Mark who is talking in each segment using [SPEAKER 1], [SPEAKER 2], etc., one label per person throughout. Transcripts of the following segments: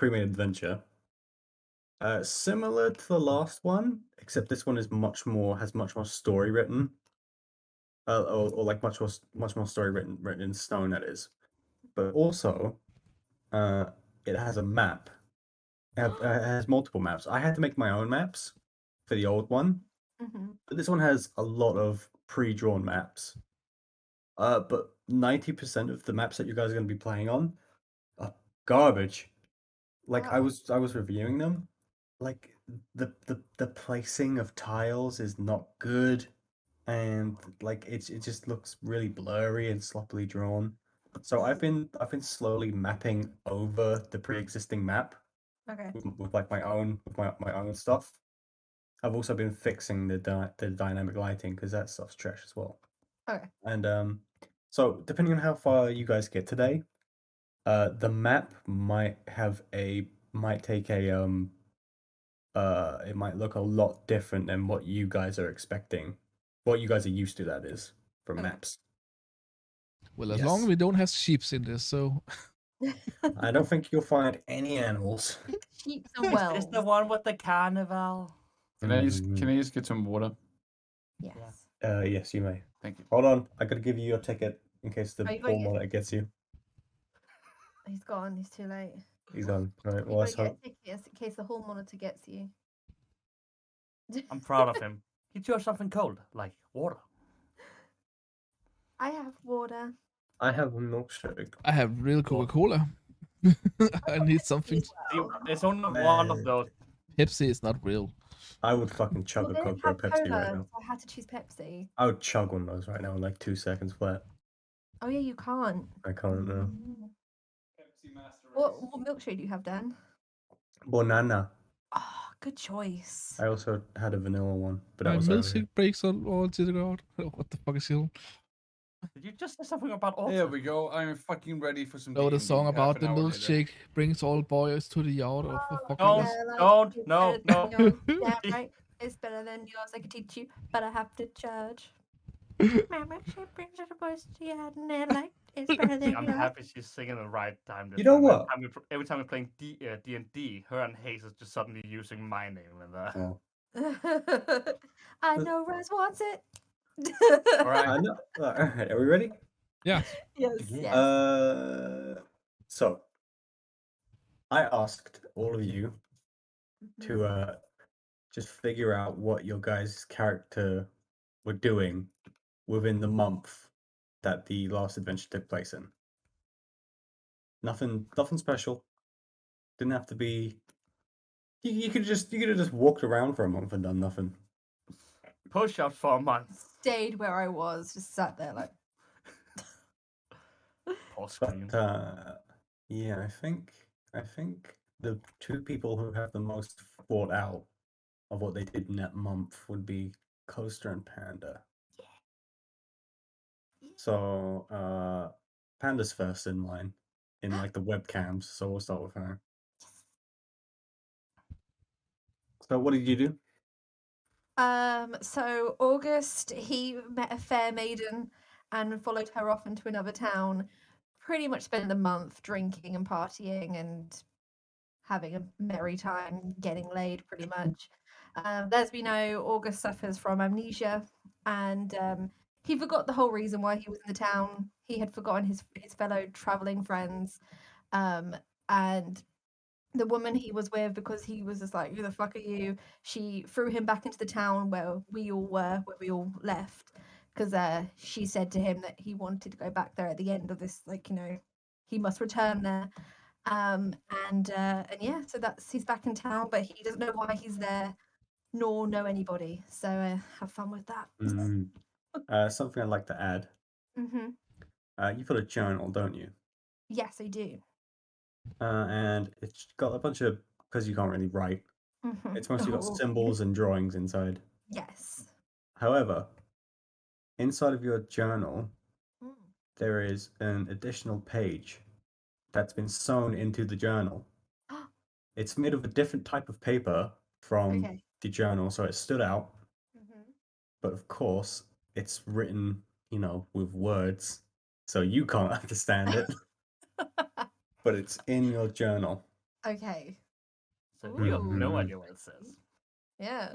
[SPEAKER 1] pre-made adventure. Similar to the last one, except this one is has much more story written. Or like much more story written in stone, that is. But also, it has a map. It has multiple maps. I had to make my own maps for the old one, but this one has a lot of pre-drawn maps. But 90% of the maps that you guys are going to be playing on are garbage. Like I was reviewing them. Like the placing of tiles is not good, and like it just looks really blurry and sloppily drawn. So I've been slowly mapping over the pre-existing map
[SPEAKER 2] Okay.
[SPEAKER 1] with like my own stuff. I've also been fixing the dynamic lighting because that stuff's trash as well.
[SPEAKER 2] Okay.
[SPEAKER 1] And so depending on how far you guys get today, the map might take a it might look a lot different than what you guys are expecting. What you guys are used to, that is, from
[SPEAKER 2] Okay.
[SPEAKER 1] maps.
[SPEAKER 3] Well, as long as we don't have sheeps in this, so
[SPEAKER 1] I don't think you'll find any animals.
[SPEAKER 2] Sheep and wells.
[SPEAKER 4] Is the one with the carnival?
[SPEAKER 5] Can I just get some water?
[SPEAKER 2] Yes.
[SPEAKER 1] Yes, you may.
[SPEAKER 5] Thank you.
[SPEAKER 1] Hold on, I gotta give you your ticket in case the
[SPEAKER 2] Are you
[SPEAKER 1] poor
[SPEAKER 2] going
[SPEAKER 1] monitor gets you.
[SPEAKER 2] He's gone. He's too late.
[SPEAKER 1] He's on. All right,
[SPEAKER 2] You
[SPEAKER 1] well, let's
[SPEAKER 2] gotta get
[SPEAKER 1] hope.
[SPEAKER 2] a ticket in case the hall monitor gets you.
[SPEAKER 4] I'm proud of him. He chose something cold, like water.
[SPEAKER 2] I have water.
[SPEAKER 1] I have a milkshake.
[SPEAKER 3] I have real Coca-Cola. I need something.
[SPEAKER 4] It's only one of those.
[SPEAKER 3] Pepsi is not real.
[SPEAKER 1] I would fucking chug
[SPEAKER 2] Well,
[SPEAKER 1] a
[SPEAKER 2] they
[SPEAKER 1] Coke
[SPEAKER 2] didn't
[SPEAKER 1] or a
[SPEAKER 2] have
[SPEAKER 1] Pepsi
[SPEAKER 2] cola,
[SPEAKER 1] right now.
[SPEAKER 2] so I had to choose Pepsi.
[SPEAKER 1] I would chug one of those right now in like 2 seconds flat.
[SPEAKER 2] Oh yeah, you can't.
[SPEAKER 1] I can't now.
[SPEAKER 2] What milkshake do you have, Dan?
[SPEAKER 1] Banana.
[SPEAKER 2] Oh, good choice.
[SPEAKER 1] I also had a vanilla one, but that
[SPEAKER 3] My
[SPEAKER 1] was
[SPEAKER 3] milkshake breaks all to the ground. What the fuck is he on?
[SPEAKER 4] Did you just say something about autumn?
[SPEAKER 5] There we go. I'm fucking ready for some.
[SPEAKER 3] Oh, the
[SPEAKER 5] D&D
[SPEAKER 3] song
[SPEAKER 5] half
[SPEAKER 3] about
[SPEAKER 5] an
[SPEAKER 3] the
[SPEAKER 5] hour later.
[SPEAKER 3] milkshake brings all boys to the yard of the fucking.
[SPEAKER 4] Don't,
[SPEAKER 2] it's
[SPEAKER 4] no,
[SPEAKER 2] better
[SPEAKER 4] no.
[SPEAKER 2] than yours. Yeah, right. It's better than yours. I could teach you, but I have to charge. My milkshake brings the boys to the yard, and they're like, it's better than
[SPEAKER 4] I'm
[SPEAKER 2] yours.
[SPEAKER 4] happy she's singing the right time. This
[SPEAKER 1] You know
[SPEAKER 4] time.
[SPEAKER 1] what?
[SPEAKER 4] Every time we're playing D&D, her and Hayes is just suddenly using my name. And,
[SPEAKER 1] Oh.
[SPEAKER 2] I know Raz wants it.
[SPEAKER 4] All right.
[SPEAKER 1] I know. All right, are we ready?
[SPEAKER 3] Yeah.
[SPEAKER 2] Yes.
[SPEAKER 1] So I asked all of you to just figure out what your guys' character were doing within the month that the last adventure took place in. Nothing special. Didn't have to be. You could have just walked around for a month and done nothing.
[SPEAKER 4] Push-ups for a month.
[SPEAKER 2] Stayed where I was, just sat there like.
[SPEAKER 4] Pause screen.
[SPEAKER 1] But yeah, I think the two people who have the most thought out of what they did in that month would be Coaster and Panda. So Panda's first in line in like the webcams, so we'll start with her. So what did you do?
[SPEAKER 2] So August, he met a fair maiden and followed her off into another town. Pretty much spent the month drinking and partying and having a merry time, getting laid, pretty much. As we know, August suffers from amnesia, and he forgot the whole reason why he was in the town. He had forgotten his fellow traveling friends, and the woman he was with, because he was just like, who the fuck are you? She threw him back into the town where we all were, where we all left, because she said to him that he wanted to go back there at the end of this, like, he must return there. And yeah, so he's back in town, but he doesn't know why he's there, nor know anybody. So have fun with that.
[SPEAKER 1] Something I'd like to add.
[SPEAKER 2] Mm-hmm.
[SPEAKER 1] You've got a journal, don't you?
[SPEAKER 2] Yes, I do.
[SPEAKER 1] And it's got a bunch of, because you can't really write,
[SPEAKER 2] Mm-hmm.
[SPEAKER 1] it's mostly got symbols and drawings inside.
[SPEAKER 2] Yes.
[SPEAKER 1] However, inside of your journal, there is an additional page that's been sewn into the journal. It's made of a different type of paper from the journal, so it stood out. But of course, it's written, with words, so you can't understand it. But it's in your journal.
[SPEAKER 2] Okay.
[SPEAKER 4] So you have no
[SPEAKER 2] Ooh.
[SPEAKER 4] idea what it says.
[SPEAKER 2] Yeah.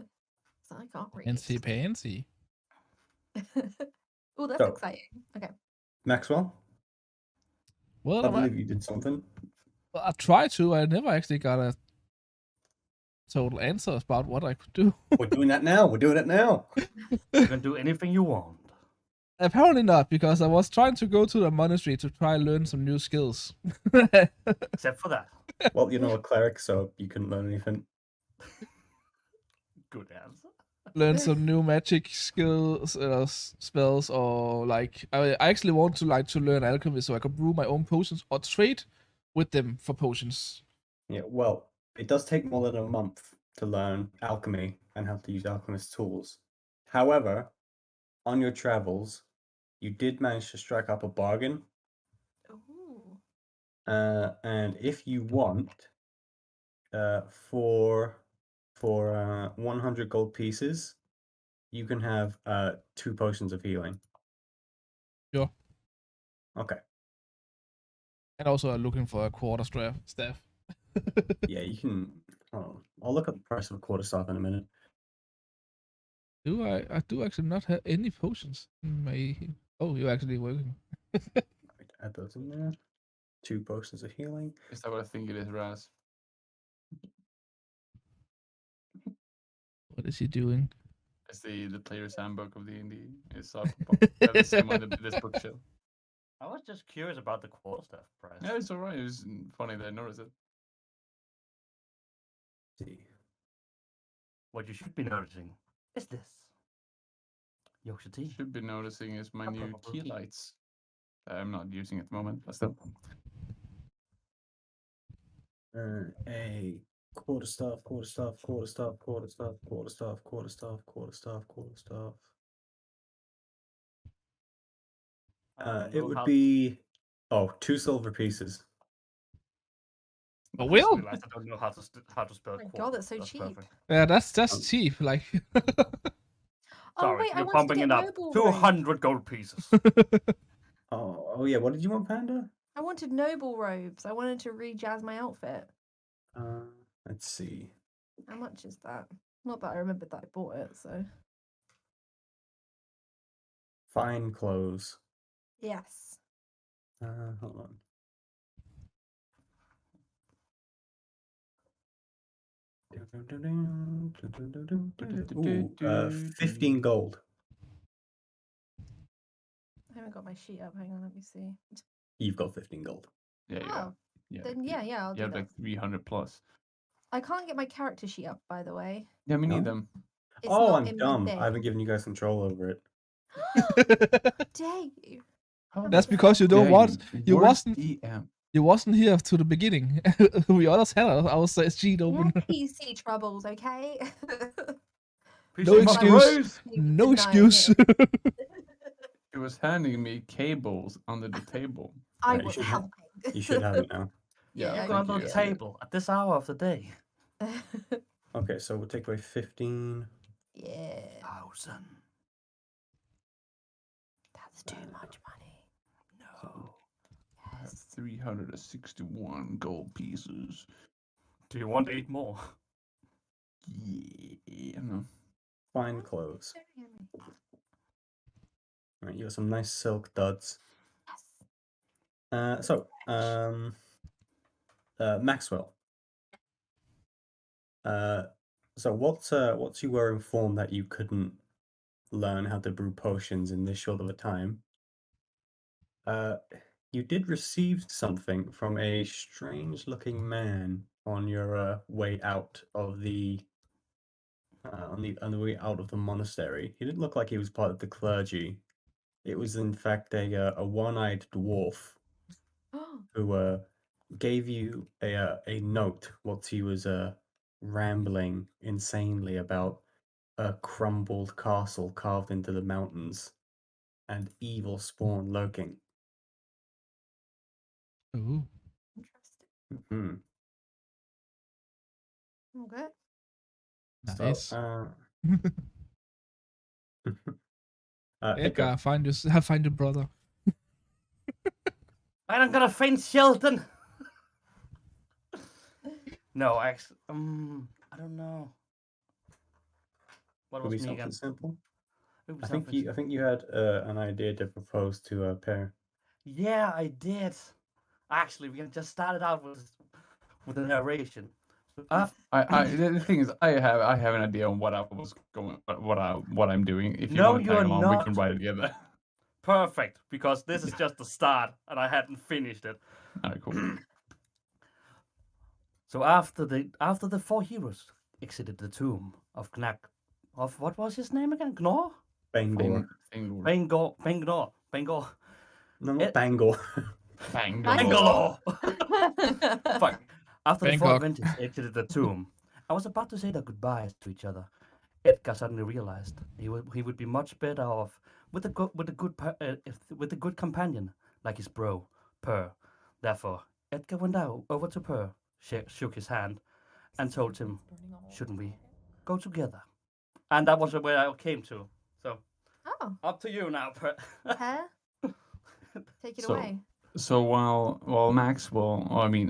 [SPEAKER 2] So I can't read.
[SPEAKER 3] Fancy pansy.
[SPEAKER 2] Oh, that's
[SPEAKER 1] So-
[SPEAKER 2] exciting. Okay.
[SPEAKER 1] Maxwell,
[SPEAKER 3] Well,
[SPEAKER 1] I believe you did something.
[SPEAKER 3] I tried to. I never actually got a total answer about what I could do.
[SPEAKER 1] We're doing that now. We're doing it now.
[SPEAKER 4] You can do anything you want.
[SPEAKER 3] Apparently not, because I was trying to go to the monastery to try and learn some new skills.
[SPEAKER 4] Except for that.
[SPEAKER 1] Well, you're not a cleric, so you couldn't learn anything.
[SPEAKER 4] Good answer.
[SPEAKER 3] Learn some new magic skills, spells, or like I actually want to learn alchemy so I could brew my own potions or trade with them for potions.
[SPEAKER 1] Yeah, well, it does take more than a month to learn alchemy and how to use alchemist tools. However, on your travels, you did manage to strike up a bargain.
[SPEAKER 2] Ooh.
[SPEAKER 1] And if you want, for 100 gold pieces, you can have 2 potions of healing.
[SPEAKER 3] Sure.
[SPEAKER 1] Okay.
[SPEAKER 3] And also I'm looking for a staff.
[SPEAKER 1] Yeah, you can. Oh, I'll look up the price of a quarterstaff in a minute.
[SPEAKER 3] I do actually not have any potions in my. Oh, you're actually working.
[SPEAKER 1] Right, add those in there. 2 potions of healing.
[SPEAKER 5] Is that what I think it is, Raz?
[SPEAKER 3] What is he doing?
[SPEAKER 5] It's the player's handbook of D&D. It's up. They have the same on this bookshelf.
[SPEAKER 4] I was just curious about the quarterstaff price.
[SPEAKER 5] Yeah, it's alright. It was funny that I noticed it.
[SPEAKER 1] See.
[SPEAKER 4] What you should be noticing is this. Yorkshire tea.
[SPEAKER 5] Should be noticing is my
[SPEAKER 4] A
[SPEAKER 5] new
[SPEAKER 4] proper
[SPEAKER 5] tea lights. I'm not using at the moment, but still.
[SPEAKER 1] A quarterstaff.
[SPEAKER 4] I don't
[SPEAKER 1] It
[SPEAKER 4] know
[SPEAKER 1] would
[SPEAKER 4] how-
[SPEAKER 1] be 2 silver pieces.
[SPEAKER 3] A
[SPEAKER 4] I just
[SPEAKER 3] will?
[SPEAKER 4] realized I don't know how to spell
[SPEAKER 2] Oh my
[SPEAKER 4] quarter.
[SPEAKER 2] God, that's so cheap.
[SPEAKER 4] perfect.
[SPEAKER 3] Yeah, that's
[SPEAKER 1] Um,
[SPEAKER 3] cheap. Like.
[SPEAKER 2] Oh
[SPEAKER 4] Sorry,
[SPEAKER 2] wait, I
[SPEAKER 4] you're
[SPEAKER 2] wanted to
[SPEAKER 4] bumping
[SPEAKER 2] get
[SPEAKER 4] it up.
[SPEAKER 2] noble robe.
[SPEAKER 4] 200 gold pieces.
[SPEAKER 1] Oh yeah. What did you want, Panda?
[SPEAKER 2] I wanted noble robes. I wanted to re-jazz my outfit.
[SPEAKER 1] Let's see.
[SPEAKER 2] How much is that? Not that I remembered that I bought it, so
[SPEAKER 1] Fine clothes.
[SPEAKER 2] yes.
[SPEAKER 1] Hold on. Ooh, 15 gold.
[SPEAKER 2] I haven't got my sheet up. Hang on, let me see.
[SPEAKER 1] You've got 15 gold.
[SPEAKER 5] Yeah, you
[SPEAKER 2] Oh,
[SPEAKER 5] have. Yeah,
[SPEAKER 2] then yeah, I'll
[SPEAKER 5] you
[SPEAKER 2] do
[SPEAKER 5] have
[SPEAKER 2] that.
[SPEAKER 5] like 300 plus.
[SPEAKER 2] I can't get my character sheet up, by the way.
[SPEAKER 5] Yeah, me
[SPEAKER 1] No?
[SPEAKER 5] neither.
[SPEAKER 2] It's
[SPEAKER 1] Oh,
[SPEAKER 2] not
[SPEAKER 1] I'm
[SPEAKER 2] in
[SPEAKER 1] dumb.
[SPEAKER 2] my
[SPEAKER 1] I haven't
[SPEAKER 2] thing.
[SPEAKER 1] given you guys control over it.
[SPEAKER 2] Dare you?
[SPEAKER 5] How
[SPEAKER 3] That's
[SPEAKER 5] the
[SPEAKER 3] because you
[SPEAKER 5] fuck
[SPEAKER 3] don't
[SPEAKER 5] dare
[SPEAKER 3] want. You
[SPEAKER 5] Worst
[SPEAKER 3] wasn't.
[SPEAKER 5] DM.
[SPEAKER 3] You wasn't here to the beginning. We others had our sheet
[SPEAKER 2] Yeah,
[SPEAKER 3] open.
[SPEAKER 2] PC troubles, okay?
[SPEAKER 3] No
[SPEAKER 4] PC
[SPEAKER 3] excuse.
[SPEAKER 2] He was
[SPEAKER 3] No
[SPEAKER 2] denying
[SPEAKER 3] excuse.
[SPEAKER 2] it.
[SPEAKER 5] It was handing me cables under the table.
[SPEAKER 2] I
[SPEAKER 1] Yeah, you
[SPEAKER 2] was
[SPEAKER 1] should have-
[SPEAKER 2] helping.
[SPEAKER 1] You should have it now.
[SPEAKER 5] Yeah,
[SPEAKER 2] Yeah,
[SPEAKER 5] thank
[SPEAKER 4] Got on
[SPEAKER 5] you.
[SPEAKER 4] the table at this hour of the day.
[SPEAKER 1] Okay, so we'll take away 15.
[SPEAKER 2] Yeah,
[SPEAKER 4] 1,000.
[SPEAKER 2] that's too much money.
[SPEAKER 4] No.
[SPEAKER 5] I have
[SPEAKER 2] Yes.
[SPEAKER 5] 361 gold pieces.
[SPEAKER 4] Do you want 8 more?
[SPEAKER 5] Yeah, no.
[SPEAKER 1] Fine clothes. All right, you got some nice silk duds.
[SPEAKER 2] Yes.
[SPEAKER 1] Maxwell. So what's you were informed that you couldn't learn how to brew potions in this short of a time. You did receive something from a strange-looking man on your way out of the on the way out of the monastery. He didn't look like he was part of the clergy. It was in fact a one-eyed dwarf who gave you a note whilst he was rambling insanely about a crumbled castle carved into the mountains and evil spawn lurking.
[SPEAKER 3] Ooh.
[SPEAKER 2] Interesting.
[SPEAKER 1] Hmm.
[SPEAKER 2] Okay.
[SPEAKER 3] Nice.
[SPEAKER 1] So,
[SPEAKER 3] Edgar, find your brother.
[SPEAKER 4] I'm gonna find Shelton. No, actually, I don't know. What
[SPEAKER 1] Could
[SPEAKER 4] was
[SPEAKER 1] be
[SPEAKER 4] me again?
[SPEAKER 1] something simple.
[SPEAKER 4] It was
[SPEAKER 1] I think
[SPEAKER 4] something
[SPEAKER 1] you had an idea to propose to a pair.
[SPEAKER 4] Yeah, I did. Actually, we just started out with a narration. So
[SPEAKER 5] The thing is, I have an idea on what I was going, what I'm doing. If you
[SPEAKER 4] No,
[SPEAKER 5] want to
[SPEAKER 4] you're
[SPEAKER 5] tag along, we can
[SPEAKER 4] not.
[SPEAKER 5] write it together.
[SPEAKER 4] Perfect, because this is just the start, and I hadn't finished it.
[SPEAKER 5] Alright, cool.
[SPEAKER 4] So after the four heroes exited the tomb of what was his name again? Gnaw?
[SPEAKER 1] Bangor.
[SPEAKER 5] Fingor.
[SPEAKER 4] Bangor.
[SPEAKER 1] No, not
[SPEAKER 4] It-
[SPEAKER 1] Bangor.
[SPEAKER 5] Bangalore.
[SPEAKER 4] Fuck. After the four
[SPEAKER 3] Bangkok.
[SPEAKER 4] adventurers exited the tomb, I was about to say their goodbyes to each other. Edgar suddenly realized he would be much better off with a good companion like his bro, Per. Therefore, Edgar went over to Per, shook his hand, and told him, "Shouldn't we go together?" And that was where I came to. So,
[SPEAKER 2] Oh,
[SPEAKER 4] up to you now, Per.
[SPEAKER 2] Pear, take it
[SPEAKER 5] So-
[SPEAKER 2] away.
[SPEAKER 5] So while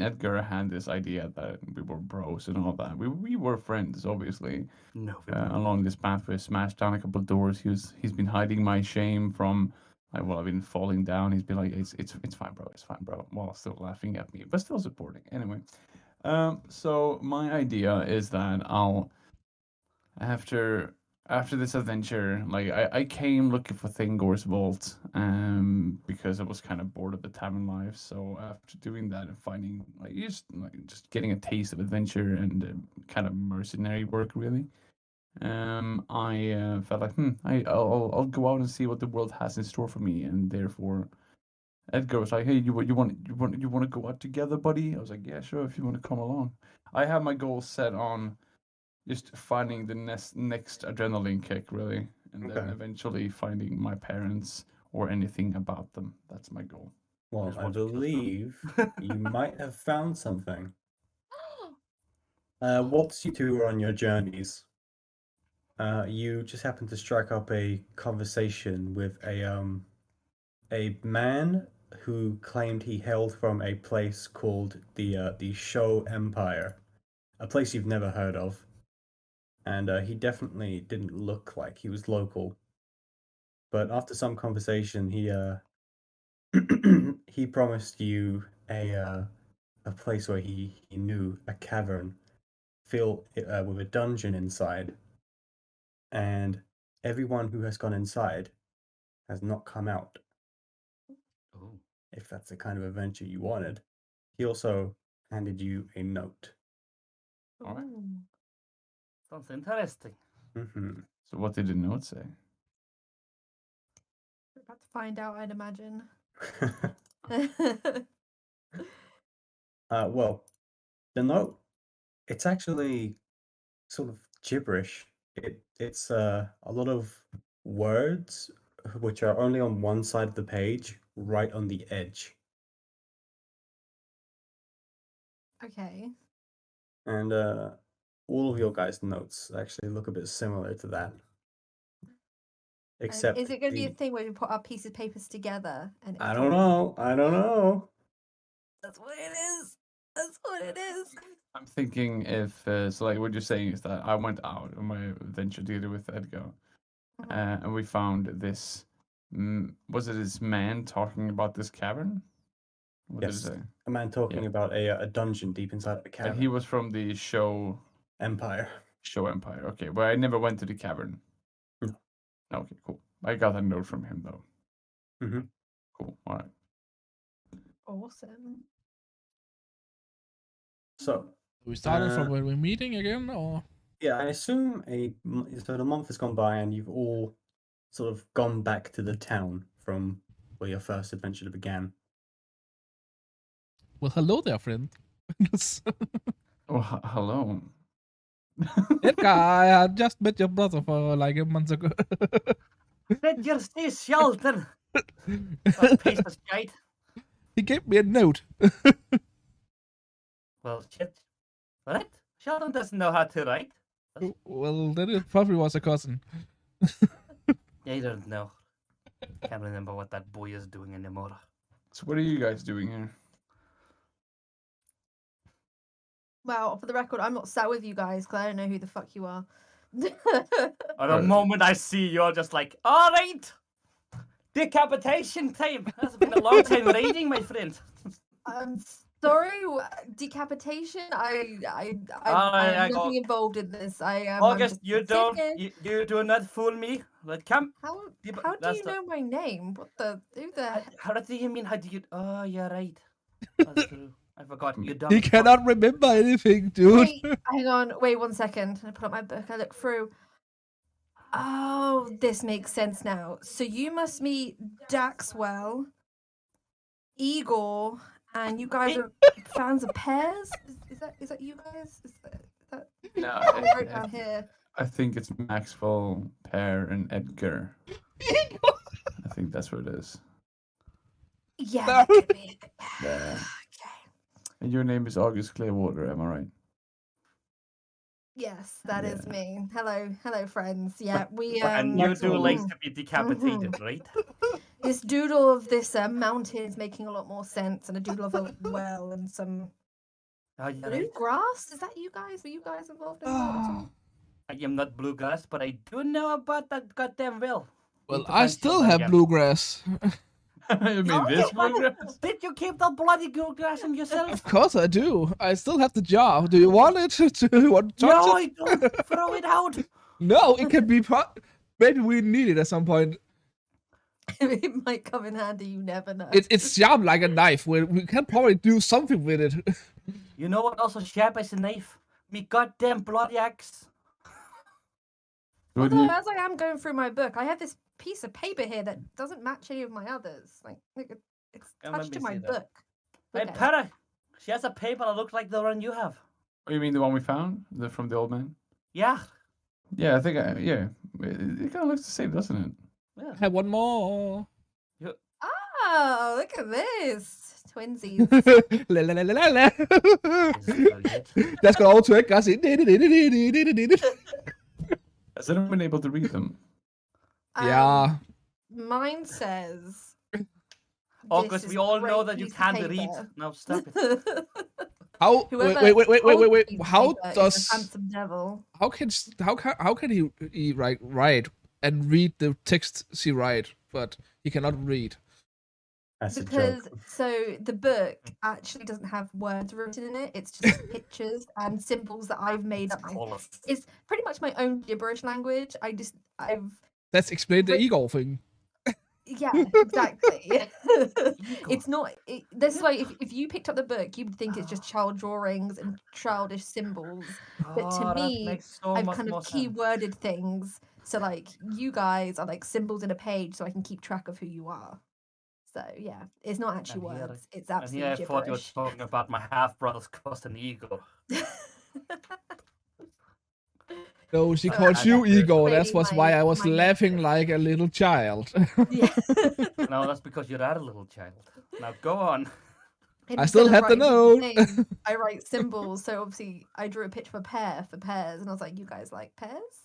[SPEAKER 5] Edgar had this idea that we were bros and all that, we were friends, obviously.
[SPEAKER 4] No,
[SPEAKER 5] Along this path, we smashed down a couple of doors. He's been hiding my shame from, I've been falling down. He's been like, it's fine, bro, it's fine, bro, while still laughing at me, but still supporting. Anyway, so my idea is that I'll after this adventure, like I came looking for Thingor's vault, because I was kind of bored of the tavern life. So after doing that and finding just getting a taste of adventure and kind of mercenary work, really, I felt like I'll go out and see what the world has in store for me, and therefore Edgar was like, "Hey, you want to go out together, buddy?" I was like, "Yeah, sure, if you want to come along." I have my goals set on just finding the next adrenaline kick, really, and then
[SPEAKER 1] Okay.
[SPEAKER 5] eventually finding my parents or anything about them. That's my goal.
[SPEAKER 1] Well,
[SPEAKER 4] Just
[SPEAKER 1] I
[SPEAKER 4] want to kill them.
[SPEAKER 1] believe you might have found something. Whilst you two were on your journeys, you just happened to strike up a conversation with a man who claimed he hailed from a place called the Show Empire, a place you've never heard of, and he definitely didn't look like he was local. But after some conversation, he he promised you a place where he knew, a cavern filled with a dungeon inside, and everyone who has gone inside has not come out.
[SPEAKER 4] Oh,
[SPEAKER 1] If that's the kind of adventure you wanted. He also handed you a note.
[SPEAKER 5] All right.
[SPEAKER 2] Ooh.
[SPEAKER 4] sounds interesting.
[SPEAKER 1] Hmm
[SPEAKER 5] So what did the note say?
[SPEAKER 2] We're about to find out, I'd imagine.
[SPEAKER 1] Well, the note, it's actually sort of gibberish. It's a lot of words which are only on one side of the page, right on the edge.
[SPEAKER 2] Okay.
[SPEAKER 1] And all of your guys' notes actually look a bit similar to that.
[SPEAKER 2] And
[SPEAKER 1] Except
[SPEAKER 2] is it going to be a
[SPEAKER 1] the-
[SPEAKER 2] thing where we put our pieces of papers together? And
[SPEAKER 1] I don't know. I don't know.
[SPEAKER 2] That's what it is. That's what it is.
[SPEAKER 5] I'm thinking if so, like what you're saying is that I went out on my adventure together with Edgar, and we found this. Was it this man talking about this cavern? What
[SPEAKER 1] Yes,
[SPEAKER 5] did it say?
[SPEAKER 1] a man talking
[SPEAKER 5] Yeah.
[SPEAKER 1] about a dungeon deep inside the cavern.
[SPEAKER 5] And he was from the show
[SPEAKER 1] Empire.
[SPEAKER 5] Empire. Okay, but I never went to the cavern.
[SPEAKER 1] No.
[SPEAKER 5] Okay, cool. I got a note from him though.
[SPEAKER 1] Mm-hmm.
[SPEAKER 5] Cool. All right.
[SPEAKER 2] Awesome.
[SPEAKER 1] So
[SPEAKER 3] We started from
[SPEAKER 1] Uh,
[SPEAKER 3] where we're meeting again, or
[SPEAKER 1] yeah, I assume so the month has gone by and you've all sort of gone back to the town from where your first adventure began.
[SPEAKER 3] well, hello there, friend.
[SPEAKER 5] Oh, hello.
[SPEAKER 3] Edgar, I had just met your brother for like a month ago.
[SPEAKER 4] Let your stay shelter. That piece of shite.
[SPEAKER 3] He gave me a note.
[SPEAKER 4] Well, shit. What? Sheldon doesn't know how to write.
[SPEAKER 3] Well, then it probably was a cousin.
[SPEAKER 4] Yeah, he doesn't know. Can't remember what that boy is doing anymore.
[SPEAKER 5] So what are you guys doing here?
[SPEAKER 2] Well, for the record, I'm not sat with you guys because I don't know who the fuck you are.
[SPEAKER 4] At the moment I see you're just like, all right, decapitation time. That's been a long time reading, my friend.
[SPEAKER 2] I'm sorry, decapitation. I
[SPEAKER 4] I
[SPEAKER 2] have
[SPEAKER 4] go-
[SPEAKER 2] nothing involved in this. I'm
[SPEAKER 4] August,
[SPEAKER 2] just
[SPEAKER 4] you
[SPEAKER 2] sitting
[SPEAKER 4] don't,
[SPEAKER 2] here.
[SPEAKER 4] you do not fool me. Like, come.
[SPEAKER 2] How
[SPEAKER 4] Deep-
[SPEAKER 2] how do
[SPEAKER 4] that's
[SPEAKER 2] you
[SPEAKER 4] the-
[SPEAKER 2] know my name? What the who the
[SPEAKER 4] How do you mean? How do you? Oh, you're right. That's true. I forgot. You dumb.
[SPEAKER 3] He
[SPEAKER 4] fuck.
[SPEAKER 3] cannot remember anything, dude.
[SPEAKER 2] Wait, hang on. Wait 1 second. I put up my book. I look through. Oh, this makes sense now. So you must meet Daxwell, Igor, and you guys are fans of pears? Is that you guys? Is that
[SPEAKER 5] No,
[SPEAKER 2] I wrote down here?
[SPEAKER 5] I think it's Maxwell, Per, and Edgar. I think that's what it is.
[SPEAKER 2] Yeah, that could be it.
[SPEAKER 5] Yeah.
[SPEAKER 2] Okay.
[SPEAKER 5] And your name is August Clearwater, am I right?
[SPEAKER 2] Yes, that is
[SPEAKER 5] Yeah.
[SPEAKER 2] me. Hello, friends. Yeah, we
[SPEAKER 4] And you do like
[SPEAKER 2] mhm.
[SPEAKER 4] to be decapitated, right?
[SPEAKER 2] This doodle of this mountain is making a lot more sense, and a doodle of a well and some
[SPEAKER 4] Oh, you're
[SPEAKER 2] blue
[SPEAKER 4] right.
[SPEAKER 2] grass. Is that you guys? Were you guys involved in that at all?
[SPEAKER 4] I am not bluegrass, but I do know about that goddamn well.
[SPEAKER 3] Well,
[SPEAKER 4] Need to
[SPEAKER 3] I
[SPEAKER 4] find
[SPEAKER 3] still
[SPEAKER 4] someone
[SPEAKER 3] have
[SPEAKER 4] again.
[SPEAKER 3] bluegrass.
[SPEAKER 5] You mean
[SPEAKER 2] Oh,
[SPEAKER 5] this
[SPEAKER 2] yeah.
[SPEAKER 5] bluegrass?
[SPEAKER 4] Did you keep the bloody bluegrass in yourself?
[SPEAKER 3] Of course I do. I still have the jar. Do you want it? Do you want to touch
[SPEAKER 4] No,
[SPEAKER 3] it?
[SPEAKER 4] I don't. Throw it out.
[SPEAKER 3] No, it can be maybe we need it at some point.
[SPEAKER 2] It might come in handy. You never know.
[SPEAKER 3] It's sharp like a knife. We can probably do something with it.
[SPEAKER 4] You know what? Also sharp as a knife. Me goddamn bloody axe.
[SPEAKER 5] Would
[SPEAKER 2] Although,
[SPEAKER 5] you-
[SPEAKER 2] as I am going through my book, I have this piece of paper here that doesn't match any of my others. Like it's
[SPEAKER 4] Oh, let
[SPEAKER 2] attached to
[SPEAKER 4] me
[SPEAKER 2] my
[SPEAKER 4] see that.
[SPEAKER 2] book.
[SPEAKER 4] Hey,
[SPEAKER 2] Okay.
[SPEAKER 4] Perra. She has a paper that looks like the one you have.
[SPEAKER 5] Oh, you mean the one we found? From the old man?
[SPEAKER 4] Yeah.
[SPEAKER 5] Yeah, I think yeah. It kind of looks the same, doesn't it?
[SPEAKER 4] Yeah.
[SPEAKER 3] I have one more.
[SPEAKER 2] Oh, look at this. Twinsies.
[SPEAKER 3] La, la, la, la, la, la.
[SPEAKER 4] This is brilliant.
[SPEAKER 3] Der skal over til gas ind.
[SPEAKER 5] Has anyone been able to read them?
[SPEAKER 3] Yeah.
[SPEAKER 2] Mine says.
[SPEAKER 4] August,
[SPEAKER 2] "This
[SPEAKER 4] we
[SPEAKER 2] is a
[SPEAKER 4] all know
[SPEAKER 2] great
[SPEAKER 4] that you
[SPEAKER 2] piece of
[SPEAKER 4] can't read.
[SPEAKER 2] paper."
[SPEAKER 4] Now stop it.
[SPEAKER 3] How?
[SPEAKER 2] Whoever
[SPEAKER 3] Wait.
[SPEAKER 2] told the piece of
[SPEAKER 3] How
[SPEAKER 2] paper is
[SPEAKER 3] does?
[SPEAKER 2] a handsome devil?
[SPEAKER 3] How can he write and read the text she write, but he cannot read?
[SPEAKER 1] That's a
[SPEAKER 2] Because
[SPEAKER 1] joke.
[SPEAKER 2] so the book actually doesn't have words written in it. It's just pictures and symbols that I've made up. It's pretty much my own gibberish language. I've
[SPEAKER 3] Let's explain the
[SPEAKER 2] Wait.
[SPEAKER 3] Igor thing.
[SPEAKER 2] yeah, exactly. It's not. This way, if you picked up the book, you would think it's just child drawings and childish symbols. But to
[SPEAKER 4] Oh, that
[SPEAKER 2] me,
[SPEAKER 4] makes so
[SPEAKER 2] I've
[SPEAKER 4] much
[SPEAKER 2] kind
[SPEAKER 4] more
[SPEAKER 2] of
[SPEAKER 4] sense.
[SPEAKER 2] keyworded things. So like you guys are like symbols in a page, so I can keep track of who you are. So yeah, it's not actually
[SPEAKER 4] And here-
[SPEAKER 2] words. It's
[SPEAKER 4] And
[SPEAKER 2] absolutely
[SPEAKER 4] here I thought you were
[SPEAKER 2] gibberish.
[SPEAKER 4] talking about my half brother's cousin Ego.
[SPEAKER 3] No, she
[SPEAKER 2] Oh,
[SPEAKER 3] calls
[SPEAKER 4] I
[SPEAKER 3] you
[SPEAKER 4] got this.
[SPEAKER 3] Igor. That's
[SPEAKER 2] Maybe
[SPEAKER 3] was why I was
[SPEAKER 2] my
[SPEAKER 3] laughing
[SPEAKER 2] nephew.
[SPEAKER 3] like a little child.
[SPEAKER 2] Yeah.
[SPEAKER 4] No, that's because you're a little child. Now go on.
[SPEAKER 2] And
[SPEAKER 3] I still
[SPEAKER 2] instead of
[SPEAKER 3] have the
[SPEAKER 2] writing people's
[SPEAKER 3] note.
[SPEAKER 2] names, I write symbols. So obviously, I drew a picture of a pear for pears, and I was like, "You guys like pears?"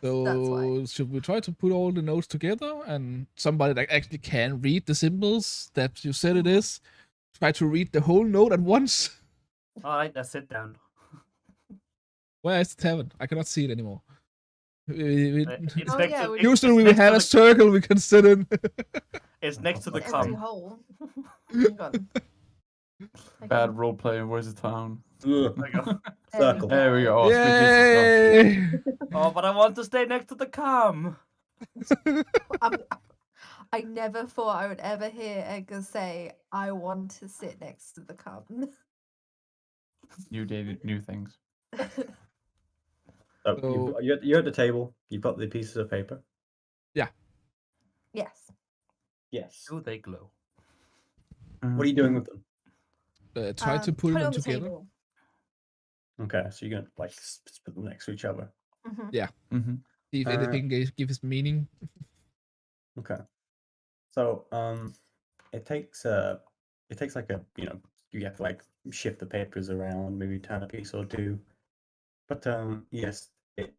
[SPEAKER 2] That's why.
[SPEAKER 3] So should we try to put all the notes together and somebody that actually can read the symbols that you said it is try to read the whole note at once?
[SPEAKER 4] All right, now sit down.
[SPEAKER 3] Where is the tavern? I cannot see it anymore.
[SPEAKER 4] It's
[SPEAKER 2] Oh,
[SPEAKER 4] next
[SPEAKER 2] yeah,
[SPEAKER 4] to,
[SPEAKER 2] we-
[SPEAKER 4] it's
[SPEAKER 3] Usually we
[SPEAKER 4] next to
[SPEAKER 3] have a
[SPEAKER 4] the-
[SPEAKER 3] circle we can sit in.
[SPEAKER 4] It's next to the
[SPEAKER 2] It's an empty
[SPEAKER 4] cum.
[SPEAKER 2] hole. Hang on.
[SPEAKER 5] Bad role playing. Where's the town?
[SPEAKER 1] Ugh,
[SPEAKER 4] There you go.
[SPEAKER 1] Circle.
[SPEAKER 5] There we go. Oh,
[SPEAKER 3] Yay!
[SPEAKER 4] Oh, but I want to stay next to the cum.
[SPEAKER 2] I never thought I would ever hear Edgar say, "I want to sit next to the cum."
[SPEAKER 5] New day, new things.
[SPEAKER 1] So
[SPEAKER 3] So-
[SPEAKER 1] you're at the table. You've got the pieces of paper.
[SPEAKER 2] Yes.
[SPEAKER 1] Yes.
[SPEAKER 4] Do they glow?
[SPEAKER 1] What are you doing with them?
[SPEAKER 3] Try to put
[SPEAKER 2] it
[SPEAKER 3] them
[SPEAKER 2] on the
[SPEAKER 3] together.
[SPEAKER 2] table.
[SPEAKER 1] Okay, so you're gonna like put them next to each other.
[SPEAKER 2] Mhm.
[SPEAKER 5] Mm-hmm.
[SPEAKER 3] See if
[SPEAKER 1] Uh,
[SPEAKER 3] anything gives meaning.
[SPEAKER 1] Okay. So it takes like a you have to like shift the papers around, maybe turn a piece or two. But yes, it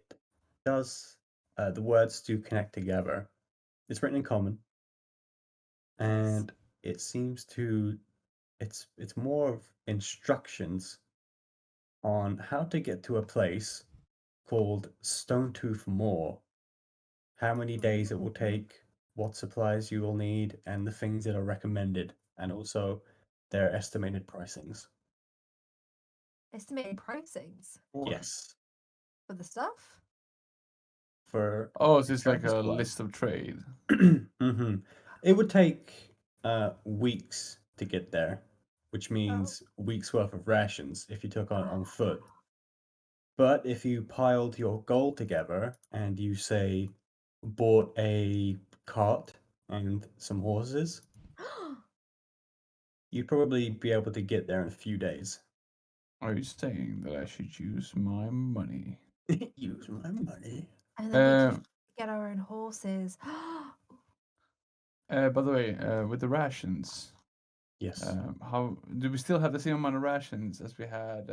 [SPEAKER 1] does. The words do connect together. It's written in common, and it seems to it's more of instructions on how to get to a place called Stonetooth Moor. How many days it will take, what supplies you will need, and the things that are recommended, and also their estimated pricings.
[SPEAKER 2] Estimated pricings
[SPEAKER 1] Yes,
[SPEAKER 2] for the stuff.
[SPEAKER 1] for
[SPEAKER 5] Oh, so it's like
[SPEAKER 1] travel
[SPEAKER 5] a
[SPEAKER 1] supplies.
[SPEAKER 5] list of trade.
[SPEAKER 1] hmm It would take weeks to get there, which means weeks worth of rations if you took on foot. But if you piled your gold together and you say bought a cart and some horses, you'd probably be able to get there in a few days.
[SPEAKER 5] Are you saying that I should use my money?
[SPEAKER 1] Use my money.
[SPEAKER 2] And then we
[SPEAKER 5] Uh,
[SPEAKER 2] can get our own horses.
[SPEAKER 5] By the way, with the rations,
[SPEAKER 1] Yes.
[SPEAKER 5] how do we still have the same amount of rations as we had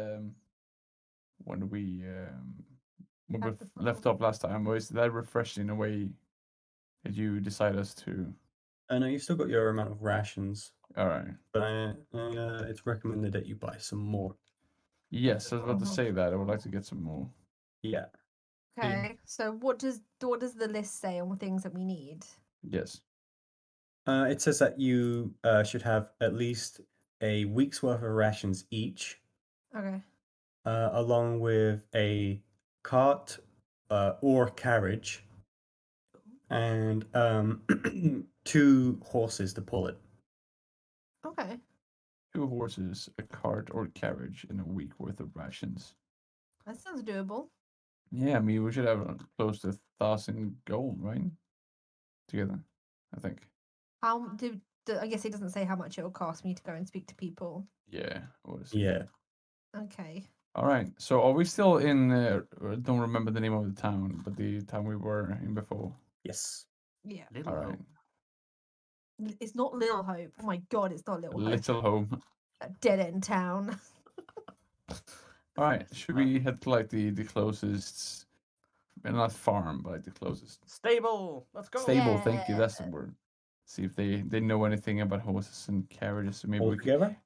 [SPEAKER 5] when we
[SPEAKER 2] Had before.
[SPEAKER 5] left off last time? Or is that refreshed in a way that you decide us to?
[SPEAKER 1] I know you've still got your amount of rations,
[SPEAKER 5] All right.
[SPEAKER 1] but it's recommended that you buy some more.
[SPEAKER 5] Yes, I was about to say that. I would like to get some more.
[SPEAKER 1] Yeah.
[SPEAKER 2] Okay, so what does the list say on things that we need?
[SPEAKER 5] Yes.
[SPEAKER 1] It says that you should have at least a week's worth of rations each,
[SPEAKER 2] Okay.
[SPEAKER 1] along with a cart or carriage, and 2 horses to pull it.
[SPEAKER 2] Okay.
[SPEAKER 5] 2 horses, a cart or carriage, and a week worth of rations.
[SPEAKER 2] That sounds doable.
[SPEAKER 5] Yeah, I mean we should have close to 1,000 gold, right? Together, I think.
[SPEAKER 2] How I guess it doesn't say how much it will cost me to go and speak to people.
[SPEAKER 5] Yeah, it was.
[SPEAKER 1] Yeah.
[SPEAKER 2] Okay.
[SPEAKER 5] All right. So are we still in? I don't remember the name of the town, but the town we were in before.
[SPEAKER 1] Yes.
[SPEAKER 2] Yeah.
[SPEAKER 4] Little
[SPEAKER 5] All right.
[SPEAKER 4] Hope.
[SPEAKER 2] It's not Little Hope. Oh my god, it's not Little Hope.
[SPEAKER 5] Little home.
[SPEAKER 2] That dead end town.
[SPEAKER 5] All right. Should we head to like the closest? Not farm, but like the closest
[SPEAKER 4] Stable. Let's go.
[SPEAKER 5] stable. Thank you. That's the
[SPEAKER 2] Yeah.
[SPEAKER 5] word. See if they know anything about horses and carriages. So maybe
[SPEAKER 1] All
[SPEAKER 5] we can.
[SPEAKER 1] together?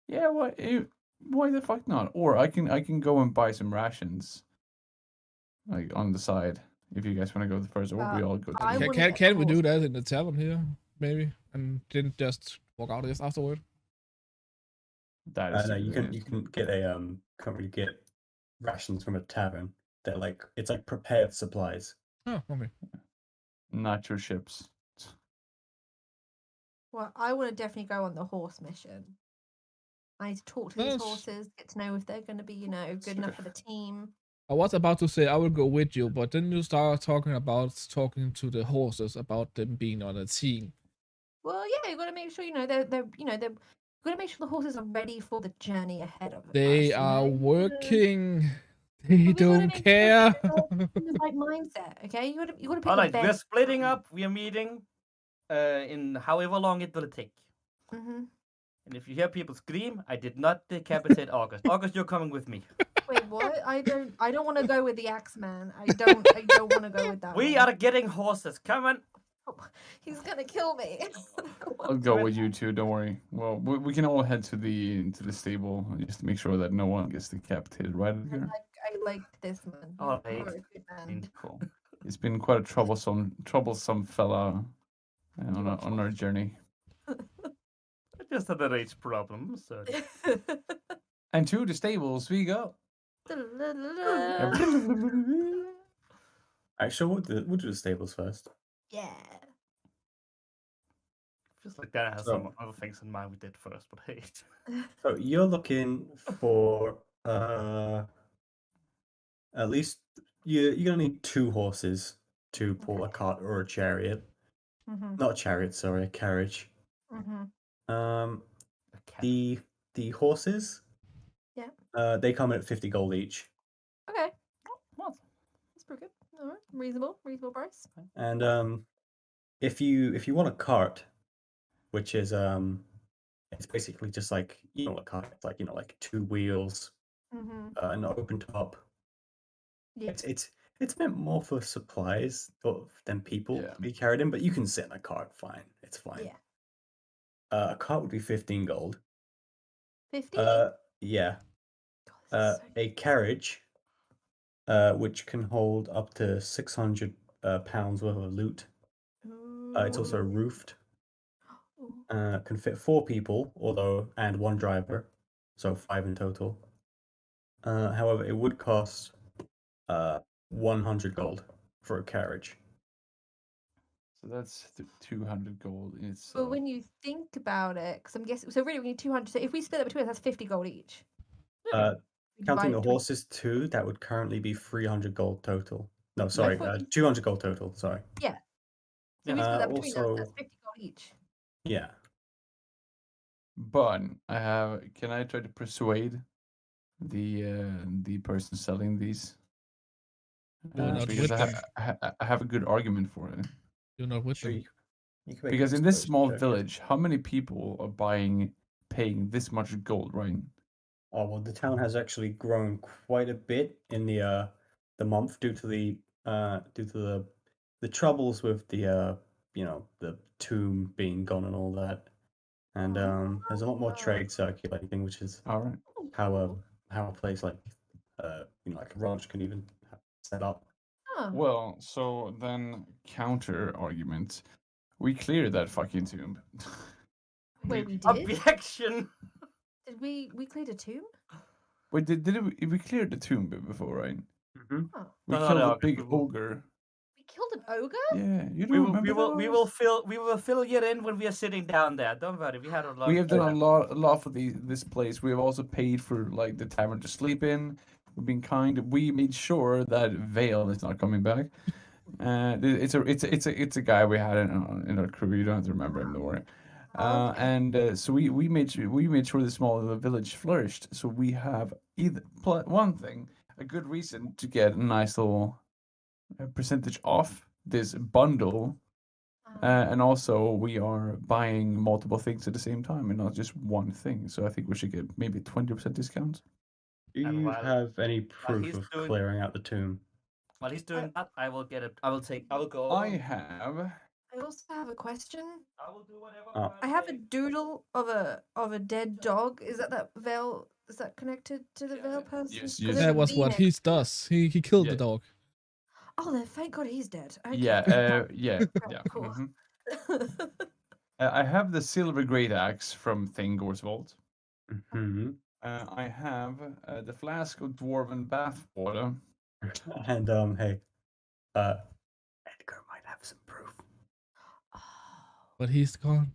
[SPEAKER 5] Yeah. Why the fuck not? Or I can go and buy some rations. Like on the side, if you guys want to go first, or we all go
[SPEAKER 2] I
[SPEAKER 5] together.
[SPEAKER 2] wanna
[SPEAKER 3] Can
[SPEAKER 2] get
[SPEAKER 3] we do
[SPEAKER 2] horse-
[SPEAKER 3] that in the tavern here, maybe, and didn't just walk out just afterward?
[SPEAKER 5] That is
[SPEAKER 1] No,
[SPEAKER 5] true,
[SPEAKER 1] you
[SPEAKER 5] that
[SPEAKER 1] can
[SPEAKER 5] is
[SPEAKER 1] you can get can't really get rations from a tavern. They're like it's like prepared supplies.
[SPEAKER 3] Oh, okay.
[SPEAKER 5] not your ships.
[SPEAKER 2] Well, I want to definitely go on the horse mission. I need to talk to these
[SPEAKER 3] Yes.
[SPEAKER 2] horses, get to know if they're going to be, good enough for the team.
[SPEAKER 3] I was about to say I will go with you, but then you start talking to the horses about them being on a team.
[SPEAKER 2] Well, yeah, you've got to make sure, they're you've got to make sure the horses are ready for the journey ahead of us.
[SPEAKER 3] They
[SPEAKER 2] you
[SPEAKER 3] are
[SPEAKER 2] know?
[SPEAKER 3] working. They
[SPEAKER 2] Well, we gotta
[SPEAKER 3] don't
[SPEAKER 2] make sure
[SPEAKER 3] care.
[SPEAKER 2] they're all in the right mindset, okay? You got to pick
[SPEAKER 4] All
[SPEAKER 2] your
[SPEAKER 4] right, we're
[SPEAKER 2] best.
[SPEAKER 4] splitting up. We are meeting in however long it will take.
[SPEAKER 2] Hmm.
[SPEAKER 4] And if you hear people scream, I did not decapitate August. August, you're coming with me.
[SPEAKER 2] Wait, what? I don't want to go with the axe man. I don't want to go with that.
[SPEAKER 4] We
[SPEAKER 2] one.
[SPEAKER 4] are getting horses. Come on.
[SPEAKER 2] He's gonna kill me.
[SPEAKER 5] I'll go with you too. Don't worry. Well, we can all head to the stable just to make sure that no one gets decapitated, right, Edgar?
[SPEAKER 2] I like this man.
[SPEAKER 4] All
[SPEAKER 2] You're
[SPEAKER 4] right.
[SPEAKER 2] a good man.
[SPEAKER 5] Cool. It's been quite a troublesome fella on our journey.
[SPEAKER 4] Just had a race problem. So.
[SPEAKER 5] And to the stables we go.
[SPEAKER 1] Actually, we'll do the stables first.
[SPEAKER 2] Yeah.
[SPEAKER 4] Feels like Dana has
[SPEAKER 1] So-
[SPEAKER 4] some other things in mind we did first, but hey.
[SPEAKER 1] So you're looking for at least you're gonna need 2 horses to pull a cart or a chariot.
[SPEAKER 2] Mm-hmm.
[SPEAKER 1] Not a chariot, sorry, a carriage.
[SPEAKER 2] Mm-hmm.
[SPEAKER 4] A cat.
[SPEAKER 1] The horses.
[SPEAKER 2] Yeah.
[SPEAKER 1] They come in at 50 gold each.
[SPEAKER 2] Okay.
[SPEAKER 4] What?
[SPEAKER 2] That's pretty good. All right. Reasonable price.
[SPEAKER 1] And if you want a cart, which is it's basically just like a cart, it's like like 2 wheels,
[SPEAKER 2] Mm-hmm.
[SPEAKER 1] an open top.
[SPEAKER 2] Yeah.
[SPEAKER 1] It's meant more for supplies than people
[SPEAKER 5] Yeah.
[SPEAKER 1] to be carried in, but you can sit in a cart fine. It's fine.
[SPEAKER 2] Yeah.
[SPEAKER 1] A cart would be 15 gold.
[SPEAKER 2] 50?
[SPEAKER 1] Yeah.
[SPEAKER 2] God, this is so
[SPEAKER 1] A carriage, which can hold up to 600 pounds worth of loot. It's also
[SPEAKER 2] Ooh.
[SPEAKER 1] roofed.
[SPEAKER 2] Ooh.
[SPEAKER 1] Can fit 4 people, and 1 driver, so 5 in total. However, it would cost 100 gold for a carriage.
[SPEAKER 5] So that's 200 gold in
[SPEAKER 2] But
[SPEAKER 5] itself.
[SPEAKER 2] when you think about it, because I'm guessing, so really we need 200. So if we split it between us, that's 50 gold each. We
[SPEAKER 1] Counting
[SPEAKER 2] divide
[SPEAKER 1] the
[SPEAKER 2] it between-
[SPEAKER 1] horses too, that would currently be 300 gold total. No, sorry,
[SPEAKER 2] thought you-
[SPEAKER 1] 200 gold total. Sorry.
[SPEAKER 2] So we split that between us,
[SPEAKER 1] also-
[SPEAKER 2] that's 50 gold each.
[SPEAKER 1] Yeah.
[SPEAKER 5] But can I try to persuade the person selling these?
[SPEAKER 3] You're not
[SPEAKER 5] Because
[SPEAKER 3] with
[SPEAKER 5] I have a good argument for it.
[SPEAKER 3] You're not with
[SPEAKER 1] Sure,
[SPEAKER 3] them.
[SPEAKER 1] you can make
[SPEAKER 5] Because
[SPEAKER 1] a
[SPEAKER 5] in this
[SPEAKER 1] persuasion
[SPEAKER 5] small
[SPEAKER 1] check.
[SPEAKER 5] village, how many people are paying this much gold, right?
[SPEAKER 1] Oh well, the town has actually grown quite a bit in the month due to the troubles with the the tomb being gone and all that, and there's a lot more trade circulating, which is
[SPEAKER 5] All right.
[SPEAKER 2] Oh,
[SPEAKER 1] how
[SPEAKER 2] cool.
[SPEAKER 1] a place like like a ranch can even set up.
[SPEAKER 2] Huh.
[SPEAKER 5] Well, so then counter argument. We cleared that fucking tomb.
[SPEAKER 2] Wait, we did?
[SPEAKER 4] Objection.
[SPEAKER 2] Did we cleared a tomb?
[SPEAKER 5] Wait, we cleared the tomb before, right?
[SPEAKER 1] Mm-hmm.
[SPEAKER 2] Oh.
[SPEAKER 5] We
[SPEAKER 4] No, no,
[SPEAKER 5] killed
[SPEAKER 4] no,
[SPEAKER 5] a big
[SPEAKER 4] we will-
[SPEAKER 5] ogre.
[SPEAKER 2] We killed an ogre?
[SPEAKER 5] Yeah, you
[SPEAKER 4] We
[SPEAKER 5] don't
[SPEAKER 4] will,
[SPEAKER 5] remember
[SPEAKER 4] we
[SPEAKER 5] those?
[SPEAKER 4] will fill you in when we are sitting down there. Don't worry, we had a lot.
[SPEAKER 5] We have done
[SPEAKER 4] of
[SPEAKER 5] a lot for this place. We have also paid for like the tavern to sleep in. We've been kind. We made sure that Vale is not coming back. It's a guy we had in our crew. You don't have to remember him, don't worry.
[SPEAKER 2] Okay.
[SPEAKER 5] And so we made sure the small little village flourished. So we have one thing, a good reason to get a nice little percentage off this bundle. And also, we are buying multiple things at the same time and not just one thing. So I think we should get maybe 20% discount.
[SPEAKER 1] Do
[SPEAKER 4] And
[SPEAKER 1] you
[SPEAKER 4] while-
[SPEAKER 1] have any
[SPEAKER 4] while
[SPEAKER 1] proof
[SPEAKER 4] he's
[SPEAKER 1] of
[SPEAKER 4] doing-
[SPEAKER 1] clearing out the tomb?
[SPEAKER 4] While he's doing that, I will get it. I will go.
[SPEAKER 5] I
[SPEAKER 4] over.
[SPEAKER 5] have.
[SPEAKER 2] I also have a question.
[SPEAKER 4] I will do whatever.
[SPEAKER 1] Oh.
[SPEAKER 2] I have a doodle of a dead dog. Is that Veil? Is that connected to the Veil person?
[SPEAKER 5] Yes,
[SPEAKER 2] 'Cause
[SPEAKER 5] yes.
[SPEAKER 2] there's
[SPEAKER 3] That
[SPEAKER 2] a
[SPEAKER 3] was
[SPEAKER 2] V
[SPEAKER 3] what
[SPEAKER 2] next
[SPEAKER 3] he
[SPEAKER 2] to it.
[SPEAKER 3] does. He killed
[SPEAKER 5] Yeah.
[SPEAKER 3] the dog.
[SPEAKER 2] Oh, then thank God he's dead. Okay.
[SPEAKER 5] Yeah, yeah.
[SPEAKER 2] Cool.
[SPEAKER 5] mhm. I have the silver great axe from Thingor's vault.
[SPEAKER 1] Mm-hmm.
[SPEAKER 5] I have the flask of dwarven bathwater.
[SPEAKER 1] And hey, Edgar might have some proof.
[SPEAKER 2] Oh,
[SPEAKER 3] But he's gone.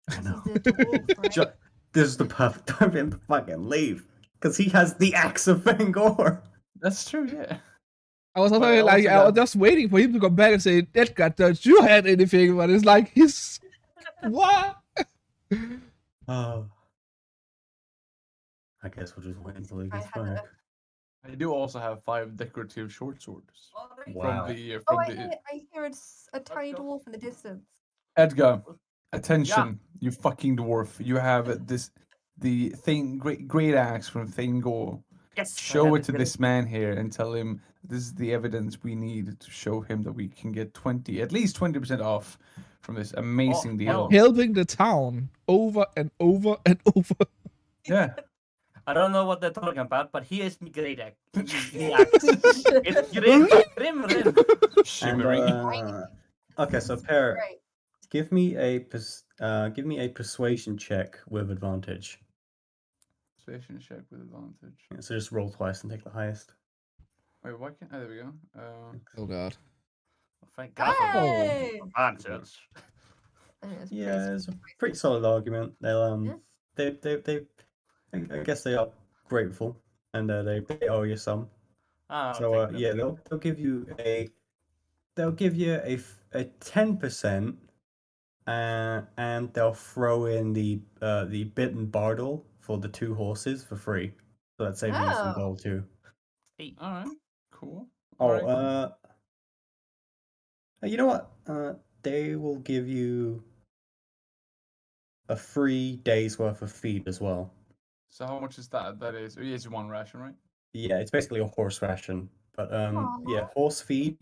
[SPEAKER 1] I
[SPEAKER 2] 'cause
[SPEAKER 1] know.
[SPEAKER 2] he's a dwarf, right?
[SPEAKER 1] This is the perfect time for him to fucking leave, because he has the axe of Fangor.
[SPEAKER 5] That's true, yeah.
[SPEAKER 3] I was
[SPEAKER 5] But
[SPEAKER 3] also,
[SPEAKER 5] I
[SPEAKER 3] like,
[SPEAKER 5] also
[SPEAKER 3] I was
[SPEAKER 5] got-
[SPEAKER 3] just waiting for him to come back and say, Edgar, don't you had anything? But it's like, he's... What?
[SPEAKER 1] Oh. I guess we'll just wait until he
[SPEAKER 2] I
[SPEAKER 1] gets
[SPEAKER 2] had
[SPEAKER 1] back.
[SPEAKER 5] I do also have 5 decorative short swords
[SPEAKER 1] Wow.
[SPEAKER 2] Oh, I hear it's a tiny
[SPEAKER 4] go.
[SPEAKER 2] dwarf in the distance.
[SPEAKER 5] Edgar, attention, you fucking dwarf. You have the great axe from Thingor.
[SPEAKER 4] Yes. I
[SPEAKER 5] Show
[SPEAKER 4] have
[SPEAKER 5] it to
[SPEAKER 4] great-
[SPEAKER 5] this man here and tell him this is the evidence we need to show him that we can get at least 20% off from this amazing deal.
[SPEAKER 4] hell.
[SPEAKER 3] Helping the town over and over and over.
[SPEAKER 5] Yeah.
[SPEAKER 4] I don't know what they're talking about, but he is great at. It's grim.
[SPEAKER 1] And,
[SPEAKER 5] Shimmering.
[SPEAKER 1] okay, so Pear,
[SPEAKER 2] Right.
[SPEAKER 1] give me a persuasion check with advantage.
[SPEAKER 5] Persuasion check with advantage.
[SPEAKER 1] Yeah, so just roll twice and take the highest.
[SPEAKER 5] Wait, why can't? Oh, there we go.
[SPEAKER 3] Oh, God.
[SPEAKER 4] Thank God for
[SPEAKER 2] Hey!
[SPEAKER 4] advantage.
[SPEAKER 2] I think that's
[SPEAKER 1] Yeah,
[SPEAKER 2] pretty
[SPEAKER 1] it's a pretty solid argument. They'll
[SPEAKER 2] Yeah.
[SPEAKER 1] they I guess they are grateful, and they owe you some.
[SPEAKER 4] Ah,
[SPEAKER 1] So
[SPEAKER 4] thank you.
[SPEAKER 1] yeah, they'll give you a 10%, and they'll throw in the bitten bardle for the 2 horses for free. So that saves you some
[SPEAKER 2] Oh.
[SPEAKER 1] gold too.
[SPEAKER 4] Hey,
[SPEAKER 5] All right. Cool.
[SPEAKER 1] Oh,
[SPEAKER 5] All right.
[SPEAKER 1] you know what? They will give you a 3 days worth of feed as well.
[SPEAKER 5] So how much is that? That is, it's 1 ration, right?
[SPEAKER 1] Yeah, it's basically a horse ration. But yeah,
[SPEAKER 2] Aw.
[SPEAKER 1] horse feed.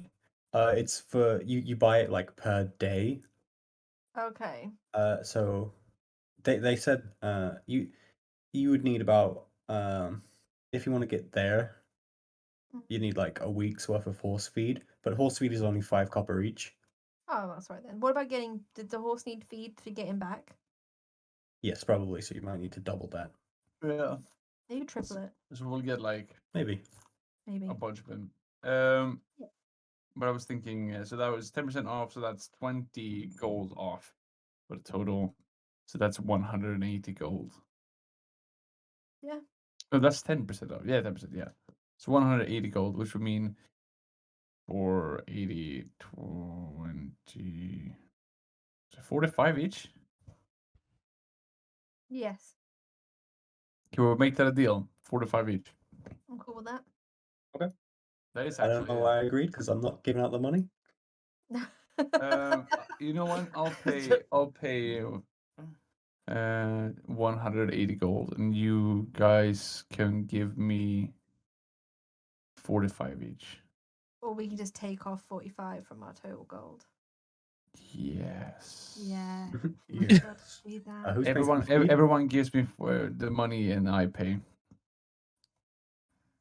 [SPEAKER 1] It's for you buy it like per day.
[SPEAKER 2] Okay.
[SPEAKER 1] So they said you would need about if you want to get there,
[SPEAKER 2] Mm.
[SPEAKER 1] you need like a week's worth of horse feed, but horse feed is only 5 copper each.
[SPEAKER 2] Oh, that's right then. What about getting? Did the horse need feed to get him back?
[SPEAKER 1] Yes, probably. So you might need to double that.
[SPEAKER 5] Yeah.
[SPEAKER 2] Maybe triple it.
[SPEAKER 5] So we'll get like
[SPEAKER 1] Maybe.
[SPEAKER 2] Maybe.
[SPEAKER 5] a bunch of them.
[SPEAKER 2] Yeah.
[SPEAKER 5] But I was thinking, so that was 10% off, so that's 20 gold off for the total. So that's 180 gold.
[SPEAKER 2] Yeah.
[SPEAKER 5] Oh, that's 10% off. Yeah, 10%. Yeah. So 180 gold, which would mean 480, 20, so 45 each.
[SPEAKER 2] Yes.
[SPEAKER 5] Can we make that a deal? 45 each.
[SPEAKER 2] I'm cool with that.
[SPEAKER 5] That is
[SPEAKER 1] I
[SPEAKER 5] actually.
[SPEAKER 1] don't know why I agreed because I'm not giving out the money.
[SPEAKER 5] You know what? I'll pay 180 gold, and you guys can give me 45 each.
[SPEAKER 2] Or we can just take off 45 from our total gold.
[SPEAKER 5] Yes.
[SPEAKER 2] Yeah.
[SPEAKER 1] Yeah.
[SPEAKER 2] Let's do that.
[SPEAKER 1] Who's paying for
[SPEAKER 5] Everyone,
[SPEAKER 1] the feed?
[SPEAKER 5] everyone gives me the money, and I pay.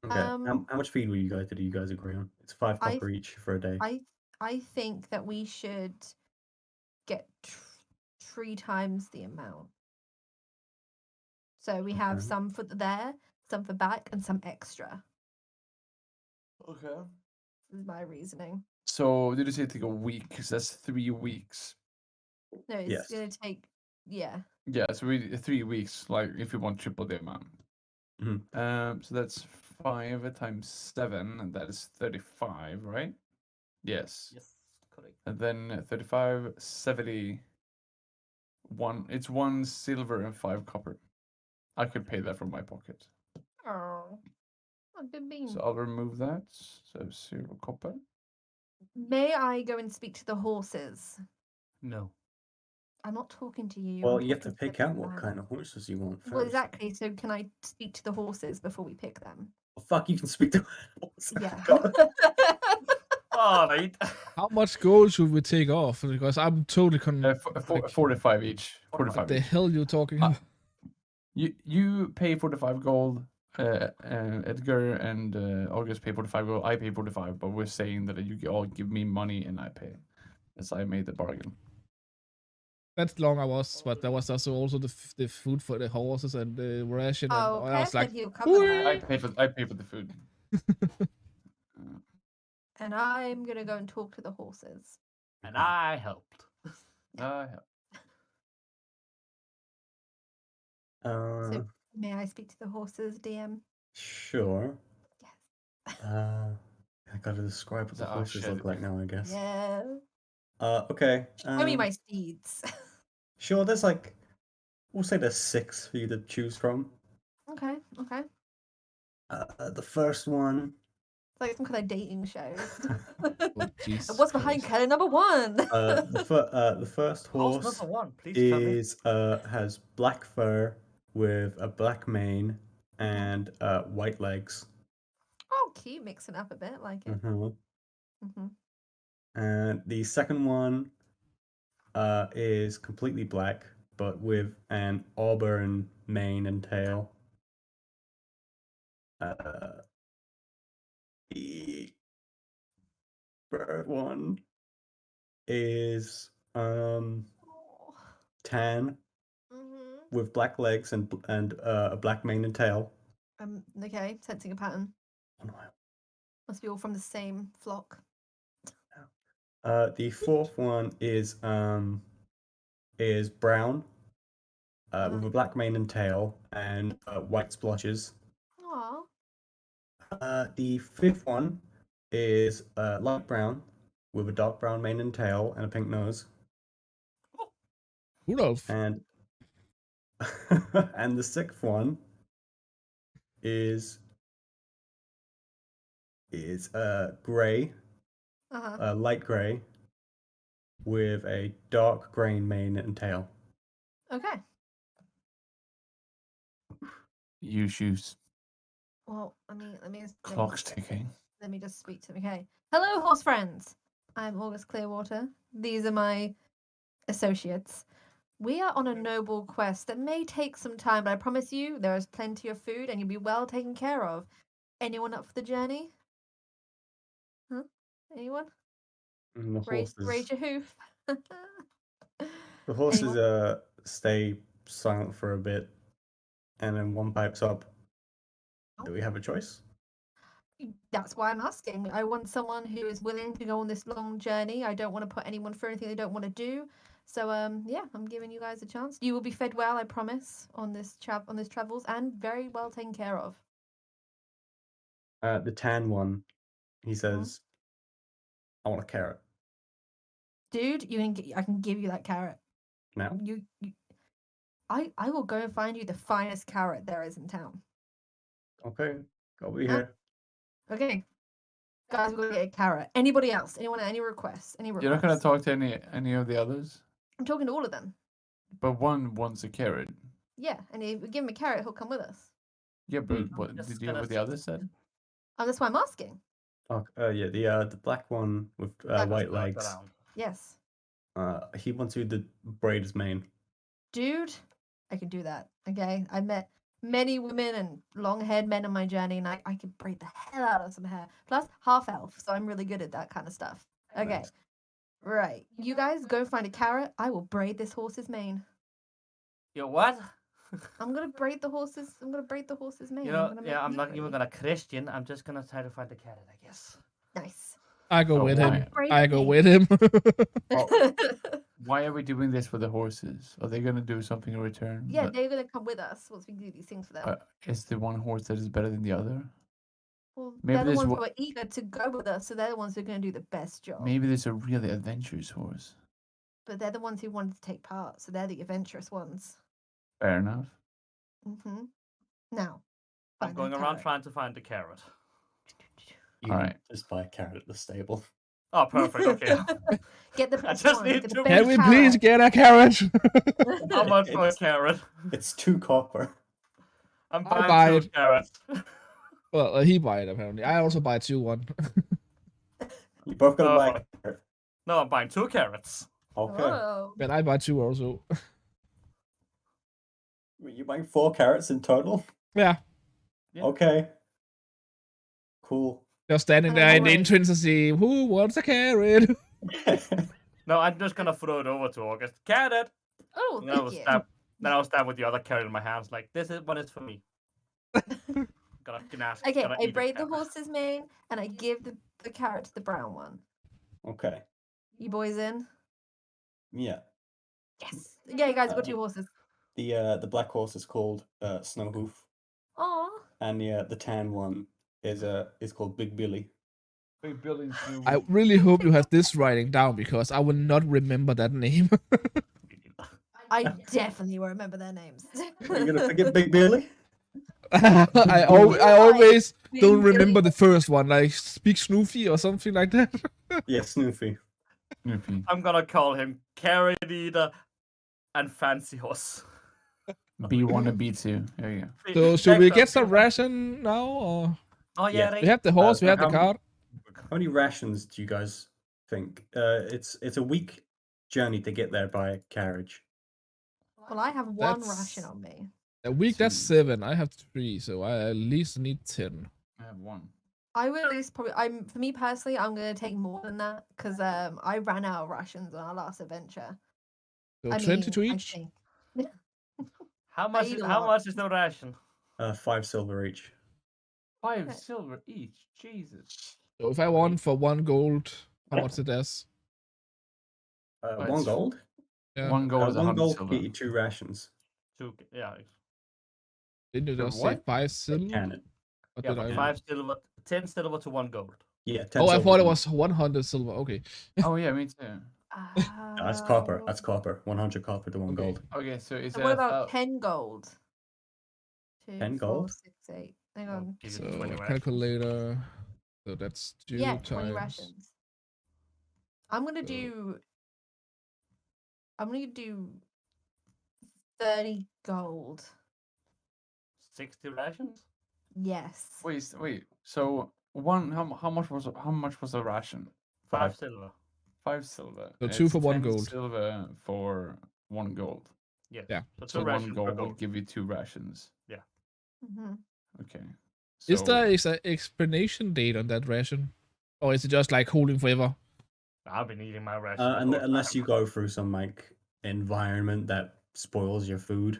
[SPEAKER 1] Okay. How
[SPEAKER 2] Um,
[SPEAKER 1] much feed did you guys agree on? It's 5
[SPEAKER 2] I-
[SPEAKER 1] copper each for a day.
[SPEAKER 2] I think that we should get 3 times the amount. So we have
[SPEAKER 1] Okay.
[SPEAKER 2] some for there, some for back, and some extra.
[SPEAKER 5] Okay.
[SPEAKER 2] This is my reasoning.
[SPEAKER 5] So did you say take a week? Because that's 3 weeks.
[SPEAKER 2] No, it's
[SPEAKER 1] Yes.
[SPEAKER 2] gonna take. Yeah.
[SPEAKER 5] Yeah, so 3 weeks. Like if you want triple the amount.
[SPEAKER 1] Mhm.
[SPEAKER 5] So that's 5 times 7, and that is 35, right? Yes.
[SPEAKER 4] Yes, correct.
[SPEAKER 5] And then 35, 70. It's 1 silver and 5 copper. I can pay that from my pocket.
[SPEAKER 2] Oh, good bean.
[SPEAKER 5] So I'll remove that. So 0 copper.
[SPEAKER 2] May I go and speak to the horses?
[SPEAKER 4] No.
[SPEAKER 2] I'm not talking to you.
[SPEAKER 1] Well,
[SPEAKER 2] I'm
[SPEAKER 1] you have to
[SPEAKER 2] talking
[SPEAKER 1] pick
[SPEAKER 2] the
[SPEAKER 1] out what
[SPEAKER 2] man.
[SPEAKER 1] kind of horses you want first.
[SPEAKER 2] Well, exactly. So can I speak to the horses before we pick them?
[SPEAKER 1] Well, fuck, you can speak to horses.
[SPEAKER 2] Yeah.
[SPEAKER 1] God.
[SPEAKER 4] All right.
[SPEAKER 3] How much gold should we take off? Because I'm totally like,
[SPEAKER 5] 45 each. 45
[SPEAKER 3] what the
[SPEAKER 5] each.
[SPEAKER 3] hell you talking about?
[SPEAKER 5] You pay 45 gold. Edgar and August pay 45 gold. I pay 45, but we're saying that you all give me money and I pay. As I made the bargain.
[SPEAKER 3] That's long hours, but there was also the food for the horses and the ration.
[SPEAKER 2] Oh,
[SPEAKER 3] And I was
[SPEAKER 2] Kev
[SPEAKER 3] like,
[SPEAKER 2] said he'll cover that.
[SPEAKER 5] I pay for the food.
[SPEAKER 2] And I'm gonna go and talk to the horses.
[SPEAKER 4] And I helped.
[SPEAKER 2] So may I speak to the horses, DM?
[SPEAKER 1] Sure.
[SPEAKER 2] Yes.
[SPEAKER 1] I gotta describe what the
[SPEAKER 5] Oh,
[SPEAKER 1] horses
[SPEAKER 5] shit.
[SPEAKER 1] look like now, I guess.
[SPEAKER 2] Yeah.
[SPEAKER 1] Okay.
[SPEAKER 2] Show me my steeds.
[SPEAKER 1] Sure, there's like, we'll say there's 6 for you to choose from.
[SPEAKER 2] Okay.
[SPEAKER 1] The first one,
[SPEAKER 2] It's like some kind of dating show.
[SPEAKER 3] oh, Jesus
[SPEAKER 2] What's behind
[SPEAKER 3] Christ.
[SPEAKER 2] color number 1?
[SPEAKER 1] the first
[SPEAKER 4] Horse
[SPEAKER 1] horse
[SPEAKER 4] number 1, please tell me.
[SPEAKER 1] is has black fur with a black mane and white legs.
[SPEAKER 2] Oh, cute. Mixing up a bit, like it.
[SPEAKER 1] Mhm.
[SPEAKER 2] Mm-hmm.
[SPEAKER 1] And the second one is completely black, but with an auburn mane and tail. The third one is tan
[SPEAKER 2] Mm-hmm.
[SPEAKER 1] with black legs and a black mane and tail.
[SPEAKER 2] Okay, sensing a pattern.
[SPEAKER 1] Oh, no.
[SPEAKER 2] Must be all from the same flock.
[SPEAKER 1] The fourth one is brown with a black mane and tail and white splotches.
[SPEAKER 2] Aw.
[SPEAKER 1] The fifth one is light brown with a dark brown mane and tail and a pink nose.
[SPEAKER 3] Rudolph.
[SPEAKER 1] And and the sixth one is gray,
[SPEAKER 2] Uh-huh.
[SPEAKER 1] light gray, with a dark grey mane and tail.
[SPEAKER 2] Okay.
[SPEAKER 5] You choose.
[SPEAKER 2] Well, let me
[SPEAKER 5] Clock's ticking.
[SPEAKER 2] let me just speak to him. Okay. Hello, horse friends. I'm August Clearwater. These are my associates. We are on a noble quest that may take some time, but I promise you there is plenty of food and you'll be well taken care of. Anyone up for the journey? Huh? Anyone?
[SPEAKER 1] And the
[SPEAKER 2] Raise
[SPEAKER 1] horses,
[SPEAKER 2] your hoof.
[SPEAKER 1] the horses
[SPEAKER 2] Anyone?
[SPEAKER 1] stay silent for a bit, and then one pipes up. Do we have a choice?
[SPEAKER 2] That's why I'm asking. I want someone who is willing to go on this long journey. I don't want to put anyone through anything they don't want to do. So yeah, I'm giving you guys a chance. You will be fed well, I promise, on this travels, and very well taken care of.
[SPEAKER 1] The tan one, he says, "I want a carrot
[SPEAKER 2] Dude, I can give you that carrot.
[SPEAKER 1] now."
[SPEAKER 2] I will go and find you the finest carrot there is in town.
[SPEAKER 1] Okay, I'll be
[SPEAKER 2] Huh?
[SPEAKER 1] here.
[SPEAKER 2] Okay. Guys, we're gonna get a carrot. Anybody else? Anyone? Any requests? Any requests?
[SPEAKER 5] You're not gonna talk to any of the others,
[SPEAKER 2] I'm talking to all of them.
[SPEAKER 5] but one wants a carrot.
[SPEAKER 2] Yeah, and if we give him a carrot, he'll come with us.
[SPEAKER 5] Yeah, but
[SPEAKER 1] Mm.
[SPEAKER 5] what
[SPEAKER 4] Just
[SPEAKER 5] did you hear
[SPEAKER 4] gonna
[SPEAKER 5] what the others said?
[SPEAKER 2] Oh, that's why I'm asking.
[SPEAKER 1] Oh, yeah, the black one with
[SPEAKER 2] Black
[SPEAKER 1] white
[SPEAKER 4] Look
[SPEAKER 1] legs.
[SPEAKER 4] around.
[SPEAKER 2] Yes.
[SPEAKER 1] He wants you to braid his mane.
[SPEAKER 2] Dude, I can do that. Okay. I met many women and long-haired men on my journey, and I could braid the hell out of some hair. Plus, half elf, so I'm really good at that kind of stuff. Okay.
[SPEAKER 1] Nice.
[SPEAKER 2] Right. You guys go find a carrot. I will braid this horse's mane.
[SPEAKER 4] You what?
[SPEAKER 2] I'm gonna braid the horse's mane.
[SPEAKER 4] You
[SPEAKER 2] I'm
[SPEAKER 4] know,
[SPEAKER 2] gonna
[SPEAKER 4] yeah,
[SPEAKER 2] make
[SPEAKER 4] I'm
[SPEAKER 2] you
[SPEAKER 4] not even
[SPEAKER 2] braid.
[SPEAKER 4] gonna Christian. I'm just gonna try to find the carrot, I guess.
[SPEAKER 2] Nice.
[SPEAKER 3] I go
[SPEAKER 5] Oh,
[SPEAKER 3] with
[SPEAKER 5] why?
[SPEAKER 3] him.
[SPEAKER 2] Braid
[SPEAKER 3] I
[SPEAKER 2] the
[SPEAKER 3] go
[SPEAKER 2] mane.
[SPEAKER 3] with him.
[SPEAKER 5] Why are we doing this for the horses? Are they gonna do something in return?
[SPEAKER 2] Yeah,
[SPEAKER 5] That-
[SPEAKER 2] they're gonna come with us once we do these things for them.
[SPEAKER 5] is the one horse that is better than the other?
[SPEAKER 2] Well,
[SPEAKER 5] maybe
[SPEAKER 2] they're the
[SPEAKER 5] this
[SPEAKER 2] ones
[SPEAKER 5] wa-
[SPEAKER 2] who are eager to go with us, so they're the ones who are gonna do the best job.
[SPEAKER 5] Maybe there's a really adventurous horse.
[SPEAKER 2] But they're the ones who wanted to take part, so they're the adventurous ones.
[SPEAKER 5] Fair enough.
[SPEAKER 2] Mm-hmm. Now,
[SPEAKER 4] I'm
[SPEAKER 2] find that
[SPEAKER 4] going around
[SPEAKER 2] carrot.
[SPEAKER 4] trying to find the carrot.
[SPEAKER 1] You
[SPEAKER 5] All
[SPEAKER 1] can
[SPEAKER 5] right.
[SPEAKER 1] just buy a carrot at the stable.
[SPEAKER 4] Oh, perfect. Okay.
[SPEAKER 2] Get the
[SPEAKER 4] I
[SPEAKER 2] best
[SPEAKER 4] just
[SPEAKER 2] one.
[SPEAKER 4] need
[SPEAKER 2] Get
[SPEAKER 4] to-
[SPEAKER 2] the
[SPEAKER 3] Can
[SPEAKER 2] best
[SPEAKER 3] we please
[SPEAKER 2] carrot.
[SPEAKER 3] get a carrot?
[SPEAKER 4] How much for a
[SPEAKER 1] It's-
[SPEAKER 4] carrot?
[SPEAKER 1] It's 2 copper.
[SPEAKER 4] I'm
[SPEAKER 3] I'll
[SPEAKER 4] buying
[SPEAKER 3] buy
[SPEAKER 4] 2
[SPEAKER 3] it.
[SPEAKER 4] carrots.
[SPEAKER 3] Well, he buy it apparently. I also buy 2-1.
[SPEAKER 1] You both gotta buy
[SPEAKER 4] Oh.
[SPEAKER 1] a carrot.
[SPEAKER 4] No, I'm buying 2 carrots.
[SPEAKER 1] Okay.
[SPEAKER 2] Whoa.
[SPEAKER 3] And I buy 2 also.
[SPEAKER 1] You're buying 4 carrots in total?
[SPEAKER 3] Yeah,
[SPEAKER 4] Yeah.
[SPEAKER 1] Okay. Cool.
[SPEAKER 3] just standing
[SPEAKER 2] And
[SPEAKER 3] there in the
[SPEAKER 2] anyway.
[SPEAKER 3] entrance and see who wants a carrot.
[SPEAKER 4] No, I'm just gonna throw it over to August. Carrot!
[SPEAKER 2] Oh,
[SPEAKER 4] And then I
[SPEAKER 2] thank
[SPEAKER 4] will
[SPEAKER 2] you.
[SPEAKER 4] stab. Then I'll stab with the other carrot in my hands. Like one is for me.
[SPEAKER 2] Okay,
[SPEAKER 4] gotta
[SPEAKER 2] I
[SPEAKER 4] eat a
[SPEAKER 2] braid the
[SPEAKER 4] carrot.
[SPEAKER 2] horse's mane and I give the carrot to the brown one.
[SPEAKER 1] Okay.
[SPEAKER 2] You boys in?
[SPEAKER 1] Yeah.
[SPEAKER 2] Yes. Yeah, you guys got 2 horses.
[SPEAKER 1] The black horse is called Snowhoof,
[SPEAKER 2] Aw.
[SPEAKER 1] and the tan one is called Big Billy.
[SPEAKER 5] Big Billy's new.
[SPEAKER 3] I really hope you have this writing down because I will not remember that name.
[SPEAKER 2] I definitely will remember their names.
[SPEAKER 1] Are you gonna forget Big Billy?
[SPEAKER 3] I
[SPEAKER 2] Billy.
[SPEAKER 3] always
[SPEAKER 2] Big
[SPEAKER 3] don't remember
[SPEAKER 2] Billy.
[SPEAKER 3] the first one, like Speak Snoopy or something like that.
[SPEAKER 1] Yeah, Snoopy.
[SPEAKER 5] Snoopy.
[SPEAKER 4] I'm gonna call him Carrot Eater and Fancy Horse.
[SPEAKER 5] B1 and B2. There you go.
[SPEAKER 3] So should we
[SPEAKER 4] Next
[SPEAKER 3] get
[SPEAKER 4] up.
[SPEAKER 3] some ration now? Or
[SPEAKER 4] Oh
[SPEAKER 1] Yeah.
[SPEAKER 4] yeah,
[SPEAKER 3] we have the horse, we have the
[SPEAKER 1] how-
[SPEAKER 3] cart.
[SPEAKER 1] How many rations do you guys think? It's a week journey to get there by carriage.
[SPEAKER 2] Well, I have 1
[SPEAKER 3] That's-
[SPEAKER 2] ration on me.
[SPEAKER 3] A week, that's
[SPEAKER 1] 2.
[SPEAKER 3] 7. I have 3, so I at least need 10.
[SPEAKER 5] I have 1.
[SPEAKER 2] I will at least probably. For me personally, I'm gonna take more than that because I ran out of rations on our last adventure.
[SPEAKER 3] So
[SPEAKER 2] I
[SPEAKER 3] 20 to
[SPEAKER 2] mean, I
[SPEAKER 3] each.
[SPEAKER 2] think.
[SPEAKER 4] How much?
[SPEAKER 2] eat a
[SPEAKER 4] How
[SPEAKER 2] lot.
[SPEAKER 4] much is the ration?
[SPEAKER 1] 5 silver each.
[SPEAKER 5] 5
[SPEAKER 2] Okay.
[SPEAKER 5] silver each. Jesus.
[SPEAKER 3] So if I want for 1 gold, how much it is?
[SPEAKER 1] 1
[SPEAKER 5] it's-
[SPEAKER 1] gold.
[SPEAKER 3] Yeah.
[SPEAKER 5] 1 gold is
[SPEAKER 1] 1
[SPEAKER 5] 100
[SPEAKER 1] gold
[SPEAKER 5] silver.
[SPEAKER 1] get you 2 rations.
[SPEAKER 4] 2. Yeah.
[SPEAKER 3] Didn't you
[SPEAKER 5] For
[SPEAKER 3] just say
[SPEAKER 5] what?
[SPEAKER 3] 5 silver?
[SPEAKER 1] Cannon.
[SPEAKER 3] Or
[SPEAKER 4] Yeah,
[SPEAKER 3] did
[SPEAKER 4] but
[SPEAKER 3] I-
[SPEAKER 4] 5 silver, 10 silver to 1 gold.
[SPEAKER 1] Yeah. 10
[SPEAKER 3] Oh, I
[SPEAKER 1] silver
[SPEAKER 3] thought it
[SPEAKER 1] to-
[SPEAKER 3] was 100 silver. Okay.
[SPEAKER 5] Oh yeah, me too.
[SPEAKER 1] No, that's copper. That's copper. 100 copper to 1
[SPEAKER 5] Okay.
[SPEAKER 1] gold.
[SPEAKER 5] Okay, so is
[SPEAKER 2] So
[SPEAKER 5] that
[SPEAKER 2] what about 10 gold? 2,
[SPEAKER 1] 10
[SPEAKER 2] 4,
[SPEAKER 1] gold?
[SPEAKER 2] 6, 8. Hang
[SPEAKER 4] I'll
[SPEAKER 2] on.
[SPEAKER 4] give you
[SPEAKER 3] So
[SPEAKER 4] 20 rations.
[SPEAKER 3] calculator. So that's 2
[SPEAKER 2] Yeah, 20
[SPEAKER 3] times.
[SPEAKER 2] rations. I'm gonna
[SPEAKER 3] So-
[SPEAKER 2] do. I'm gonna do 30 gold.
[SPEAKER 4] 60 rations?
[SPEAKER 2] Yes.
[SPEAKER 5] wait. So how much was the ration?
[SPEAKER 4] 5 silver.
[SPEAKER 5] 5 silver.
[SPEAKER 3] So
[SPEAKER 5] and
[SPEAKER 3] 2
[SPEAKER 5] it's
[SPEAKER 3] for 1
[SPEAKER 5] 10
[SPEAKER 3] gold.
[SPEAKER 5] silver for 1 gold.
[SPEAKER 4] Yes.
[SPEAKER 3] Yeah.
[SPEAKER 4] So 2
[SPEAKER 5] So 1
[SPEAKER 4] rations per
[SPEAKER 5] gold will
[SPEAKER 4] gold.
[SPEAKER 5] give you 2 rations.
[SPEAKER 2] Hmm.
[SPEAKER 5] Okay.
[SPEAKER 3] Is there
[SPEAKER 5] So-
[SPEAKER 3] is an expiration date on that ration, or is it just like holding forever?
[SPEAKER 4] I've been eating my ration. the whole
[SPEAKER 1] Unless
[SPEAKER 4] time.
[SPEAKER 1] you go through some like environment that spoils your food,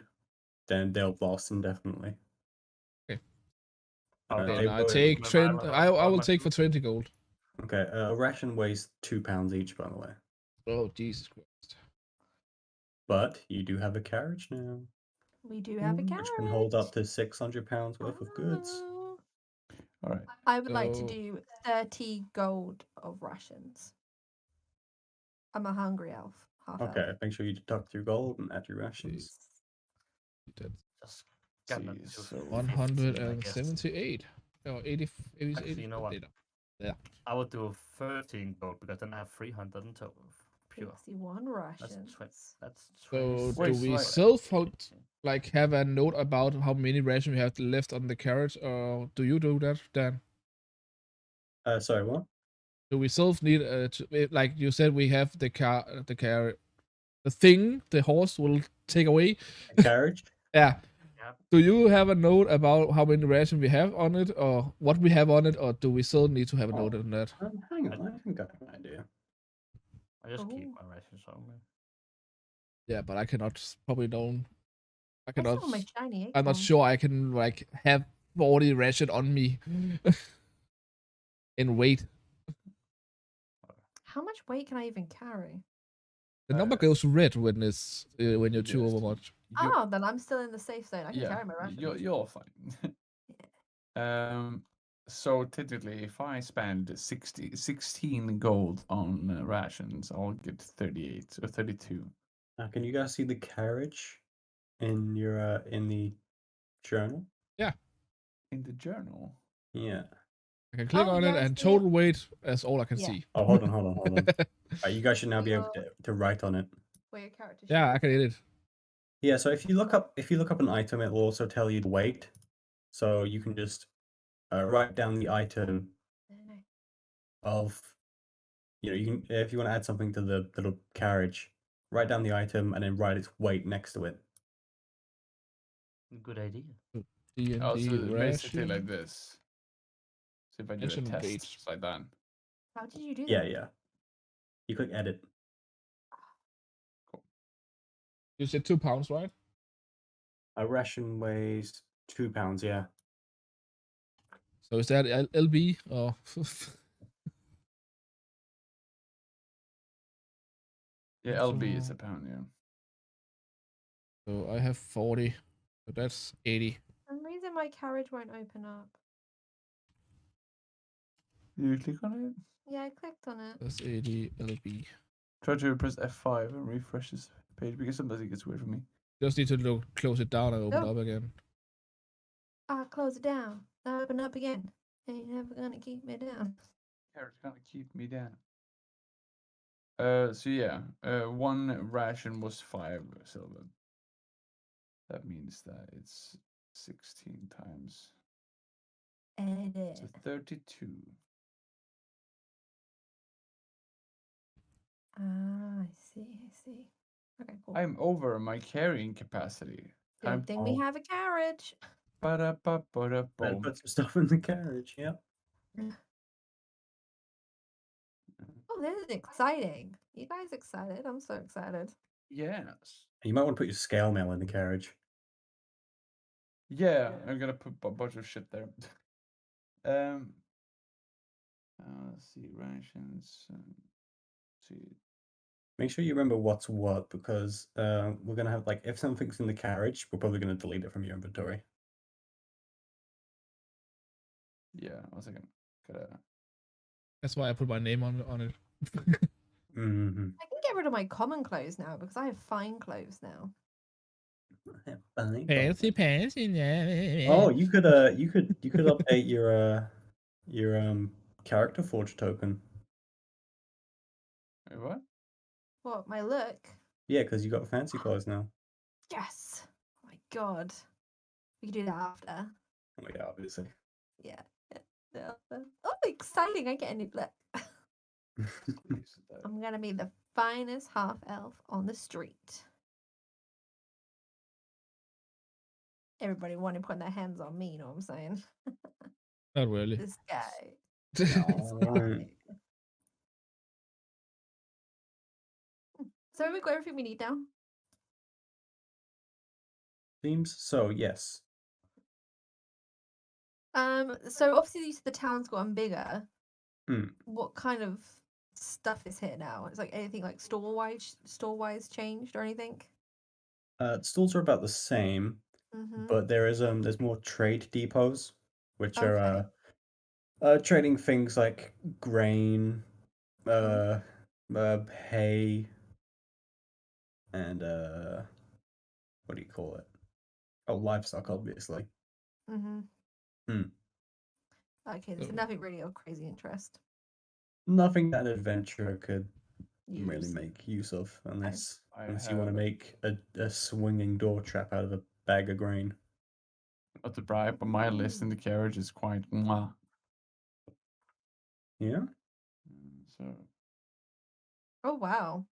[SPEAKER 1] then they'll last indefinitely.
[SPEAKER 4] How
[SPEAKER 3] Then
[SPEAKER 1] they
[SPEAKER 3] I
[SPEAKER 1] will-
[SPEAKER 3] take
[SPEAKER 4] my
[SPEAKER 3] 20.
[SPEAKER 4] violent
[SPEAKER 3] I
[SPEAKER 4] on
[SPEAKER 3] will
[SPEAKER 4] my
[SPEAKER 3] take for
[SPEAKER 4] food?
[SPEAKER 3] 20 gold.
[SPEAKER 1] Okay, a ration weighs £2 each, by the way.
[SPEAKER 3] Oh Jesus Christ!
[SPEAKER 1] But you do have a carriage now,
[SPEAKER 2] We do have a carriage.
[SPEAKER 1] which can hold up to £600 worth of goods.
[SPEAKER 2] Oh.
[SPEAKER 5] all right.
[SPEAKER 2] I would like to
[SPEAKER 3] So-
[SPEAKER 2] do 30 gold of rations. I'm a hungry elf. Half
[SPEAKER 1] Okay,
[SPEAKER 2] elf.
[SPEAKER 1] make sure you deduct your gold and add your rations.
[SPEAKER 3] That's
[SPEAKER 4] Just get that
[SPEAKER 5] See,
[SPEAKER 4] to
[SPEAKER 5] so
[SPEAKER 4] 15, I guess.
[SPEAKER 3] 178 or 80.
[SPEAKER 4] Actually, you know what? I would do 13 gold because then I have 300 in total. Pure.
[SPEAKER 2] 61 rations.
[SPEAKER 4] That's
[SPEAKER 3] So
[SPEAKER 4] 26.
[SPEAKER 5] Wait,
[SPEAKER 3] do we
[SPEAKER 5] so I-
[SPEAKER 3] self like have a note about how many rations we have left on the carriage, or do you do that, Dan?
[SPEAKER 1] Sorry, what?
[SPEAKER 3] Do we self need like you said we have the the thing the horse will take away?
[SPEAKER 1] A carriage?
[SPEAKER 3] Yeah.
[SPEAKER 4] Yep.
[SPEAKER 3] Do you have a note about how many rations we have on it, or what we have on it, or do we still need to have a note on that?
[SPEAKER 1] Hang on, I think I have an idea.
[SPEAKER 4] I just keep
[SPEAKER 2] Ooh.
[SPEAKER 4] my rations on me.
[SPEAKER 3] Yeah, but I cannot probably don't. I
[SPEAKER 2] I
[SPEAKER 3] cannot.
[SPEAKER 2] still have my shiny
[SPEAKER 3] I'm not
[SPEAKER 2] acorn.
[SPEAKER 3] sure I can like have 40 ration on me in weight.
[SPEAKER 2] How much weight can I even carry?
[SPEAKER 3] The number goes red when it's when you're too
[SPEAKER 5] Yes.
[SPEAKER 3] overmuch.
[SPEAKER 5] You-
[SPEAKER 2] Oh, then I'm still in the safe zone. I can carry my rations.
[SPEAKER 5] you're fine. So typically, if I spend 16 gold on rations, I'll get 38 or 32.
[SPEAKER 1] Can you guys see the carriage in your in the journal?
[SPEAKER 5] In the journal.
[SPEAKER 1] Yeah.
[SPEAKER 3] I can click
[SPEAKER 2] Oh,
[SPEAKER 3] on
[SPEAKER 2] yeah,
[SPEAKER 3] it,
[SPEAKER 2] I
[SPEAKER 3] and
[SPEAKER 2] see it.
[SPEAKER 3] total weight is all I can
[SPEAKER 2] Yeah.
[SPEAKER 3] see.
[SPEAKER 1] Oh, hold on. You guys should now be able
[SPEAKER 2] Your-
[SPEAKER 1] to write on it.
[SPEAKER 2] Where your character
[SPEAKER 3] Yeah, I
[SPEAKER 2] sheet
[SPEAKER 3] can
[SPEAKER 2] is.
[SPEAKER 3] edit.
[SPEAKER 1] Yeah. So if you look up an item, it will also tell you the weight. So you can just write down the item
[SPEAKER 2] No.
[SPEAKER 1] of, you can if you want to add something to the little carriage, write down the item and then write its weight next to it.
[SPEAKER 4] Good idea.
[SPEAKER 3] D&D
[SPEAKER 5] Also, basically
[SPEAKER 3] ration.
[SPEAKER 5] like this. So if I do a
[SPEAKER 3] Ration
[SPEAKER 5] test
[SPEAKER 3] weight.
[SPEAKER 5] just like that.
[SPEAKER 2] How did you do that?
[SPEAKER 1] Yeah. You click edit.
[SPEAKER 3] You said 2 pounds, right?
[SPEAKER 1] A ration weighs £2. Yeah.
[SPEAKER 3] So is that LB or?
[SPEAKER 5] Yeah, LB is a pound, yeah.
[SPEAKER 3] So I have 40. So that's 80.
[SPEAKER 2] For some reason my carriage won't open up.
[SPEAKER 5] You click on it.
[SPEAKER 2] Yeah, I clicked on it.
[SPEAKER 3] That's 80 LB.
[SPEAKER 5] Try to press F5 and refresh this page because sometimes it gets weird for me.
[SPEAKER 3] Just need to close it down and open
[SPEAKER 2] Oh.
[SPEAKER 3] up again.
[SPEAKER 2] Close it down. Open up again. Ain't never gonna keep me down.
[SPEAKER 5] Carrot's gonna keep me down. So yeah, 1 ration was 5 silver. That means that it's 16 times.
[SPEAKER 2] Edit.
[SPEAKER 5] So 32.
[SPEAKER 2] I see. Okay, cool.
[SPEAKER 5] I'm over my carrying capacity.
[SPEAKER 2] Good thing we
[SPEAKER 1] Oh.
[SPEAKER 2] have a carriage.
[SPEAKER 1] Better
[SPEAKER 5] Ba-da-ba-ba-da-boom.
[SPEAKER 1] put some stuff in the carriage. Yep.
[SPEAKER 2] Oh, this is exciting. You guys excited? I'm so excited.
[SPEAKER 5] Yes.
[SPEAKER 1] You might want to put your scale mail in the carriage.
[SPEAKER 5] Yeah, I'm gonna put a bunch of shit there. Let's see, rations. See.
[SPEAKER 1] Make sure you remember what's what, because we're gonna have if something's in the carriage, we're probably gonna delete it from your inventory.
[SPEAKER 5] Yeah, 1 second. Gotta.
[SPEAKER 3] That's why I put my name on it.
[SPEAKER 1] Mm-hmm.
[SPEAKER 2] I can get rid of my common clothes now because I have fine clothes now.
[SPEAKER 3] Fancy pants in there.
[SPEAKER 1] Oh, you could update your character forge token.
[SPEAKER 5] Wait, what?
[SPEAKER 2] What, my look?
[SPEAKER 1] Yeah, because you got fancy clothes now.
[SPEAKER 2] Yes. Oh my god. We can do that after.
[SPEAKER 1] Oh yeah, obviously.
[SPEAKER 2] Yeah. Oh, exciting. I get a new look. I'm gonna be the finest half elf on the street. everybody wanted putting their hands on me. You know what I'm saying?
[SPEAKER 3] Not really.
[SPEAKER 2] This guy.
[SPEAKER 1] Alright.
[SPEAKER 2] So we've got everything we need now.
[SPEAKER 1] Seems so, yes.
[SPEAKER 2] So obviously you said the town's gotten bigger.
[SPEAKER 1] Hmm.
[SPEAKER 2] What kind of stuff is here now? Is like anything like store-wise changed or anything?
[SPEAKER 1] Stalls are about the same,
[SPEAKER 2] Mm-hmm.
[SPEAKER 1] but there's more trade depots, which
[SPEAKER 2] Okay.
[SPEAKER 1] are trading things like grain,
[SPEAKER 2] Mhm.
[SPEAKER 1] hay, and what do you call it? Oh, livestock, obviously.
[SPEAKER 2] Mm-hmm.
[SPEAKER 1] Hmm.
[SPEAKER 2] Okay, so
[SPEAKER 3] So-
[SPEAKER 2] nothing really of crazy interest.
[SPEAKER 1] Nothing that an adventurer could really
[SPEAKER 2] Use.
[SPEAKER 1] make use of, unless
[SPEAKER 5] I
[SPEAKER 1] you want to
[SPEAKER 5] have-
[SPEAKER 1] make a swinging door trap out of a bag of grain.
[SPEAKER 5] Not to brag, but my list in the carriage is quite mwah.
[SPEAKER 1] Yeah.
[SPEAKER 5] So
[SPEAKER 2] Oh wow.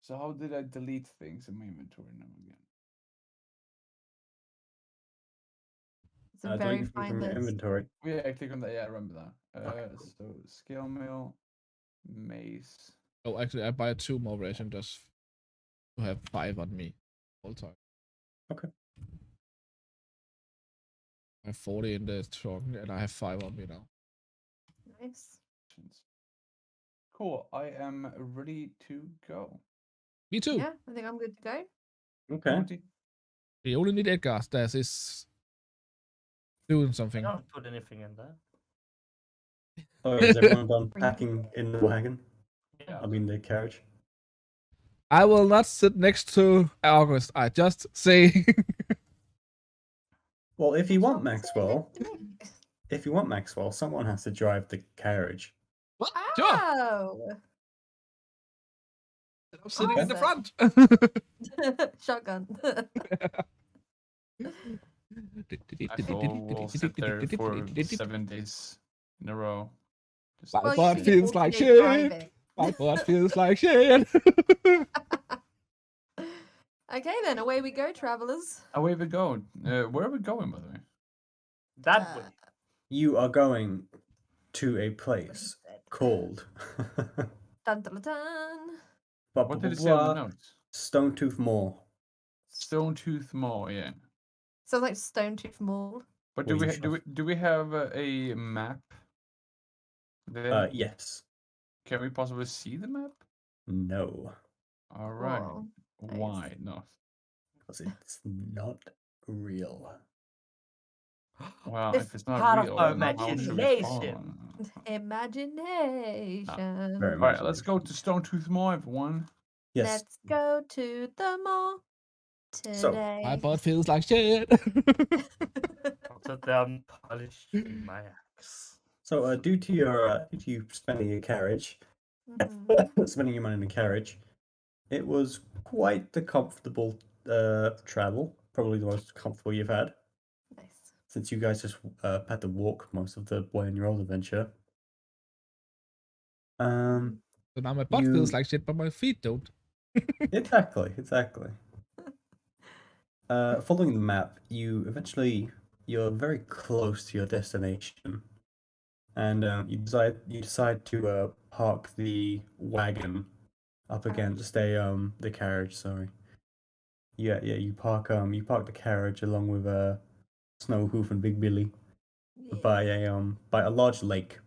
[SPEAKER 5] how did I delete things in my inventory now again?
[SPEAKER 2] It's a very
[SPEAKER 1] Delete
[SPEAKER 2] fine
[SPEAKER 1] from your
[SPEAKER 2] list.
[SPEAKER 1] inventory.
[SPEAKER 5] Oh, yeah, I click on that. Yeah, I remember that.
[SPEAKER 1] Okay, cool.
[SPEAKER 5] So scale mail, mace.
[SPEAKER 3] Oh, actually, I buy 2 more ration just to have 5 on me all the time.
[SPEAKER 1] Okay.
[SPEAKER 3] I have 40 in the trunk and I have 5 on me now.
[SPEAKER 2] Nice.
[SPEAKER 5] Cool. I am ready to go.
[SPEAKER 3] Me too.
[SPEAKER 2] Yeah, I think I'm good to go.
[SPEAKER 1] Okay.
[SPEAKER 5] Monty?
[SPEAKER 3] We only need Edgar. That is doing
[SPEAKER 4] I
[SPEAKER 3] something.
[SPEAKER 4] don't put anything in there.
[SPEAKER 1] Oh, yeah, is everyone done packing in the wagon?
[SPEAKER 4] Yeah.
[SPEAKER 1] I mean the carriage.
[SPEAKER 3] I will not sit next to August. I just say.
[SPEAKER 1] Well, if you want
[SPEAKER 2] Don't say
[SPEAKER 1] Maxwell,
[SPEAKER 2] that to me.
[SPEAKER 1] if you want Maxwell, someone has to drive the carriage.
[SPEAKER 3] What? Sure.
[SPEAKER 2] Oh.
[SPEAKER 3] I'm sitting in the
[SPEAKER 2] Awesome.
[SPEAKER 3] front.
[SPEAKER 2] Shotgun.
[SPEAKER 5] Axel will sit there for 7 days in a row. Just
[SPEAKER 3] My
[SPEAKER 2] Well, you
[SPEAKER 3] butt
[SPEAKER 2] should get
[SPEAKER 3] feels like
[SPEAKER 2] alternate
[SPEAKER 3] shit.
[SPEAKER 2] driving.
[SPEAKER 3] My butt feels like shit.
[SPEAKER 2] Okay, then away we go, travelers.
[SPEAKER 5] away we go. Where are we going, by the way?
[SPEAKER 4] That way.
[SPEAKER 1] You are going to a place called
[SPEAKER 2] Dun dun dun.
[SPEAKER 5] What did it say on the notes?
[SPEAKER 1] Stonetooth Moor.
[SPEAKER 5] Stonetooth Mall, yeah.
[SPEAKER 2] Sounds like Stone Tooth Mall.
[SPEAKER 5] But
[SPEAKER 1] Well,
[SPEAKER 5] do
[SPEAKER 1] you
[SPEAKER 5] we do we have a map? There?
[SPEAKER 1] Yes.
[SPEAKER 5] Can we possibly see the map?
[SPEAKER 1] No,
[SPEAKER 5] All right.
[SPEAKER 2] Whoa.
[SPEAKER 5] Why not?
[SPEAKER 1] because it's not real.
[SPEAKER 5] Well,
[SPEAKER 4] It's
[SPEAKER 5] if it's not
[SPEAKER 4] part of
[SPEAKER 5] real,
[SPEAKER 4] our
[SPEAKER 5] then how should we
[SPEAKER 4] imagination.
[SPEAKER 5] follow?
[SPEAKER 2] Imagination.
[SPEAKER 1] Very
[SPEAKER 5] All
[SPEAKER 1] much.
[SPEAKER 5] right, let's go to Stonetooth Mall, everyone.
[SPEAKER 1] Yes.
[SPEAKER 2] Let's go to the mall
[SPEAKER 1] So,
[SPEAKER 2] today.
[SPEAKER 3] My butt feels like shit.
[SPEAKER 4] I'll sit down, polish my axe.
[SPEAKER 1] So, due to you spending your carriage,
[SPEAKER 2] Mhm.
[SPEAKER 1] spending your money in a carriage, it was quite the comfortable travel. Probably the most comfortable you've had
[SPEAKER 2] Nice.
[SPEAKER 1] since you guys just had to walk most of the way in your old adventure.
[SPEAKER 2] Mm-hmm.
[SPEAKER 3] So now my butt feels
[SPEAKER 1] You-
[SPEAKER 3] like shit, but my feet don't.
[SPEAKER 1] Exactly. Following the map, you're very close to your destination, and you decide to park the wagon up against the carriage. Sorry. Yeah, you park the carriage along with Snow Hoof and Big Billy by a large lake.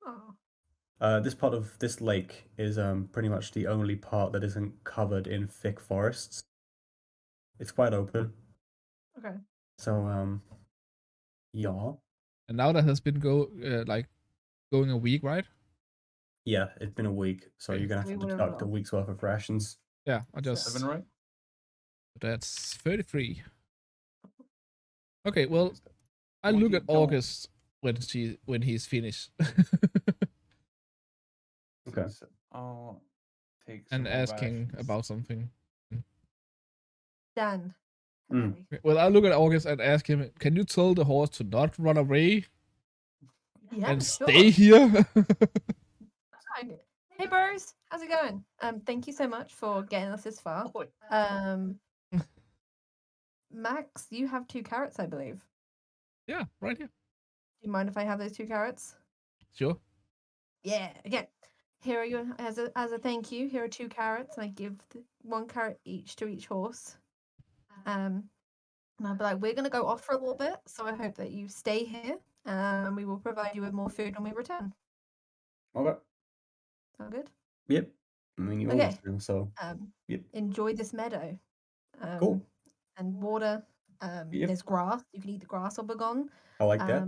[SPEAKER 2] Oh.
[SPEAKER 1] This part of this lake is pretty much the only part that isn't covered in thick forests. It's quite open.
[SPEAKER 2] Okay.
[SPEAKER 1] So yeah.
[SPEAKER 3] And now that has been going a week, right?
[SPEAKER 1] Yeah, it's been a week, so
[SPEAKER 3] Okay.
[SPEAKER 1] you're gonna have
[SPEAKER 2] We
[SPEAKER 1] to
[SPEAKER 2] would've
[SPEAKER 1] deduct a
[SPEAKER 2] lost.
[SPEAKER 1] week's worth of rations.
[SPEAKER 3] Yeah, I just
[SPEAKER 5] 7, right?
[SPEAKER 3] that's 33. Okay, well, I
[SPEAKER 5] What
[SPEAKER 3] look
[SPEAKER 5] you
[SPEAKER 3] at
[SPEAKER 5] don't-
[SPEAKER 3] August when he's finished
[SPEAKER 1] Okay.
[SPEAKER 5] So I'll take
[SPEAKER 3] and
[SPEAKER 5] some more
[SPEAKER 3] asking
[SPEAKER 5] rations.
[SPEAKER 3] about something.
[SPEAKER 2] Dan.
[SPEAKER 1] Mm.
[SPEAKER 2] Hello.
[SPEAKER 3] Well, I look at August and ask him, "Can you tell the horse to not run away
[SPEAKER 2] Yeah,
[SPEAKER 3] and
[SPEAKER 2] sure.
[SPEAKER 3] stay here?"
[SPEAKER 2] Fine. Hey bros, how's it going? Thank you so much for getting us this far.
[SPEAKER 4] Oh,
[SPEAKER 2] Um Max, you have 2 carrots, I believe.
[SPEAKER 3] Yeah, right here.
[SPEAKER 2] Do you mind if I have those 2 carrots?
[SPEAKER 3] Sure.
[SPEAKER 2] Yeah. Okay. Here are your as a thank you. Here are 2 carrots, and I give 1 carrot each to each horse. And I'll be like, we're gonna go off for a little bit, so I hope that you stay here, and we will provide you with more food when we return.
[SPEAKER 1] Okay.
[SPEAKER 2] Sound good?
[SPEAKER 1] Yep. I mean, you
[SPEAKER 2] Okay.
[SPEAKER 1] always do, so Yep.
[SPEAKER 2] Enjoy this meadow.
[SPEAKER 1] Cool.
[SPEAKER 2] And water.
[SPEAKER 1] Yep.
[SPEAKER 2] There's grass. You can eat the grass or begone.
[SPEAKER 1] I like that.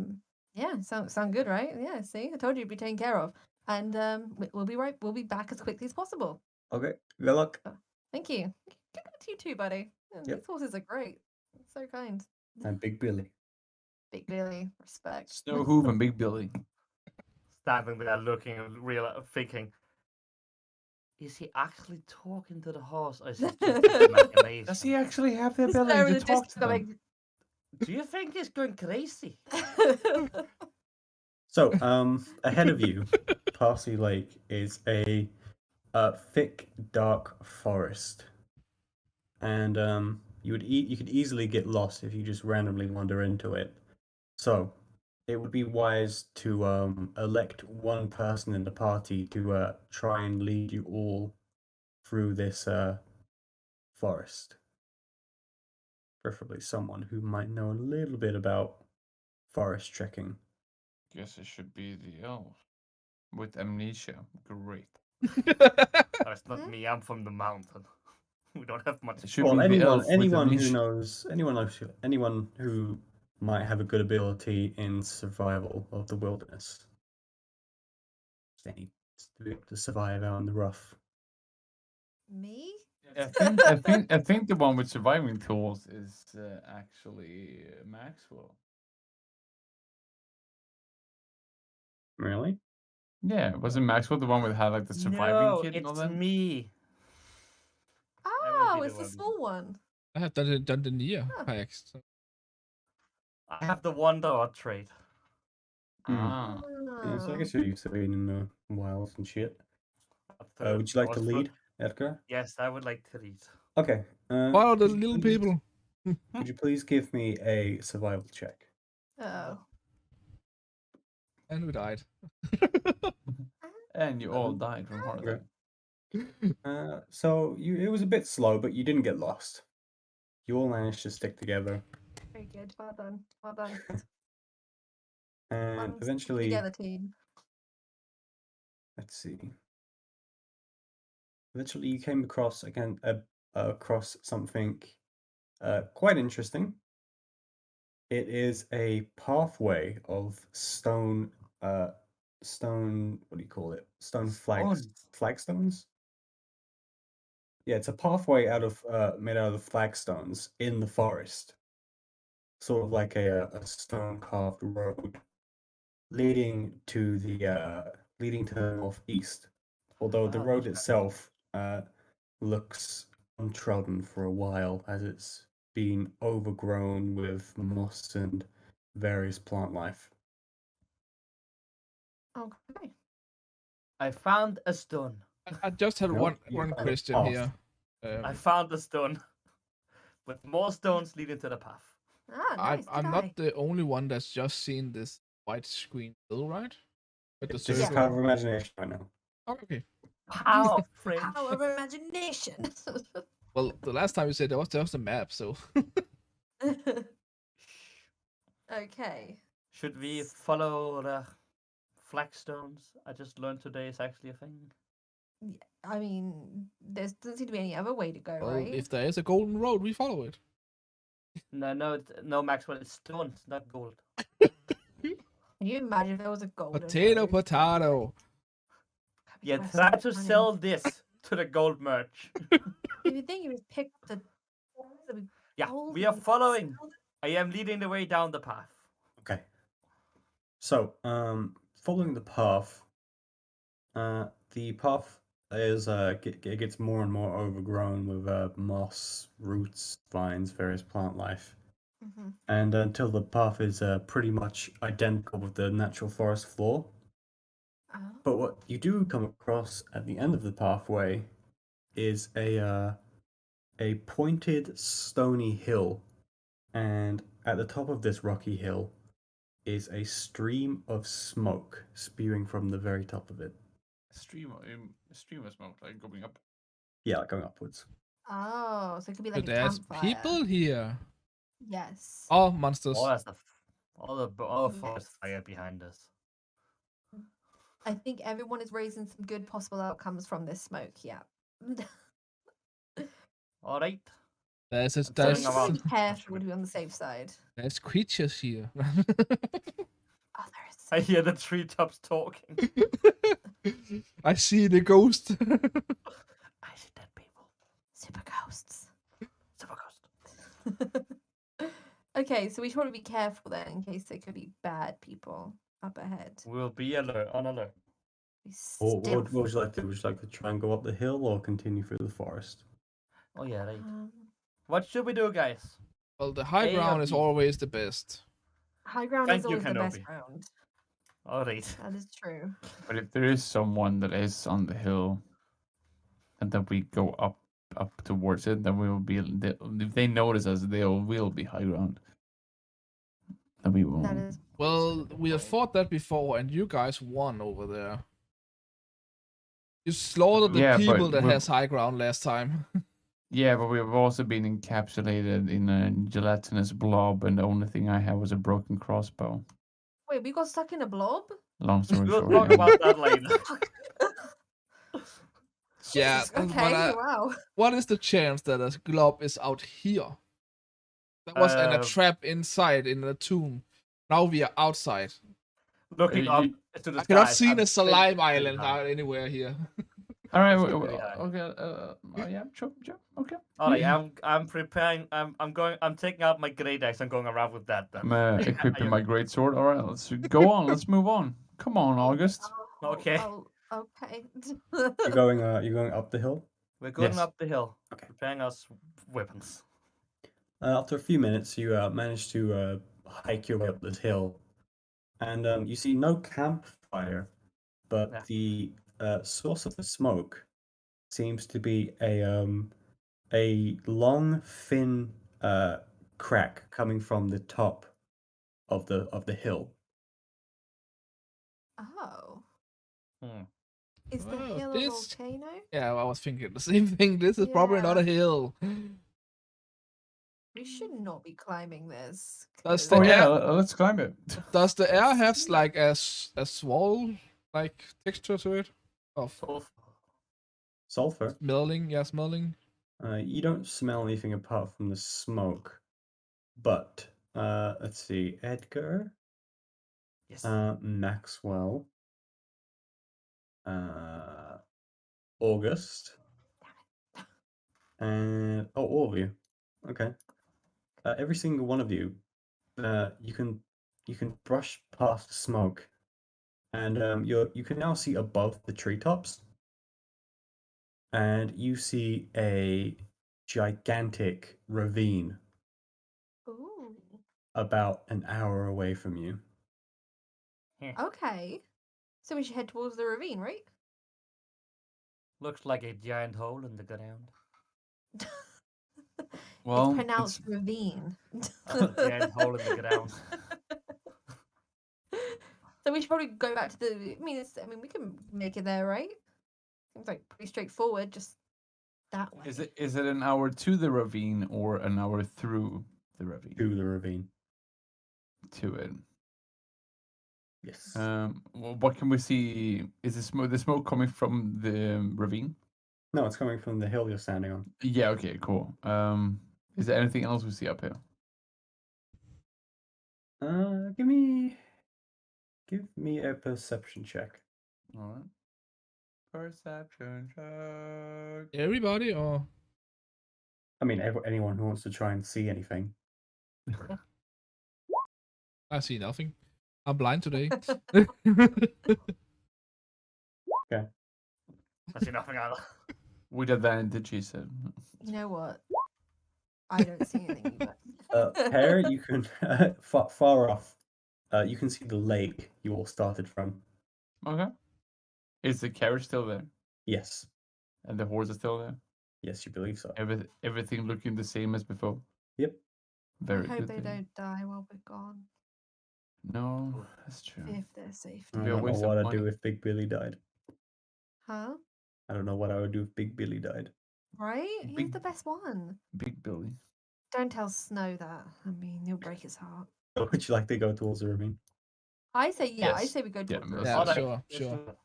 [SPEAKER 2] Yeah, sound good, right? Yeah, see, I told you you'd be taken care of. And we'll be back as quickly as possible.
[SPEAKER 1] Okay. Good luck.
[SPEAKER 2] Thank you. Good luck to you too, buddy.
[SPEAKER 1] Yep.
[SPEAKER 2] These horses are great. So kind.
[SPEAKER 1] And Big Billy.
[SPEAKER 2] Big Billy, respect.
[SPEAKER 5] Snow Hoof and Big Billy.
[SPEAKER 4] Standing there looking and thinking, is he actually talking to the horse or is it just his imagination?
[SPEAKER 5] Does he actually have the
[SPEAKER 2] Just there
[SPEAKER 5] ability
[SPEAKER 2] in
[SPEAKER 5] to
[SPEAKER 2] the
[SPEAKER 5] talk
[SPEAKER 2] distance
[SPEAKER 5] to them?
[SPEAKER 2] going,
[SPEAKER 4] Do you think he's going crazy?
[SPEAKER 1] So, ahead of you, Parsley Lake is a thick, dark forest, and you could easily get lost if you just randomly wander into it. So, it would be wise to elect one person in the party to try and lead you all through this forest. Preferably someone who might know a little bit about forest trekking.
[SPEAKER 5] Guess it should be the elf with amnesia. Great.
[SPEAKER 4] That's not me. I'm from the mountain. We don't have much.
[SPEAKER 5] It should
[SPEAKER 1] Well,
[SPEAKER 5] be the elf with
[SPEAKER 1] anyone who
[SPEAKER 5] amnesia.
[SPEAKER 1] knows, anyone who might have a good ability in survival of the wilderness. They need to be able to survive out in the rough.
[SPEAKER 2] Me?
[SPEAKER 5] I think the one with surviving tools is actually Maxwell.
[SPEAKER 1] Really?
[SPEAKER 5] Yeah, wasn't Maxwell the one with had like the surviving
[SPEAKER 4] No,
[SPEAKER 5] kit and all
[SPEAKER 4] it's
[SPEAKER 5] that?
[SPEAKER 4] me.
[SPEAKER 2] Oh,
[SPEAKER 4] be
[SPEAKER 2] it's
[SPEAKER 4] the
[SPEAKER 2] the
[SPEAKER 4] one.
[SPEAKER 2] small one.
[SPEAKER 3] I have done the near
[SPEAKER 2] Huh.
[SPEAKER 3] kayaks. So.
[SPEAKER 4] I have the Wonder trait.
[SPEAKER 5] Ah,
[SPEAKER 1] Yeah, so I
[SPEAKER 2] Oh.
[SPEAKER 1] guess you're used to being in the wilds and shit.
[SPEAKER 4] Third.
[SPEAKER 1] Would you like
[SPEAKER 4] I
[SPEAKER 1] to
[SPEAKER 4] was flo-
[SPEAKER 1] lead, Edgar?
[SPEAKER 4] Yes, I would like to lead.
[SPEAKER 1] Okay.
[SPEAKER 3] Follow the
[SPEAKER 1] could you
[SPEAKER 3] little
[SPEAKER 1] please-
[SPEAKER 3] people.
[SPEAKER 1] Could you please give me a survival check?
[SPEAKER 2] Oh.
[SPEAKER 3] And we died.
[SPEAKER 5] and you all died from heart attack.
[SPEAKER 1] So it was a bit slow, but you didn't get lost. You all managed to stick together,
[SPEAKER 2] Very good. Well done. Well done.
[SPEAKER 1] and
[SPEAKER 2] Well done.
[SPEAKER 1] eventually,
[SPEAKER 2] Together, team.
[SPEAKER 1] let's see. Eventually, you came across across something quite interesting. It is a pathway of stone. Stone. What do you call it? Stone flagstones. Yeah, it's a pathway made out of flagstones in the forest, sort of like a stone carved road leading to the northeast. Although the
[SPEAKER 4] Wow,
[SPEAKER 1] road
[SPEAKER 4] that's
[SPEAKER 1] itself looks untrodden for a while, as it's been overgrown with moss and various plant life.
[SPEAKER 2] Okay.
[SPEAKER 4] I found a stone.
[SPEAKER 3] I just had
[SPEAKER 1] No,
[SPEAKER 3] one
[SPEAKER 1] you
[SPEAKER 3] one
[SPEAKER 1] found a
[SPEAKER 3] question
[SPEAKER 1] path.
[SPEAKER 3] here.
[SPEAKER 4] I found a stone with more stones leading to the path.
[SPEAKER 2] Ah,
[SPEAKER 3] I'm
[SPEAKER 2] nice.
[SPEAKER 3] I'm
[SPEAKER 2] Good
[SPEAKER 3] not
[SPEAKER 2] eye.
[SPEAKER 3] the only one that's just seen this white screen bill, right? With the
[SPEAKER 1] This is
[SPEAKER 3] circle.
[SPEAKER 1] power of imagination right now.
[SPEAKER 3] Oh, okay.
[SPEAKER 4] Power of French.
[SPEAKER 2] Power of imagination.
[SPEAKER 3] Well, the last time you said there was a map, so
[SPEAKER 2] Okay.
[SPEAKER 4] Should we follow the flagstones? I just learned today is actually a thing.
[SPEAKER 2] I mean, there doesn't seem to be any other way to go,
[SPEAKER 3] well,
[SPEAKER 2] right?
[SPEAKER 3] if there is a golden road, we follow it.
[SPEAKER 4] No, Maxwell, it's stones, not gold.
[SPEAKER 2] Can you imagine if there was a golden
[SPEAKER 3] Potato,
[SPEAKER 2] road?
[SPEAKER 3] potato.
[SPEAKER 2] That'd be
[SPEAKER 4] Yeah,
[SPEAKER 2] worse
[SPEAKER 4] try
[SPEAKER 2] than
[SPEAKER 4] to
[SPEAKER 2] funny.
[SPEAKER 4] sell this to the gold merch.
[SPEAKER 2] If you think you would pick up the
[SPEAKER 4] Yeah,
[SPEAKER 2] gold
[SPEAKER 4] we are
[SPEAKER 2] and
[SPEAKER 4] following.
[SPEAKER 2] sell
[SPEAKER 4] I am leading the way down the path.
[SPEAKER 1] Okay. So, following the path is it gets more and more overgrown with moss, roots, vines, various plant life,
[SPEAKER 2] Mhm.
[SPEAKER 1] and until the path is pretty much identical with the natural forest floor.
[SPEAKER 2] Oh.
[SPEAKER 1] But what you do come across at the end of the pathway is a pointed stony hill and at the top of this rocky hill is a stream of smoke spewing from the very top of it.
[SPEAKER 5] Stream of smoke, like going up.
[SPEAKER 1] Yeah, like going upwards.
[SPEAKER 2] Oh, so it could be
[SPEAKER 3] So
[SPEAKER 2] like a
[SPEAKER 3] there's
[SPEAKER 2] campfire.
[SPEAKER 3] people here.
[SPEAKER 2] Yes.
[SPEAKER 3] Oh, monsters.
[SPEAKER 4] All that stuff. All the forest fire behind us.
[SPEAKER 2] I think everyone is raising some good possible outcomes from this smoke. Yeah.
[SPEAKER 4] All right.
[SPEAKER 3] There's
[SPEAKER 4] I'm
[SPEAKER 2] So we
[SPEAKER 4] turning
[SPEAKER 2] should
[SPEAKER 4] around.
[SPEAKER 2] be careful to be on the safe side.
[SPEAKER 3] there's creatures here.
[SPEAKER 2] Others.
[SPEAKER 4] I hear the treetops talking.
[SPEAKER 3] I see the ghost.
[SPEAKER 4] I see dead people.
[SPEAKER 2] Super ghosts.
[SPEAKER 4] Super ghost.
[SPEAKER 2] Okay, so we should probably be careful then in case there could be bad people up ahead.
[SPEAKER 4] We'll be on alert.
[SPEAKER 2] Be
[SPEAKER 1] What
[SPEAKER 2] stealth.
[SPEAKER 1] would you like to do? Would you like to try and go up the hill or continue through the forest?
[SPEAKER 4] Oh yeah, right.
[SPEAKER 2] Um,
[SPEAKER 4] What should we do, guys?
[SPEAKER 3] Well, the high
[SPEAKER 4] A or
[SPEAKER 3] ground is
[SPEAKER 4] B?
[SPEAKER 3] always the best.
[SPEAKER 2] high ground
[SPEAKER 4] Thank
[SPEAKER 2] is
[SPEAKER 4] you,
[SPEAKER 2] always the best
[SPEAKER 4] Kenobi.
[SPEAKER 2] ground.
[SPEAKER 4] All right.
[SPEAKER 2] That is true.
[SPEAKER 5] But if there is someone that is on the hill, and then we go up towards it, then we will be. If they notice us, they will be high ground. And we won't.
[SPEAKER 2] That is.
[SPEAKER 3] Well,
[SPEAKER 2] also a good
[SPEAKER 3] we have
[SPEAKER 2] point.
[SPEAKER 3] fought that before, and you guys won over there. You slaughtered the
[SPEAKER 5] Yeah, but
[SPEAKER 3] people that
[SPEAKER 5] we're-
[SPEAKER 3] has high ground last time.
[SPEAKER 5] Yeah, but we've also been encapsulated in a gelatinous blob, and the only thing I had was a broken crossbow.
[SPEAKER 2] Wait, we got stuck in a blob?
[SPEAKER 5] Long story
[SPEAKER 4] We'll
[SPEAKER 5] short.
[SPEAKER 4] talk
[SPEAKER 5] yeah.
[SPEAKER 4] about that later.
[SPEAKER 3] Yeah,
[SPEAKER 2] Jesus,
[SPEAKER 3] but
[SPEAKER 2] okay, wow.
[SPEAKER 3] what is the chance that a glob is out here? That was in a
[SPEAKER 4] Uh,
[SPEAKER 3] trap inside in a tomb. Now we are outside.
[SPEAKER 4] Looking
[SPEAKER 5] You-
[SPEAKER 4] up to the
[SPEAKER 3] I cannot
[SPEAKER 4] skies,
[SPEAKER 3] see
[SPEAKER 4] I'm
[SPEAKER 3] the
[SPEAKER 4] thinking
[SPEAKER 3] slime
[SPEAKER 4] it's really
[SPEAKER 3] island
[SPEAKER 4] high.
[SPEAKER 3] out anywhere here.
[SPEAKER 5] All right.
[SPEAKER 4] It's pretty high.
[SPEAKER 5] Okay. Yeah. Sure. Okay.
[SPEAKER 4] All right, I'm preparing. I'm taking out my great axe. I'm going around with that. Then.
[SPEAKER 5] I'm equipping
[SPEAKER 4] you-
[SPEAKER 5] my great sword. All right. Let's go on. Let's move on. Come on, August.
[SPEAKER 4] Okay.
[SPEAKER 2] Okay.
[SPEAKER 1] You're going up the hill.
[SPEAKER 4] We're going
[SPEAKER 5] Yes.
[SPEAKER 4] up the hill.
[SPEAKER 1] Okay.
[SPEAKER 4] Preparing us weapons.
[SPEAKER 1] After a few minutes, you manage to hike your way up this hill, and you see no campfire, but
[SPEAKER 4] Yeah.
[SPEAKER 1] the source of the smoke seems to be a long, thin crack coming from the top of the hill.
[SPEAKER 2] Oh.
[SPEAKER 4] Hmm.
[SPEAKER 2] Is the
[SPEAKER 3] Oh,
[SPEAKER 2] hill
[SPEAKER 3] this-
[SPEAKER 2] a volcano?
[SPEAKER 3] Yeah, I was thinking the same thing. This is probably not
[SPEAKER 2] Yeah.
[SPEAKER 3] a hill.
[SPEAKER 2] We should not be climbing this.
[SPEAKER 3] Does
[SPEAKER 2] 'cause-
[SPEAKER 3] the
[SPEAKER 5] Oh yeah.
[SPEAKER 3] air-
[SPEAKER 5] Let's climb it.
[SPEAKER 3] Does the air have like a swall like texture to it? Of
[SPEAKER 1] Sulfur.
[SPEAKER 3] smelling, yeah, smelling.
[SPEAKER 1] You don't smell anything apart from the smoke, but let's see, Edgar,
[SPEAKER 4] Yes.
[SPEAKER 1] Maxwell, August, and all of you. Okay. Every single one of you, you can brush past the smoke, and you can now see above the treetops, and you see a gigantic ravine
[SPEAKER 2] Ooh.
[SPEAKER 1] about an hour away from you.
[SPEAKER 2] Okay. So we should head towards the ravine, right?
[SPEAKER 4] Looks like a giant hole in the ground.
[SPEAKER 5] Well,
[SPEAKER 2] it's pronounced ravine.
[SPEAKER 4] Giant hole in the ground.
[SPEAKER 2] So we should probably go back to the. I mean, we can make it there, right? Seems like pretty straightforward. Just that way.
[SPEAKER 5] Is it an hour to the ravine or an hour through the ravine?
[SPEAKER 1] To the ravine.
[SPEAKER 5] To it.
[SPEAKER 1] Yes.
[SPEAKER 5] Well, what can we see? Is the smoke coming from the ravine?
[SPEAKER 1] No, it's coming from the hill you're standing on.
[SPEAKER 5] Yeah. Okay. Cool. Is there anything else we see up here?
[SPEAKER 1] Give me a perception check.
[SPEAKER 5] All right. Perception check.
[SPEAKER 3] Everybody, or
[SPEAKER 1] I mean, anyone who wants to try and see anything.
[SPEAKER 3] I see nothing. I'm blind today.
[SPEAKER 4] I see nothing either.
[SPEAKER 5] With advantage, he said.
[SPEAKER 2] You know what? I don't see anything either.
[SPEAKER 1] Pear, you can far off. You can see the lake you all started from.
[SPEAKER 5] Okay. Is the carriage still there?
[SPEAKER 1] Yes,
[SPEAKER 5] And the horse is still there?
[SPEAKER 1] yes, you believe so.
[SPEAKER 5] Everything looking the same as before?
[SPEAKER 1] Yep.
[SPEAKER 5] Very
[SPEAKER 2] I hope
[SPEAKER 5] good
[SPEAKER 2] they
[SPEAKER 5] thing.
[SPEAKER 2] don't die while we're gone.
[SPEAKER 5] No, that's true.
[SPEAKER 2] If they're safe to
[SPEAKER 1] I
[SPEAKER 5] Be a
[SPEAKER 1] don't know
[SPEAKER 5] waste of
[SPEAKER 1] what I'd
[SPEAKER 5] money.
[SPEAKER 1] do if Big Billy died.
[SPEAKER 2] Huh?
[SPEAKER 1] I don't know what I would do if Big Billy died.
[SPEAKER 2] Right? He's
[SPEAKER 5] Big-
[SPEAKER 2] the best one.
[SPEAKER 5] Big Billy.
[SPEAKER 2] Don't tell Snow that. I mean, he'll break his heart.
[SPEAKER 1] Or would you like to go towards the ravine?
[SPEAKER 2] I say, yeah, I
[SPEAKER 5] Yes.
[SPEAKER 2] say we go
[SPEAKER 5] Yeah,
[SPEAKER 2] towards the
[SPEAKER 5] let's
[SPEAKER 3] Yeah,
[SPEAKER 5] do
[SPEAKER 2] ravine.
[SPEAKER 5] that.
[SPEAKER 3] sure,
[SPEAKER 4] Let's
[SPEAKER 3] sure.
[SPEAKER 4] do that.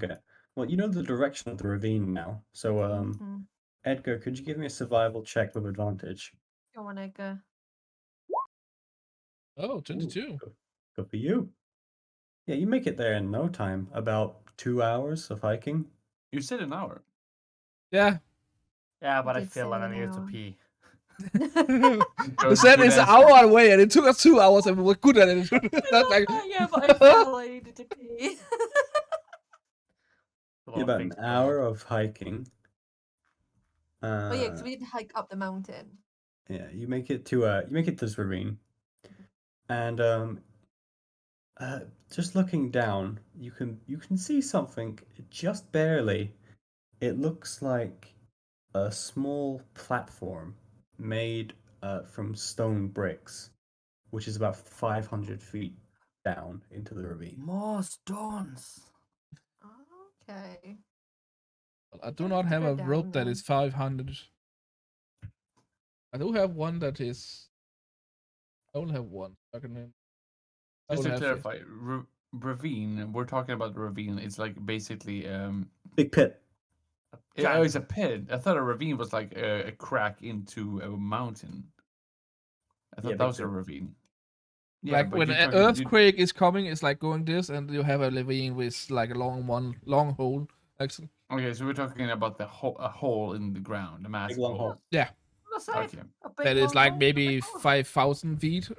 [SPEAKER 1] Okay. Well, you know the direction of the ravine now. So,
[SPEAKER 2] Mhm.
[SPEAKER 1] Edgar, could you give me a survival check with advantage?
[SPEAKER 2] Go on, Edgar.
[SPEAKER 3] Oh,
[SPEAKER 1] Ooh,
[SPEAKER 3] 22.
[SPEAKER 1] good for you. Yeah, you make it there in no time. About 2 hours of hiking.
[SPEAKER 5] You said an hour.
[SPEAKER 3] Yeah.
[SPEAKER 4] Yeah, but I
[SPEAKER 2] did
[SPEAKER 4] feel
[SPEAKER 2] say
[SPEAKER 4] like I
[SPEAKER 2] an
[SPEAKER 4] need to
[SPEAKER 2] hour.
[SPEAKER 4] pee.
[SPEAKER 3] You said it's an hour away, and it took us 2 hours, and we were good at it. That's like,
[SPEAKER 2] Yeah, but I felt I needed to pee.
[SPEAKER 1] Yeah, about an hour of hiking.
[SPEAKER 2] Oh yeah, because we did hike up the mountain.
[SPEAKER 1] Yeah, you make it to this ravine, and just looking down, you can see something just barely. It looks like a small platform made from stone bricks, which is about 500 feet down into the ravine.
[SPEAKER 4] More stones.
[SPEAKER 2] Okay.
[SPEAKER 3] I do
[SPEAKER 2] Yeah,
[SPEAKER 3] not
[SPEAKER 2] let's
[SPEAKER 3] have
[SPEAKER 2] go
[SPEAKER 3] a rope
[SPEAKER 2] down
[SPEAKER 3] that is
[SPEAKER 2] then.
[SPEAKER 3] 500. I do have one that is. I only have one. I can. I
[SPEAKER 5] Just
[SPEAKER 3] will
[SPEAKER 5] to
[SPEAKER 3] have it.
[SPEAKER 5] clarify, ravine. We're talking about ravine. It's like basically
[SPEAKER 1] Big pit.
[SPEAKER 5] oh, it's a pit. I thought a ravine was like a crack into a mountain. I thought
[SPEAKER 1] Yeah,
[SPEAKER 5] that
[SPEAKER 1] big
[SPEAKER 5] was a
[SPEAKER 1] pit.
[SPEAKER 5] ravine. Yeah,
[SPEAKER 3] Like
[SPEAKER 5] but
[SPEAKER 3] when
[SPEAKER 5] you're
[SPEAKER 3] an
[SPEAKER 5] talking.
[SPEAKER 3] earthquake is coming, it's like going this, and you have a ravine with like a long hole. Actually,
[SPEAKER 5] Okay, so we're talking about a hole in the ground, a massive
[SPEAKER 1] long
[SPEAKER 5] hole.
[SPEAKER 1] hole.
[SPEAKER 3] yeah,
[SPEAKER 2] That's safe.
[SPEAKER 5] Okay.
[SPEAKER 2] A big
[SPEAKER 3] that is
[SPEAKER 2] long
[SPEAKER 3] like
[SPEAKER 2] hole, a
[SPEAKER 3] maybe
[SPEAKER 2] big hole.
[SPEAKER 3] 5,000 feet.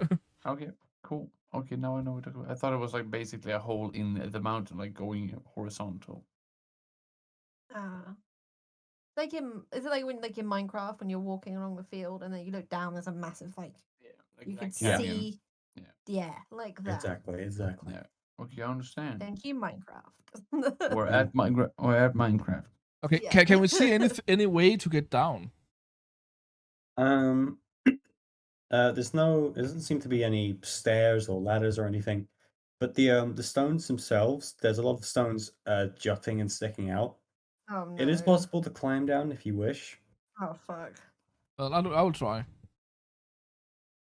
[SPEAKER 5] Okay, cool. Okay, now I know what we're talking about. I thought it was like basically a hole in the mountain, like going horizontal.
[SPEAKER 2] Ah. Like is it like when in Minecraft when you're walking along the field and then you look down, there's a massive like
[SPEAKER 5] Yeah, like
[SPEAKER 2] you can
[SPEAKER 1] Yeah.
[SPEAKER 2] see.
[SPEAKER 5] Yeah.
[SPEAKER 2] Yeah, like that.
[SPEAKER 1] Exactly.
[SPEAKER 5] Yeah. Okay, I understand.
[SPEAKER 2] Thank you, Minecraft.
[SPEAKER 5] Or
[SPEAKER 1] Yeah.
[SPEAKER 5] at Minecraft.
[SPEAKER 3] Okay,
[SPEAKER 2] Yeah.
[SPEAKER 3] can we see any way to get down?
[SPEAKER 1] There doesn't seem to be any stairs or ladders or anything, but the stones themselves, there's a lot of stones jutting and sticking out.
[SPEAKER 2] Oh no.
[SPEAKER 1] It is possible to climb down if you wish.
[SPEAKER 2] Oh fuck.
[SPEAKER 3] Well, I will try.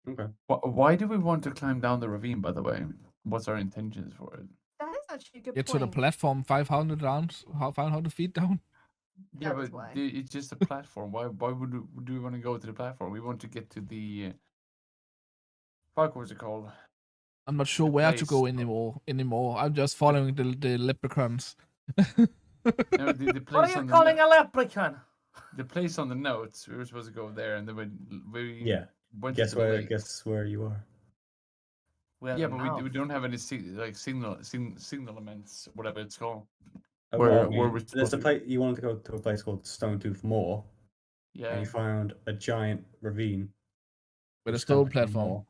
[SPEAKER 1] Okay.
[SPEAKER 5] Why do we want to climb down the ravine, by the way? What's our intentions for it?
[SPEAKER 2] That is actually a good
[SPEAKER 3] Get
[SPEAKER 2] point.
[SPEAKER 3] to the platform 500 down, 500 feet down.
[SPEAKER 5] Yeah,
[SPEAKER 2] That is
[SPEAKER 5] but
[SPEAKER 2] why.
[SPEAKER 5] it's just a platform. Why would we want to go to the platform? We want to get to the fuck, what's it called?
[SPEAKER 3] I'm not sure
[SPEAKER 5] The
[SPEAKER 3] where to
[SPEAKER 5] place.
[SPEAKER 3] go anymore. I'm just following the leprechauns.
[SPEAKER 5] No, the
[SPEAKER 4] What
[SPEAKER 5] place
[SPEAKER 4] are
[SPEAKER 5] on
[SPEAKER 4] you
[SPEAKER 5] the
[SPEAKER 4] calling a leprechaun?
[SPEAKER 5] the place on the notes. We were supposed to go there, and then we
[SPEAKER 1] Yeah.
[SPEAKER 5] went
[SPEAKER 1] Guess
[SPEAKER 5] to the
[SPEAKER 1] where
[SPEAKER 5] lake.
[SPEAKER 1] guess where you are.
[SPEAKER 5] Yeah, but we don't have any signalements, whatever it's called.
[SPEAKER 1] Well, I
[SPEAKER 5] Where
[SPEAKER 1] mean,
[SPEAKER 5] we're
[SPEAKER 1] there's
[SPEAKER 5] supposed
[SPEAKER 1] a
[SPEAKER 5] to go.
[SPEAKER 1] place you wanted to go to a place called Stonetooth Moor,
[SPEAKER 5] Yeah.
[SPEAKER 1] and you found a giant ravine
[SPEAKER 3] With a
[SPEAKER 1] which
[SPEAKER 3] stone
[SPEAKER 1] comes from
[SPEAKER 3] platform.
[SPEAKER 1] moor.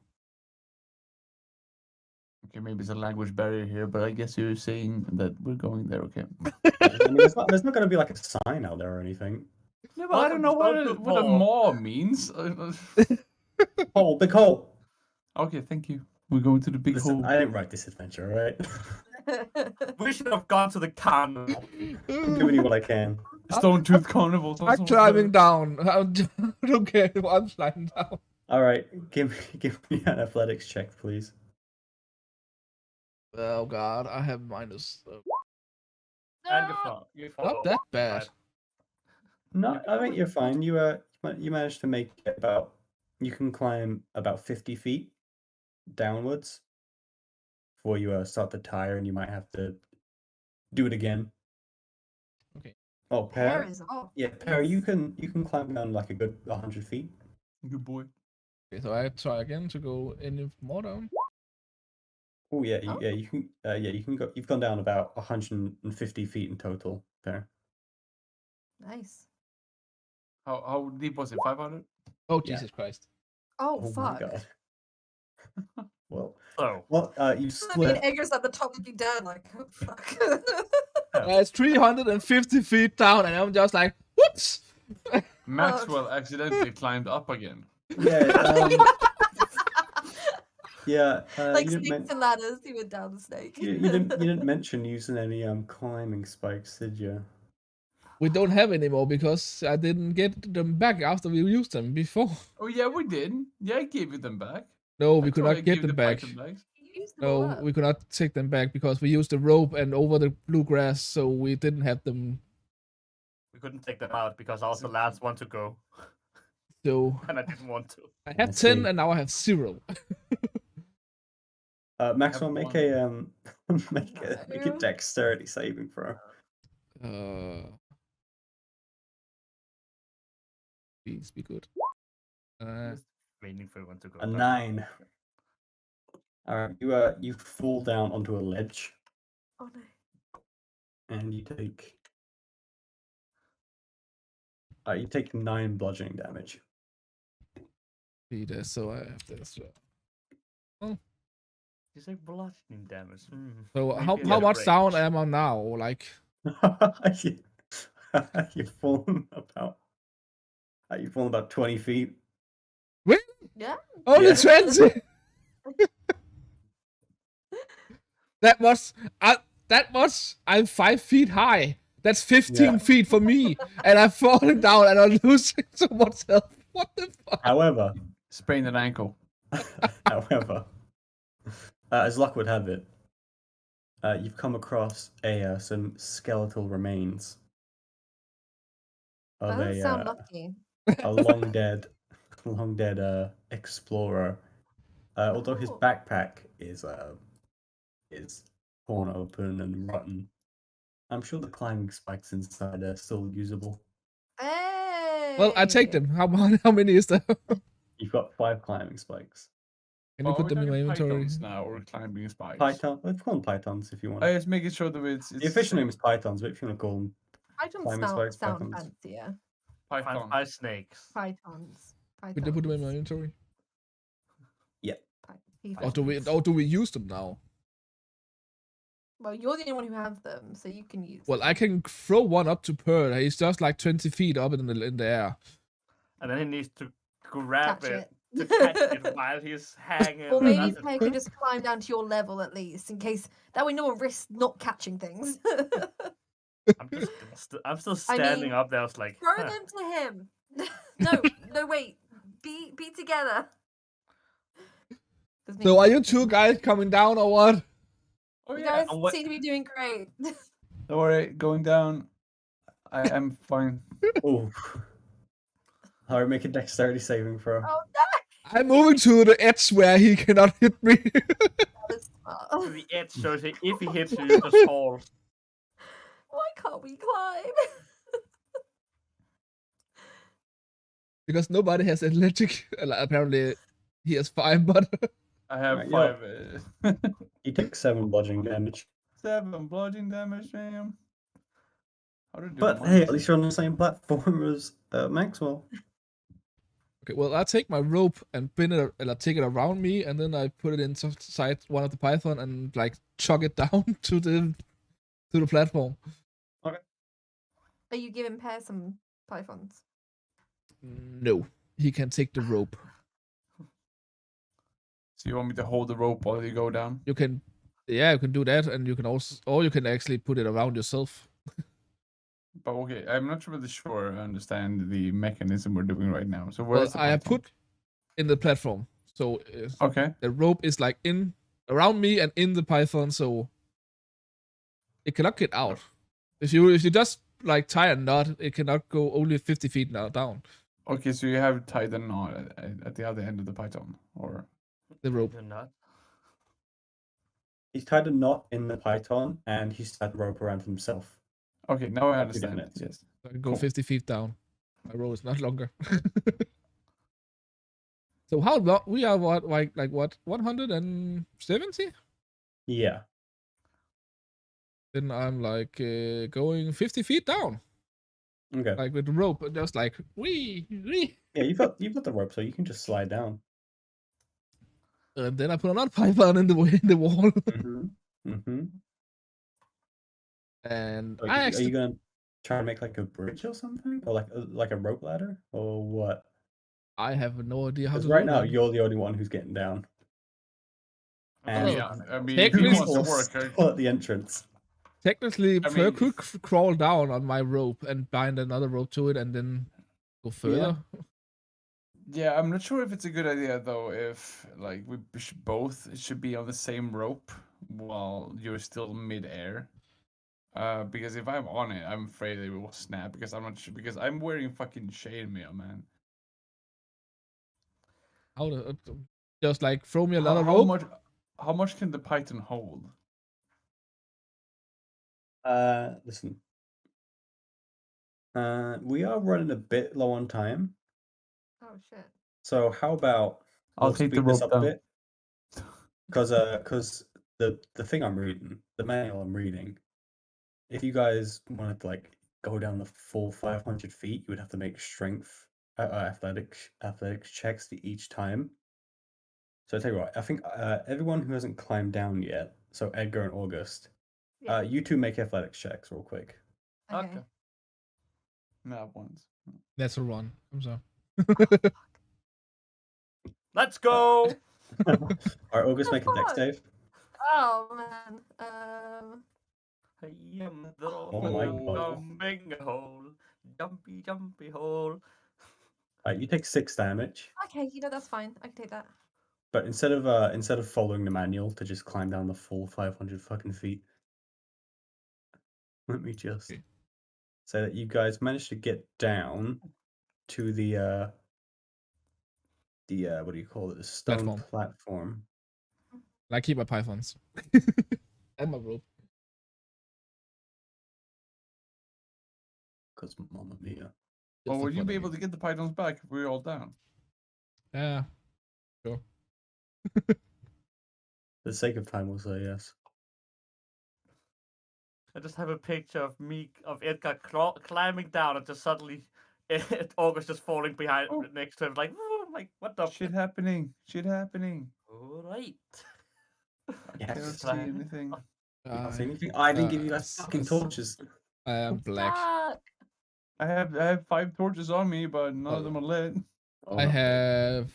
[SPEAKER 5] Okay, maybe it's a language barrier here, but I guess you're saying that we're going there. Okay.
[SPEAKER 1] Yeah, I mean, there's not going to be like a sign out there or anything.
[SPEAKER 5] Yeah, but I don't know what a maw means.
[SPEAKER 1] Oh, big hole.
[SPEAKER 5] Okay, thank you. We're going to the big
[SPEAKER 1] Listen,
[SPEAKER 5] hole.
[SPEAKER 1] I didn't write this adventure, all right?
[SPEAKER 4] We should have gone to the carnival.
[SPEAKER 1] I'm giving you what I can.
[SPEAKER 5] Stone Tooth Carnival.
[SPEAKER 3] I'm climbing down. I don't care. I'm sliding down.
[SPEAKER 1] All right, give me an athletics check, please.
[SPEAKER 3] Oh god, I have minus.
[SPEAKER 4] And you fall.
[SPEAKER 3] Not that bad.
[SPEAKER 1] No, I think you're fine. You managed to make it about. You can climb about 50 feet downwards before you start to tire, and you might have to do it again.
[SPEAKER 3] Okay.
[SPEAKER 1] Oh,
[SPEAKER 2] Hair
[SPEAKER 1] Pear.
[SPEAKER 2] is off.
[SPEAKER 1] Yeah, Pear, you can climb down like a good 100 feet.
[SPEAKER 5] Good boy.
[SPEAKER 3] Okay, so I try again to go any more down.
[SPEAKER 1] Oh yeah,
[SPEAKER 2] Oh.
[SPEAKER 1] you can. You can go. You've gone down about 150 feet in total, Pear.
[SPEAKER 2] Nice.
[SPEAKER 5] How deep was it? 500?
[SPEAKER 3] Oh
[SPEAKER 1] Yeah.
[SPEAKER 3] Jesus Christ!
[SPEAKER 2] Oh,
[SPEAKER 1] Oh
[SPEAKER 2] fuck.
[SPEAKER 1] my god. Well,
[SPEAKER 4] So,
[SPEAKER 1] you
[SPEAKER 2] I mean,
[SPEAKER 1] slip.
[SPEAKER 2] Edgar's at the top looking down like, oh fuck.
[SPEAKER 3] It's 350 feet down, and I'm just like, whoops!
[SPEAKER 5] Maxwell accidentally climbed up again.
[SPEAKER 1] Yeah. Yeah,
[SPEAKER 2] Like
[SPEAKER 1] you didn't
[SPEAKER 2] snakes and ladders, he went down the snake.
[SPEAKER 1] you didn't mention using any climbing spikes, did you?
[SPEAKER 3] We don't have anymore because I didn't get them back after we used them before.
[SPEAKER 5] Oh yeah, we did. Yeah, I gave you them back.
[SPEAKER 3] No,
[SPEAKER 5] I
[SPEAKER 3] we could
[SPEAKER 5] thought I
[SPEAKER 3] not get
[SPEAKER 5] gave
[SPEAKER 3] them
[SPEAKER 5] the
[SPEAKER 3] back.
[SPEAKER 5] Python bags.
[SPEAKER 2] You used them all
[SPEAKER 3] No,
[SPEAKER 2] up.
[SPEAKER 3] we could not take them back because we used the rope and over the bluegrass, so we didn't have them.
[SPEAKER 4] We couldn't take them out because I was the last one to go,
[SPEAKER 3] So
[SPEAKER 4] and I didn't want to.
[SPEAKER 3] I had
[SPEAKER 1] I
[SPEAKER 3] 10
[SPEAKER 1] see.
[SPEAKER 3] and now I have 0.
[SPEAKER 1] Maxwell,
[SPEAKER 5] have
[SPEAKER 1] make
[SPEAKER 5] one.
[SPEAKER 1] a make a
[SPEAKER 2] No.
[SPEAKER 1] dexterity saving throw.
[SPEAKER 3] Please be good.
[SPEAKER 4] Just waiting for everyone to go.
[SPEAKER 1] A
[SPEAKER 4] back.
[SPEAKER 1] 9. All right, you fall down onto a ledge
[SPEAKER 2] Oh no.
[SPEAKER 1] and you take 9 bludgeoning damage.
[SPEAKER 3] See this, so I have this.
[SPEAKER 4] You say bludgeoning damage.
[SPEAKER 3] So
[SPEAKER 4] Maybe
[SPEAKER 3] how
[SPEAKER 4] in
[SPEAKER 3] much
[SPEAKER 4] range.
[SPEAKER 3] down am I now? Like
[SPEAKER 1] You've fallen about 20 feet.
[SPEAKER 2] Yeah.
[SPEAKER 3] only
[SPEAKER 1] Yeah.
[SPEAKER 3] 20. That much. I'm 5 feet high. That's 15
[SPEAKER 1] Yeah.
[SPEAKER 3] feet for me, and I'm falling down and I'm losing so much health. What the fuck?
[SPEAKER 1] However,
[SPEAKER 5] Sprained an ankle.
[SPEAKER 1] as luck would have it, you've come across some skeletal remains
[SPEAKER 2] That
[SPEAKER 1] of
[SPEAKER 2] doesn't sound lucky.
[SPEAKER 1] a long dead explorer. Although his
[SPEAKER 2] Oh.
[SPEAKER 1] backpack is torn open and rotten, I'm sure the climbing spikes inside are still usable.
[SPEAKER 2] Hey.
[SPEAKER 3] Well, I take them. How many is there?
[SPEAKER 1] You've got 5 climbing spikes.
[SPEAKER 3] Can you
[SPEAKER 5] Are
[SPEAKER 3] put
[SPEAKER 5] we
[SPEAKER 3] them in my
[SPEAKER 5] talking
[SPEAKER 3] inventory?
[SPEAKER 5] pythons now or climbing spikes?
[SPEAKER 1] Python, let's call them pythons if you want.
[SPEAKER 5] I just making sure that it's
[SPEAKER 1] The official name is pythons, but if you want to call them
[SPEAKER 2] Pythons
[SPEAKER 1] climbing spikes,
[SPEAKER 2] sound
[SPEAKER 1] pythons.
[SPEAKER 2] fancier.
[SPEAKER 5] python.
[SPEAKER 4] 5 snakes.
[SPEAKER 2] Pythons.
[SPEAKER 3] Could you put them in my inventory? Or do we use them now?
[SPEAKER 2] Well, you're the only one who has them, so you can use
[SPEAKER 3] Well,
[SPEAKER 2] them.
[SPEAKER 3] I can throw one up to Pearl. He's just like 20 feet up in the air.
[SPEAKER 4] And then he needs to grab
[SPEAKER 2] Catch
[SPEAKER 4] it
[SPEAKER 2] it.
[SPEAKER 4] to catch it while he's hanging.
[SPEAKER 2] Or maybe
[SPEAKER 4] That's-
[SPEAKER 2] Pear could just climb down to your level at least, in case that way no one risks not catching things.
[SPEAKER 4] I'm still
[SPEAKER 2] I
[SPEAKER 4] standing
[SPEAKER 2] mean,
[SPEAKER 4] up there. I was like,
[SPEAKER 2] Throw
[SPEAKER 4] huh.
[SPEAKER 2] them to him. no, wait. Be together. 'Cause
[SPEAKER 3] So
[SPEAKER 2] me-
[SPEAKER 3] are you two guys coming down or what?
[SPEAKER 5] Oh
[SPEAKER 2] You
[SPEAKER 5] yeah.
[SPEAKER 2] guys
[SPEAKER 4] and what-
[SPEAKER 2] seem to be doing great.
[SPEAKER 5] Don't worry, going down. I am fine.
[SPEAKER 1] Oh. Alright, make a dexterity saving throw.
[SPEAKER 2] Oh,
[SPEAKER 3] I'm moving to the edge where he cannot hit me.
[SPEAKER 2] that is smart.
[SPEAKER 4] to the edge, so if he hits you, you just fall.
[SPEAKER 2] Why can't we climb?
[SPEAKER 3] Because nobody has electric. Apparently, he has 5, but
[SPEAKER 5] I have
[SPEAKER 1] Right,
[SPEAKER 5] 5.
[SPEAKER 1] You take 7 bludgeoning damage.
[SPEAKER 5] 7 bludgeoning damage, damn. How did
[SPEAKER 1] But hey, at least you're on the same platform as Maxwell.
[SPEAKER 3] okay. Well, I take my rope and pin it, or take it around me, and then I put it inside one of the python and like chuck it down to the platform.
[SPEAKER 2] Are you giving Pear some pythons?
[SPEAKER 3] No, he can take the rope.
[SPEAKER 5] So you want me to hold the rope while you go down?
[SPEAKER 3] You can do that, and you can also, or you can actually put it around yourself.
[SPEAKER 5] But okay, I'm not really sure I understand the mechanism we're doing right now. So where
[SPEAKER 3] Well,
[SPEAKER 5] is the
[SPEAKER 3] I have
[SPEAKER 5] python?
[SPEAKER 3] put in the platform, so
[SPEAKER 5] Okay.
[SPEAKER 3] the rope is like in around me and in the python, so it cannot get out. If you just like tie a knot, it cannot go only 50 feet now down
[SPEAKER 5] Okay, so you have tied the knot at the other end of the python, or
[SPEAKER 3] the rope.
[SPEAKER 4] You're not.
[SPEAKER 1] He's tied a knot in the python and he's tied the rope around himself.
[SPEAKER 5] okay, now I
[SPEAKER 1] Two different
[SPEAKER 5] understand.
[SPEAKER 1] ends.
[SPEAKER 5] Yes.
[SPEAKER 3] So I can go
[SPEAKER 5] Cool.
[SPEAKER 3] 50 feet down. My rope is not longer. So how long we are? What like what 170?
[SPEAKER 1] Yeah.
[SPEAKER 3] Then I'm like going 50 feet down,
[SPEAKER 1] Okay.
[SPEAKER 3] like with the rope, just like wee.
[SPEAKER 1] Yeah, you've got the rope, so you can just slide down.
[SPEAKER 3] And then I put another python in the wall,
[SPEAKER 1] Mm-hmm. Mm-hmm.
[SPEAKER 3] and
[SPEAKER 1] Are
[SPEAKER 3] I
[SPEAKER 1] you
[SPEAKER 3] actually
[SPEAKER 1] gonna try to make like a bridge or something, or like a rope ladder, or what?
[SPEAKER 3] I have no idea how to
[SPEAKER 1] Because
[SPEAKER 3] do
[SPEAKER 1] right now
[SPEAKER 3] that.
[SPEAKER 1] you're the only one who's getting down. And
[SPEAKER 5] Yeah, I mean,
[SPEAKER 3] Take
[SPEAKER 5] if he
[SPEAKER 3] this
[SPEAKER 5] wants to
[SPEAKER 1] people
[SPEAKER 5] work,
[SPEAKER 1] still at the entrance.
[SPEAKER 3] Technically,
[SPEAKER 5] I
[SPEAKER 3] Fleur
[SPEAKER 5] mean,
[SPEAKER 3] could crawl down on my rope and bind another rope to it and then go further.
[SPEAKER 5] yeah, I'm not sure if it's a good idea though. If like we both should be on the same rope while you're still mid-air. Because if I'm on it, I'm afraid it will snap. Because I'm not sure. Because I'm wearing fucking chainmail, man.
[SPEAKER 3] How to, just like throw me another
[SPEAKER 5] How
[SPEAKER 3] rope.
[SPEAKER 5] much? How much can the python hold?
[SPEAKER 1] Listen. We are running a bit low on time.
[SPEAKER 2] Oh shit.
[SPEAKER 1] So how about
[SPEAKER 5] I'll
[SPEAKER 1] we'll
[SPEAKER 5] take the
[SPEAKER 1] speed this
[SPEAKER 5] rope
[SPEAKER 1] up a
[SPEAKER 5] down.
[SPEAKER 1] bit? Because the thing I'm reading, the manual I'm reading, if you guys wanted to like go down the full 500 feet, you would have to make strength athletics checks for each time. So I tell you what, I think everyone who hasn't climbed down yet, so Edgar and August,
[SPEAKER 2] Yeah.
[SPEAKER 1] you two make athletics checks real quick.
[SPEAKER 2] Okay.
[SPEAKER 5] Not once.
[SPEAKER 3] That's a run. I'm sorry.
[SPEAKER 4] Let's go.
[SPEAKER 1] All right, August,
[SPEAKER 2] The
[SPEAKER 1] make a dex
[SPEAKER 2] fuck?
[SPEAKER 1] save.
[SPEAKER 2] Oh man.
[SPEAKER 4] I am the
[SPEAKER 1] Oh my God.
[SPEAKER 4] jumping hole, jumpy hole.
[SPEAKER 1] You take 6 damage,
[SPEAKER 2] Okay, that's fine. I can take that.
[SPEAKER 1] but instead of following the manual to just climb down the full 500 fucking feet, let me just
[SPEAKER 3] Okay.
[SPEAKER 1] say that you guys managed to get down to the what do you call it? The stone platform.
[SPEAKER 3] I keep my pythons and my rope.
[SPEAKER 1] Because Mamma Mia.
[SPEAKER 5] Well,
[SPEAKER 3] Just
[SPEAKER 5] would you
[SPEAKER 3] for
[SPEAKER 5] be
[SPEAKER 3] the
[SPEAKER 5] able to get the pythons back if we were all down?
[SPEAKER 3] Yeah.
[SPEAKER 1] For the sake of time, we'll say yes.
[SPEAKER 4] I just have a picture of Edgar climbing down and just suddenly August just falling behind next to him, like, like what the
[SPEAKER 5] Shit happening. Shit happening.
[SPEAKER 4] All right.
[SPEAKER 1] Yes.
[SPEAKER 5] Can't see anything.
[SPEAKER 1] You can't see anything? I didn't give you guys fucking torches.
[SPEAKER 3] I am black.
[SPEAKER 2] Fuck.
[SPEAKER 5] I have 5 torches on me, but none of them are lit.
[SPEAKER 1] Oh,
[SPEAKER 3] I
[SPEAKER 1] no.
[SPEAKER 3] have.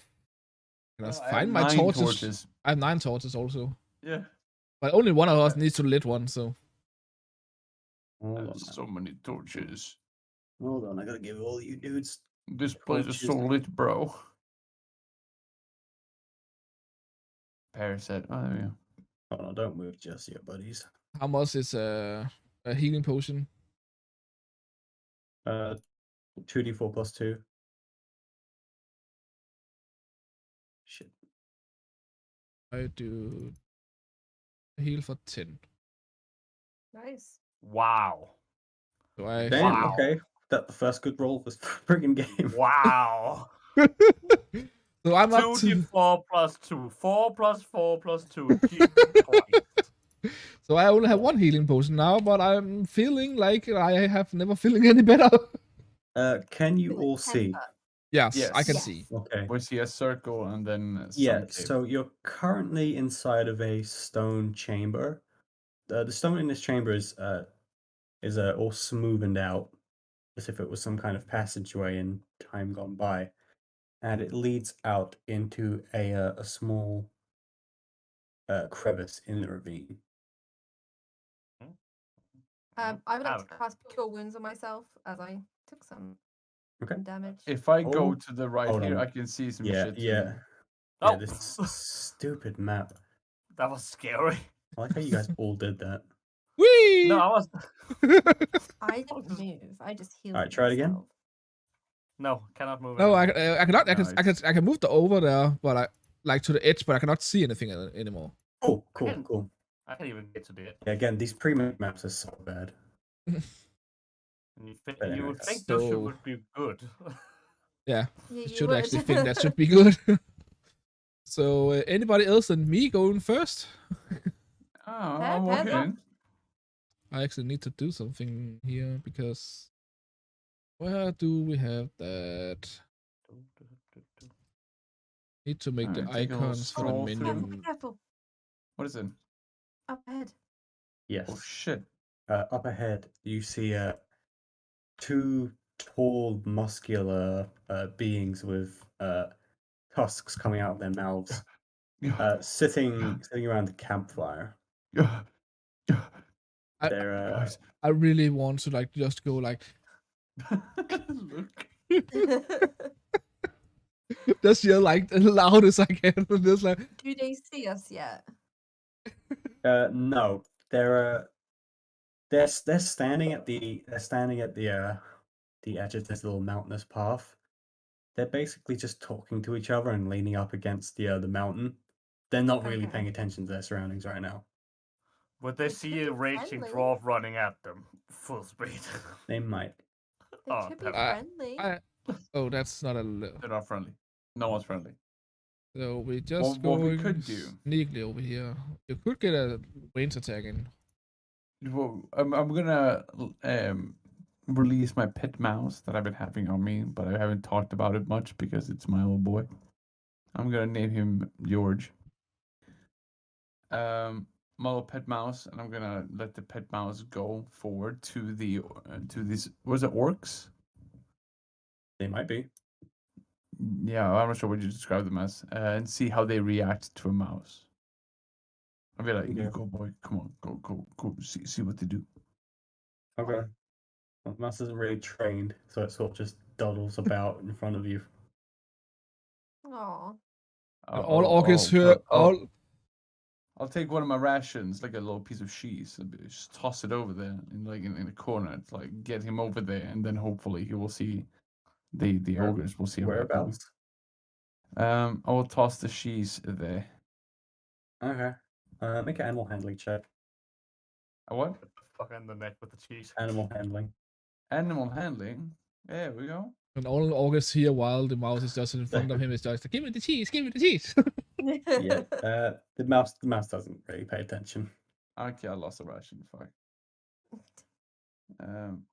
[SPEAKER 3] Can I
[SPEAKER 5] I
[SPEAKER 3] find
[SPEAKER 5] have
[SPEAKER 3] my
[SPEAKER 5] 9
[SPEAKER 3] torches?
[SPEAKER 5] torches.
[SPEAKER 3] I have 9 torches also.
[SPEAKER 5] Yeah.
[SPEAKER 3] But only one of us needs to lit one, so.
[SPEAKER 5] I
[SPEAKER 1] Hold
[SPEAKER 5] have
[SPEAKER 1] on.
[SPEAKER 5] so many torches.
[SPEAKER 1] Hold on, I gotta give all you dudes.
[SPEAKER 5] This place is so
[SPEAKER 1] Torches.
[SPEAKER 5] lit, bro. Pear said, oh, there we go.
[SPEAKER 1] Hold on, don't move just yet, buddies.
[SPEAKER 3] How much is a healing potion?
[SPEAKER 1] 2d4 plus 2. Shit.
[SPEAKER 3] I do heal for 10.
[SPEAKER 2] Nice.
[SPEAKER 4] Wow.
[SPEAKER 3] So I
[SPEAKER 1] Damn,
[SPEAKER 4] Wow.
[SPEAKER 1] okay. That the first good roll of this friggin' game.
[SPEAKER 4] Wow.
[SPEAKER 3] So I'm up to
[SPEAKER 4] 2d4 plus 2. 4 plus 4 plus 2. Jesus Christ.
[SPEAKER 3] so I only have 1 healing potion now, but I'm feeling like I have never feeling any better.
[SPEAKER 1] Can you
[SPEAKER 2] Like
[SPEAKER 1] all
[SPEAKER 2] 10
[SPEAKER 1] see?
[SPEAKER 2] bucks.
[SPEAKER 3] Yes, I can
[SPEAKER 2] Yes.
[SPEAKER 3] see.
[SPEAKER 1] Okay.
[SPEAKER 5] We see a circle and then
[SPEAKER 1] Yeah,
[SPEAKER 5] some
[SPEAKER 1] so you're currently inside of a stone chamber. The stone in this chamber is all smoothened out, as if it was some kind of passageway in time gone by, and it leads out into a small crevice in the ravine.
[SPEAKER 2] I would like
[SPEAKER 4] Ouch.
[SPEAKER 2] to cast Cure Wounds on myself as I took some
[SPEAKER 1] Okay.
[SPEAKER 2] damage.
[SPEAKER 5] If I go
[SPEAKER 1] Oh,
[SPEAKER 5] to the right
[SPEAKER 1] hold
[SPEAKER 5] here,
[SPEAKER 1] on.
[SPEAKER 5] I can see some
[SPEAKER 1] Yeah,
[SPEAKER 5] shit. too.
[SPEAKER 1] yeah,
[SPEAKER 4] Oh,
[SPEAKER 1] this stupid map.
[SPEAKER 4] that was scary.
[SPEAKER 1] I like how you guys all did that.
[SPEAKER 3] Whee!
[SPEAKER 4] No, I was.
[SPEAKER 2] I didn't move. I just healed.
[SPEAKER 1] Alright, try it again.
[SPEAKER 2] myself.
[SPEAKER 4] No, cannot move.
[SPEAKER 3] No,
[SPEAKER 4] anymore.
[SPEAKER 3] I cannot.
[SPEAKER 5] Nice.
[SPEAKER 3] I can move the over there, but I like to the edge, but I cannot see anything anymore.
[SPEAKER 1] Oh, cool,
[SPEAKER 4] Again.
[SPEAKER 1] cool.
[SPEAKER 4] I can't even get to the edge.
[SPEAKER 1] Yeah, again, these pre-made maps are so bad.
[SPEAKER 4] And you,
[SPEAKER 1] But
[SPEAKER 4] you
[SPEAKER 1] anyway,
[SPEAKER 4] would think those
[SPEAKER 3] so-
[SPEAKER 4] would be good.
[SPEAKER 3] Yeah,
[SPEAKER 2] Yeah,
[SPEAKER 3] you
[SPEAKER 2] you
[SPEAKER 3] should
[SPEAKER 2] would.
[SPEAKER 3] actually think that should be good. So anybody else than me going first?
[SPEAKER 5] Oh, I'm
[SPEAKER 2] Pear,
[SPEAKER 5] walking
[SPEAKER 2] Pear,
[SPEAKER 5] in.
[SPEAKER 3] I actually need to do something here because where do we have that? Need to make the
[SPEAKER 5] Alright, take a little
[SPEAKER 3] icons for the
[SPEAKER 5] stroll
[SPEAKER 3] menu.
[SPEAKER 5] through.
[SPEAKER 2] Careful, be careful.
[SPEAKER 5] What is it?
[SPEAKER 2] Up ahead.
[SPEAKER 1] Yes.
[SPEAKER 5] Oh shit.
[SPEAKER 1] Up ahead, you see 2 tall, muscular beings with tusks coming out of their mouths. Sitting around the campfire.
[SPEAKER 3] I-
[SPEAKER 1] They're
[SPEAKER 5] Guys,
[SPEAKER 3] I really want to like just go like
[SPEAKER 5] look.
[SPEAKER 3] just yell like as loud as I can. Just like
[SPEAKER 2] Do they see us yet?
[SPEAKER 1] no, they're standing at the edge of this little mountainous path. They're basically just talking to each other and leaning up against the mountain. They're not really
[SPEAKER 2] Okay.
[SPEAKER 1] paying attention to their surroundings right now.
[SPEAKER 4] Would they
[SPEAKER 2] They
[SPEAKER 4] see
[SPEAKER 2] could
[SPEAKER 4] a
[SPEAKER 2] be
[SPEAKER 4] raging
[SPEAKER 2] friendly.
[SPEAKER 4] dwarf running at them full speed?
[SPEAKER 1] They might.
[SPEAKER 2] They
[SPEAKER 4] Oh,
[SPEAKER 2] could be
[SPEAKER 4] damn.
[SPEAKER 2] friendly.
[SPEAKER 3] oh, that's not a.
[SPEAKER 5] They're not friendly. No one's friendly.
[SPEAKER 3] So we just
[SPEAKER 5] what we
[SPEAKER 3] going
[SPEAKER 5] could do-
[SPEAKER 3] sneakily over here. You could get a range attack in.
[SPEAKER 5] Well, I'm gonna release my pet mouse that I've been having on me, but I haven't talked about it much because it's my little boy. I'm gonna name him George. My little pet mouse, and I'm gonna let the pet mouse go forward to the to these. Was it orcs?
[SPEAKER 1] They might be.
[SPEAKER 5] Yeah, I'm not sure what you describe them as, and see how they react to a mouse. I'll be like,
[SPEAKER 1] Okay.
[SPEAKER 5] "You go, boy! Come on, go! See what they do."
[SPEAKER 1] Okay. Well, the mouse isn't really trained, so it sort of just dawdles about in front of you.
[SPEAKER 2] Aw.
[SPEAKER 3] All orcs here. All
[SPEAKER 5] I'll take one of my rations, like a little piece of cheese, and just toss it over there, in a corner, to like get him over there, and then hopefully he will see the
[SPEAKER 1] Where-
[SPEAKER 5] ogres will see him.
[SPEAKER 1] Whereabouts?
[SPEAKER 5] I will toss the cheese there.
[SPEAKER 1] Okay. Make an animal handling check.
[SPEAKER 5] A what?
[SPEAKER 4] Fuck in the neck with the cheese.
[SPEAKER 1] Animal handling.
[SPEAKER 5] Animal handling. There we go.
[SPEAKER 3] and all orcs here while the mouse is just in front of him. Is just like, give me the cheese, give me the cheese.
[SPEAKER 1] Yeah. The mouse doesn't really pay attention.
[SPEAKER 5] Okay, I lost a ration. Fuck.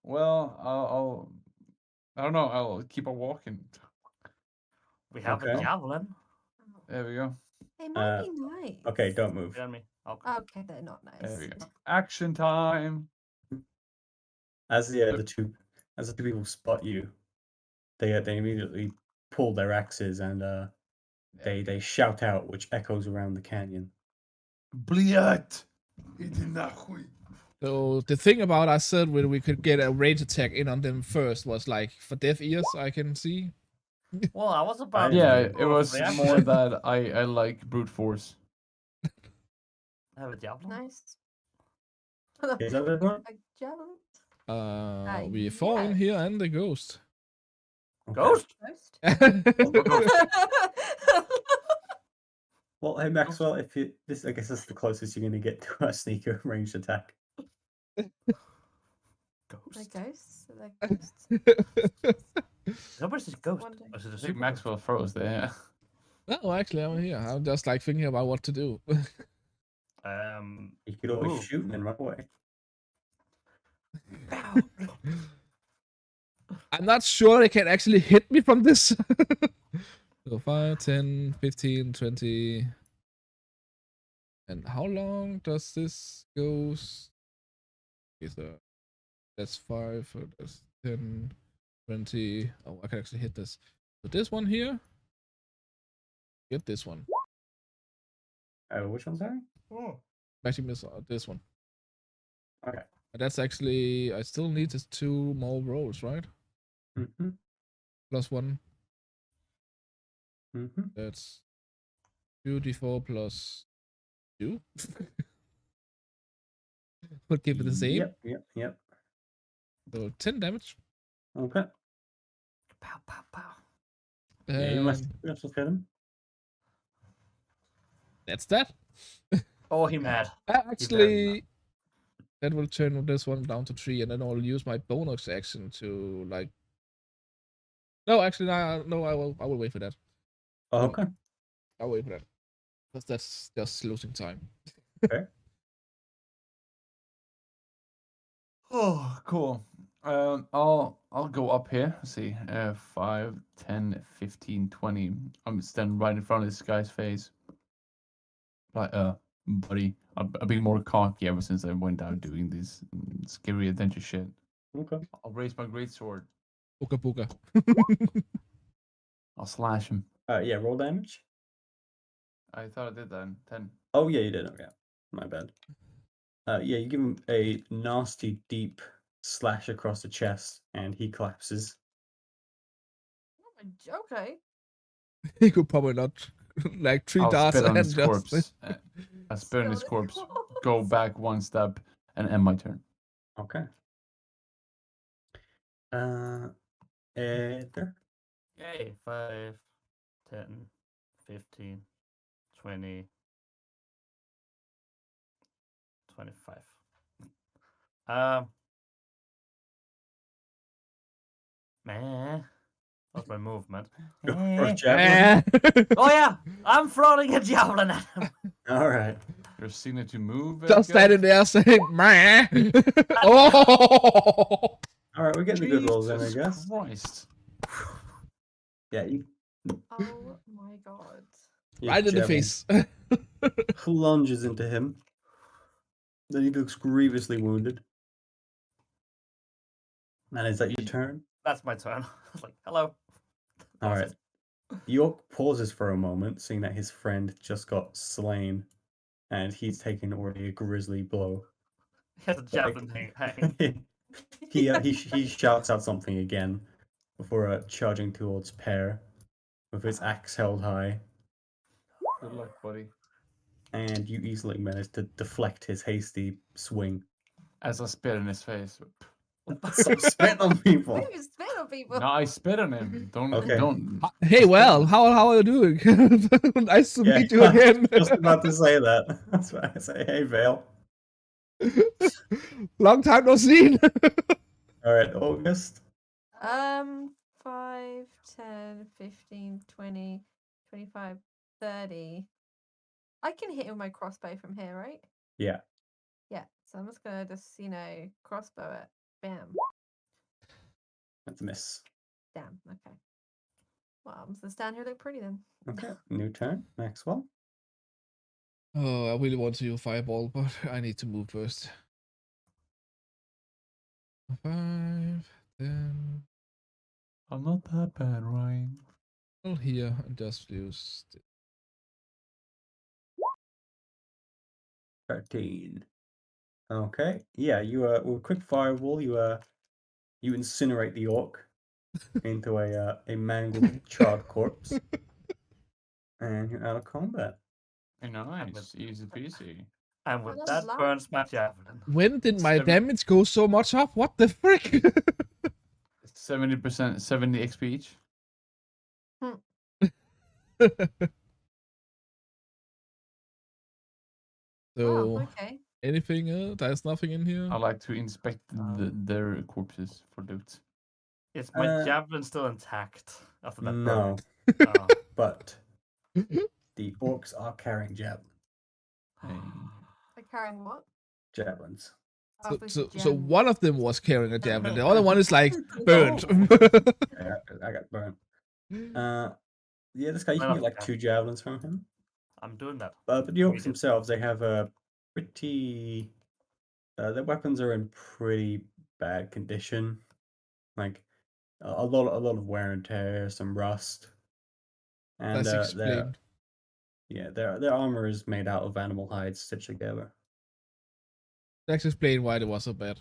[SPEAKER 5] Well, I don't know. I'll keep on walking.
[SPEAKER 4] We have a
[SPEAKER 1] Okay.
[SPEAKER 4] javelin.
[SPEAKER 5] There we go.
[SPEAKER 2] They might be nice.
[SPEAKER 1] Okay, don't move.
[SPEAKER 4] Behind me. Okay.
[SPEAKER 2] Okay, they're not
[SPEAKER 5] There
[SPEAKER 2] nice.
[SPEAKER 5] we go. Action time.
[SPEAKER 1] As the two people spot you, they immediately pull their axes and they shout out, which echoes around the canyon.
[SPEAKER 5] Блять! Иди нахуй.
[SPEAKER 3] So the thing about I said when we could get a range attack in on them first was like for deaf ears. I can see.
[SPEAKER 4] Well, I was about
[SPEAKER 5] Yeah,
[SPEAKER 4] to
[SPEAKER 5] it was
[SPEAKER 4] reaction.
[SPEAKER 5] more that I like brute force.
[SPEAKER 4] Have a javelin.
[SPEAKER 2] Nice.
[SPEAKER 1] Is that everyone?
[SPEAKER 2] A javelin?
[SPEAKER 3] We fall in
[SPEAKER 2] yes.
[SPEAKER 3] here and the ghost.
[SPEAKER 1] Okay.
[SPEAKER 4] Ghost?
[SPEAKER 2] Ghost?
[SPEAKER 1] Well, hey Maxwell, I guess this is the closest you're gonna get to a sneaker ranged attack.
[SPEAKER 4] Ghost.
[SPEAKER 2] They're ghosts? They're ghosts?
[SPEAKER 4] Nobody's a ghost.
[SPEAKER 2] Wondering.
[SPEAKER 4] Or is it a
[SPEAKER 5] I think
[SPEAKER 4] super
[SPEAKER 5] Maxwell froze there.
[SPEAKER 3] No, actually, I'm here. I'm just like thinking about what to do.
[SPEAKER 4] ghost?
[SPEAKER 1] You could always
[SPEAKER 4] Ooh.
[SPEAKER 1] shoot and then run away.
[SPEAKER 3] I'm not sure they can actually hit me from this. So 5, 10, 15, 20. And how long does this go? Okay, so that's 5, so that's 10, 20. Oh, I can actually hit this. So this one here. Get this one.
[SPEAKER 1] Which one, sorry?
[SPEAKER 3] Actually miss this one.
[SPEAKER 1] Okay.
[SPEAKER 3] And that's actually, I still need just 2 more rolls, right?
[SPEAKER 1] Mm-hmm.
[SPEAKER 3] Plus 1.
[SPEAKER 1] Mm-hmm.
[SPEAKER 3] That's 2d4 plus 2. Would give it the same.
[SPEAKER 1] Yep.
[SPEAKER 3] So 10 damage.
[SPEAKER 1] Okay.
[SPEAKER 4] Pow, pow, pow.
[SPEAKER 1] Yeah, you must hit him.
[SPEAKER 3] That's that.
[SPEAKER 4] Oh, he mad.
[SPEAKER 3] Actually, that will turn this one down to 3, and then I'll use my bonus action to like. No, actually, no. I will wait for that.
[SPEAKER 1] Oh, okay.
[SPEAKER 3] I'll wait for that because that's just losing time.
[SPEAKER 1] Okay.
[SPEAKER 5] Oh, cool. I'll go up here. Let's see, 5, 10, 15, 20. I'm standing right in front of this guy's face. Like, buddy, I've been more cocky ever since I went out doing this scary adventure shit.
[SPEAKER 1] Okay.
[SPEAKER 5] I'll raise my greatsword.
[SPEAKER 3] Booga booga.
[SPEAKER 5] I'll slash him.
[SPEAKER 1] Yeah, roll damage.
[SPEAKER 5] I thought I did then. 10.
[SPEAKER 1] Oh yeah, you did. Okay, my bad. Yeah, you give him a nasty, deep slash across the chest, and he collapses.
[SPEAKER 2] Okay.
[SPEAKER 3] He could probably not like 3
[SPEAKER 5] I'll
[SPEAKER 3] darts
[SPEAKER 5] spit on
[SPEAKER 3] and
[SPEAKER 5] his
[SPEAKER 3] just
[SPEAKER 5] corpse. I spit on his corpse. Go back 1 step and end my turn.
[SPEAKER 1] Okay. There.
[SPEAKER 4] Yay, 5, 10, 15, 20, 25. Meh. That's my movement.
[SPEAKER 1] Go for a
[SPEAKER 4] Eh.
[SPEAKER 1] javelin.
[SPEAKER 4] Oh yeah, I'm throwing a javelin at him.
[SPEAKER 1] All right.
[SPEAKER 5] Your signature move.
[SPEAKER 3] just
[SPEAKER 5] Edgar?
[SPEAKER 3] standing there saying, "Meh." Oh,
[SPEAKER 1] All right, we're getting the good rolls in, I
[SPEAKER 5] Jesus
[SPEAKER 1] guess.
[SPEAKER 5] Christ.
[SPEAKER 1] Yeah, you
[SPEAKER 2] Oh my god.
[SPEAKER 3] right in the
[SPEAKER 1] javelin
[SPEAKER 3] face.
[SPEAKER 1] plunges into him. Then he looks grievously wounded. And is that your turn?
[SPEAKER 4] That's my turn. I was like, hello.
[SPEAKER 1] All right. York pauses for a moment, seeing that his friend just got slain, and he's taken already a grisly blow.
[SPEAKER 4] He has a javelin hanging.
[SPEAKER 1] he shouts out something again before charging towards Pear with his axe held high,
[SPEAKER 5] Good luck, buddy.
[SPEAKER 1] and you easily manage to deflect his hasty swing.
[SPEAKER 5] As I spit in his face.
[SPEAKER 1] Stop spitting on people.
[SPEAKER 2] You spit on people.
[SPEAKER 5] No, I spit on him. Don't.
[SPEAKER 1] Okay.
[SPEAKER 5] Don't.
[SPEAKER 3] Hey, well, how are you doing? Nice to
[SPEAKER 1] Yeah,
[SPEAKER 3] meet you again.
[SPEAKER 1] just about to say that. That's why I say, hey, Vale.
[SPEAKER 3] Long time no seen.
[SPEAKER 1] All right, August.
[SPEAKER 2] 5, 10, 15, 20, 25, 30. I can hit with my crossbow from here, right?
[SPEAKER 1] Yeah.
[SPEAKER 2] Yeah. So I'm just gonna crossbow it. Bam.
[SPEAKER 1] That's a miss.
[SPEAKER 2] Damn. Okay. Well, I'm just gonna stand here look pretty then.
[SPEAKER 1] Okay, new turn. Maxwell.
[SPEAKER 3] Oh, I really want to use fireball, but I need to move first. 5, 10.
[SPEAKER 5] I'm not that bad, Ryan.
[SPEAKER 3] Well, here and just use.
[SPEAKER 1] 13. Okay. Yeah, you with a quick fireball, you incinerate the orc into a mangled, charred corpse, and you're out of combat.
[SPEAKER 5] Nice, easy peasy.
[SPEAKER 4] And with
[SPEAKER 2] Well,
[SPEAKER 4] that
[SPEAKER 2] that's
[SPEAKER 4] burns my javelin.
[SPEAKER 3] When did my
[SPEAKER 5] Seven-
[SPEAKER 3] damage go so much up? What the frick?
[SPEAKER 5] 70%, 70 XP each.
[SPEAKER 3] So,
[SPEAKER 2] Oh, okay.
[SPEAKER 3] anything else? There's nothing in here.
[SPEAKER 5] I like to inspect their corpses for loot.
[SPEAKER 4] Is my javelin still intact after that
[SPEAKER 1] No,
[SPEAKER 4] burn? Oh.
[SPEAKER 1] but the orcs are carrying javelins.
[SPEAKER 2] They're carrying what?
[SPEAKER 1] Javelins.
[SPEAKER 2] Oh,
[SPEAKER 3] So one of them was carrying a javelin. The other one is like burned.
[SPEAKER 1] I got burnt. Yeah, this guy, you
[SPEAKER 4] Right
[SPEAKER 1] can
[SPEAKER 4] off
[SPEAKER 1] get like
[SPEAKER 4] the
[SPEAKER 1] 2 javelins from him.
[SPEAKER 4] I'm doing that.
[SPEAKER 1] But the orcs
[SPEAKER 4] Amazing.
[SPEAKER 1] themselves, they have a pretty. Their weapons are in pretty bad condition. Like a lot of wear and tear, some rust, and
[SPEAKER 3] That's explained.
[SPEAKER 1] their armor is made out of animal hides stitched together.
[SPEAKER 3] That's explain why it was so bad.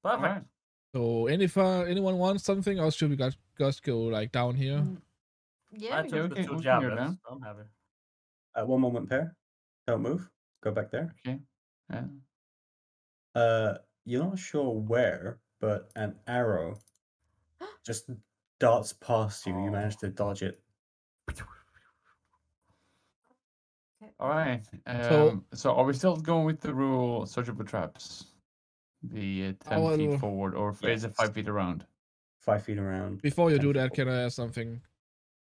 [SPEAKER 4] Perfect.
[SPEAKER 3] So anyone wants something, or should we just go like down here?
[SPEAKER 2] Yeah.
[SPEAKER 4] I
[SPEAKER 2] we
[SPEAKER 4] took
[SPEAKER 2] got-
[SPEAKER 4] the
[SPEAKER 5] okay,
[SPEAKER 4] 2
[SPEAKER 5] we can go
[SPEAKER 4] javelins.
[SPEAKER 5] down.
[SPEAKER 4] I'm happy.
[SPEAKER 1] One moment, pair. Don't move. Go back there.
[SPEAKER 5] Okay. Yeah.
[SPEAKER 1] You're not sure where, but an arrow just darts past you. You manage to dodge it.
[SPEAKER 2] Okay.
[SPEAKER 5] All right.
[SPEAKER 3] So-
[SPEAKER 5] So are we still going with the rule search for traps? The 10 feet
[SPEAKER 3] will-
[SPEAKER 5] forward, or is it
[SPEAKER 1] Yes.
[SPEAKER 5] 5 feet around?
[SPEAKER 1] 5 feet around.
[SPEAKER 3] Before you
[SPEAKER 1] 10
[SPEAKER 3] do
[SPEAKER 1] feet
[SPEAKER 3] that, can
[SPEAKER 1] forward.
[SPEAKER 3] I ask something?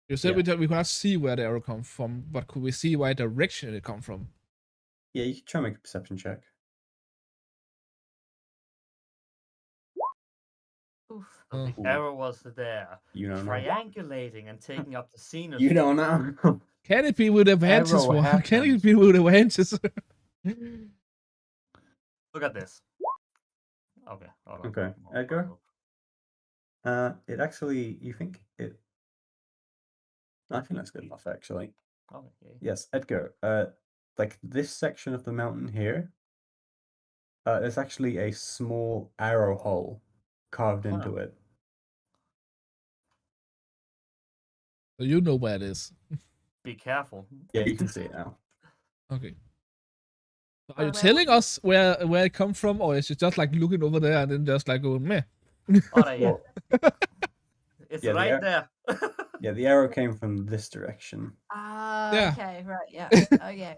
[SPEAKER 3] You said
[SPEAKER 1] Yeah.
[SPEAKER 3] we cannot see where the arrow come from, but could we see why direction it come from?
[SPEAKER 1] Yeah, you can try and make a perception check.
[SPEAKER 2] Oof.
[SPEAKER 4] So the
[SPEAKER 1] Ooh.
[SPEAKER 4] arrow was there,
[SPEAKER 1] You don't know.
[SPEAKER 4] triangulating and taking up the scenery.
[SPEAKER 1] You don't know.
[SPEAKER 3] Can it be with advantage?
[SPEAKER 5] Arrow
[SPEAKER 3] Can it
[SPEAKER 5] happens.
[SPEAKER 3] be with advantage?
[SPEAKER 4] Look at this. Okay. Hold on.
[SPEAKER 1] Okay, Edgar? It actually, you think it I think that's good enough, actually.
[SPEAKER 4] Okay.
[SPEAKER 1] Yes, Edgar. Like this section of the mountain here, there's actually a small arrow hole carved into it.
[SPEAKER 3] So you know where it is.
[SPEAKER 4] Be careful.
[SPEAKER 1] Yeah, you can see it now.
[SPEAKER 3] Okay. So are you
[SPEAKER 2] Where
[SPEAKER 3] telling
[SPEAKER 2] was
[SPEAKER 3] us where it come from, or is it just like looking over there and then just like going meh?
[SPEAKER 4] Oh, there, yeah.
[SPEAKER 1] Well,
[SPEAKER 4] It's
[SPEAKER 1] yeah,
[SPEAKER 4] right there.
[SPEAKER 1] yeah, the arrow came from this direction.
[SPEAKER 2] Ah,
[SPEAKER 3] Yeah.
[SPEAKER 2] okay, right, yeah. Okay.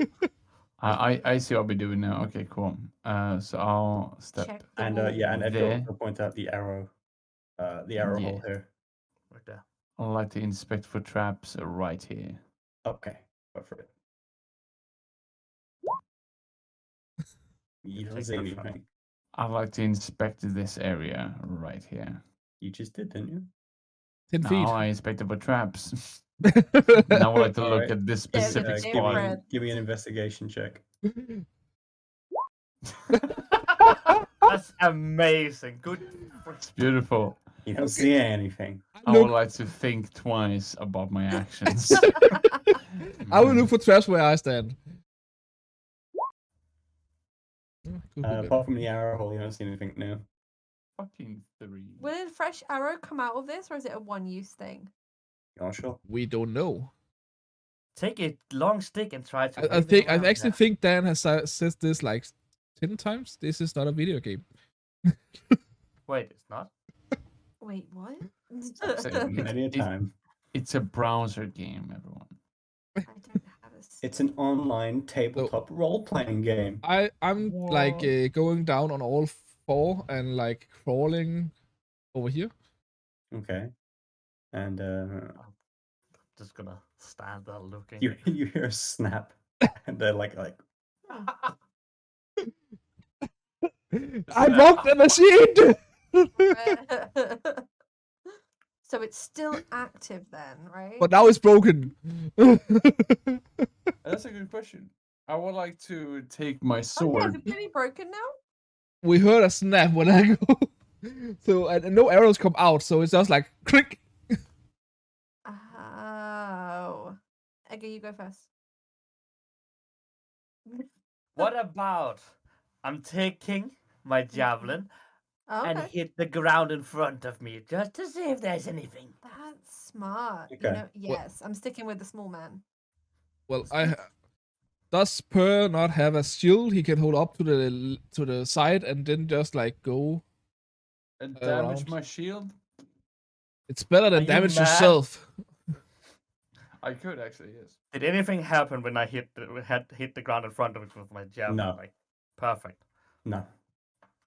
[SPEAKER 5] I see what we're doing now. Okay, cool. So I'll step.
[SPEAKER 2] Check the
[SPEAKER 1] And
[SPEAKER 2] wall.
[SPEAKER 1] yeah, and Edgar
[SPEAKER 5] There.
[SPEAKER 1] will point out the arrow hole here.
[SPEAKER 4] Right there.
[SPEAKER 5] I'd like to inspect for traps right here.
[SPEAKER 1] Okay, go for it. You don't
[SPEAKER 4] Take
[SPEAKER 1] see
[SPEAKER 4] that shot.
[SPEAKER 1] anything.
[SPEAKER 5] I'd like to inspect this area right here.
[SPEAKER 1] You just did, didn't you?
[SPEAKER 3] 10
[SPEAKER 5] Now
[SPEAKER 3] feet.
[SPEAKER 5] I inspected for traps. Now I would like to look
[SPEAKER 1] Alright.
[SPEAKER 5] at this
[SPEAKER 2] Yeah,
[SPEAKER 5] specific
[SPEAKER 2] give
[SPEAKER 5] spot.
[SPEAKER 2] Fred.
[SPEAKER 1] Give me an investigation check.
[SPEAKER 4] That's amazing. Good.
[SPEAKER 5] It's beautiful.
[SPEAKER 1] You don't see anything.
[SPEAKER 5] I would
[SPEAKER 3] Look,
[SPEAKER 5] like to think twice about my actions.
[SPEAKER 3] I will look for traps where I stand. Oh, cool, cool,
[SPEAKER 1] Apart from the arrow hole, you don't see anything new.
[SPEAKER 5] Fucking 3.
[SPEAKER 2] Will a fresh arrow come out of this, or is it a one-use thing?
[SPEAKER 1] You're not sure?
[SPEAKER 3] We don't know.
[SPEAKER 4] Take a long stick and try to.
[SPEAKER 3] I
[SPEAKER 4] wave it
[SPEAKER 3] think I
[SPEAKER 4] around.
[SPEAKER 3] actually think Dan has said this like 10 times. This is not a video game.
[SPEAKER 4] Wait, it's not.
[SPEAKER 2] Wait, what?
[SPEAKER 5] saying
[SPEAKER 1] Many a
[SPEAKER 5] It's-
[SPEAKER 1] time.
[SPEAKER 5] It's a browser game, everyone.
[SPEAKER 2] I don't have a.
[SPEAKER 1] It's an online tabletop role-playing game.
[SPEAKER 3] I'm like
[SPEAKER 5] What?
[SPEAKER 3] going down on all four and like crawling over here.
[SPEAKER 1] Okay. And
[SPEAKER 4] Just gonna stand there looking.
[SPEAKER 1] you hear a snap, and they're like
[SPEAKER 3] I broke the machine.
[SPEAKER 2] So it's still active then, right?
[SPEAKER 3] But now it's broken.
[SPEAKER 5] That's a good question. I would like to take my
[SPEAKER 2] Oh, yeah, is
[SPEAKER 5] sword.
[SPEAKER 2] it pretty broken now?
[SPEAKER 3] We heard a snap when I go. So and no arrows come out, so it's just like click.
[SPEAKER 2] Oh. Okay, you go first.
[SPEAKER 4] What about I'm taking my javelin
[SPEAKER 2] Oh,
[SPEAKER 4] and
[SPEAKER 2] okay.
[SPEAKER 4] hit the ground in front of me just to see if there's anything.
[SPEAKER 2] That's smart. You
[SPEAKER 1] Okay.
[SPEAKER 2] know, yes, I'm sticking with the small man.
[SPEAKER 3] Well, does Per not have a shield he can hold up to the side and then just like go?
[SPEAKER 5] And damage
[SPEAKER 3] around.
[SPEAKER 5] my shield?
[SPEAKER 3] It's better
[SPEAKER 4] Are
[SPEAKER 3] than
[SPEAKER 4] you
[SPEAKER 3] damage
[SPEAKER 4] mad?
[SPEAKER 3] yourself.
[SPEAKER 5] I could actually, yes.
[SPEAKER 4] Did anything happen when I hit the ground in front of it with my javelin?
[SPEAKER 1] No.
[SPEAKER 4] Like, perfect.
[SPEAKER 1] no,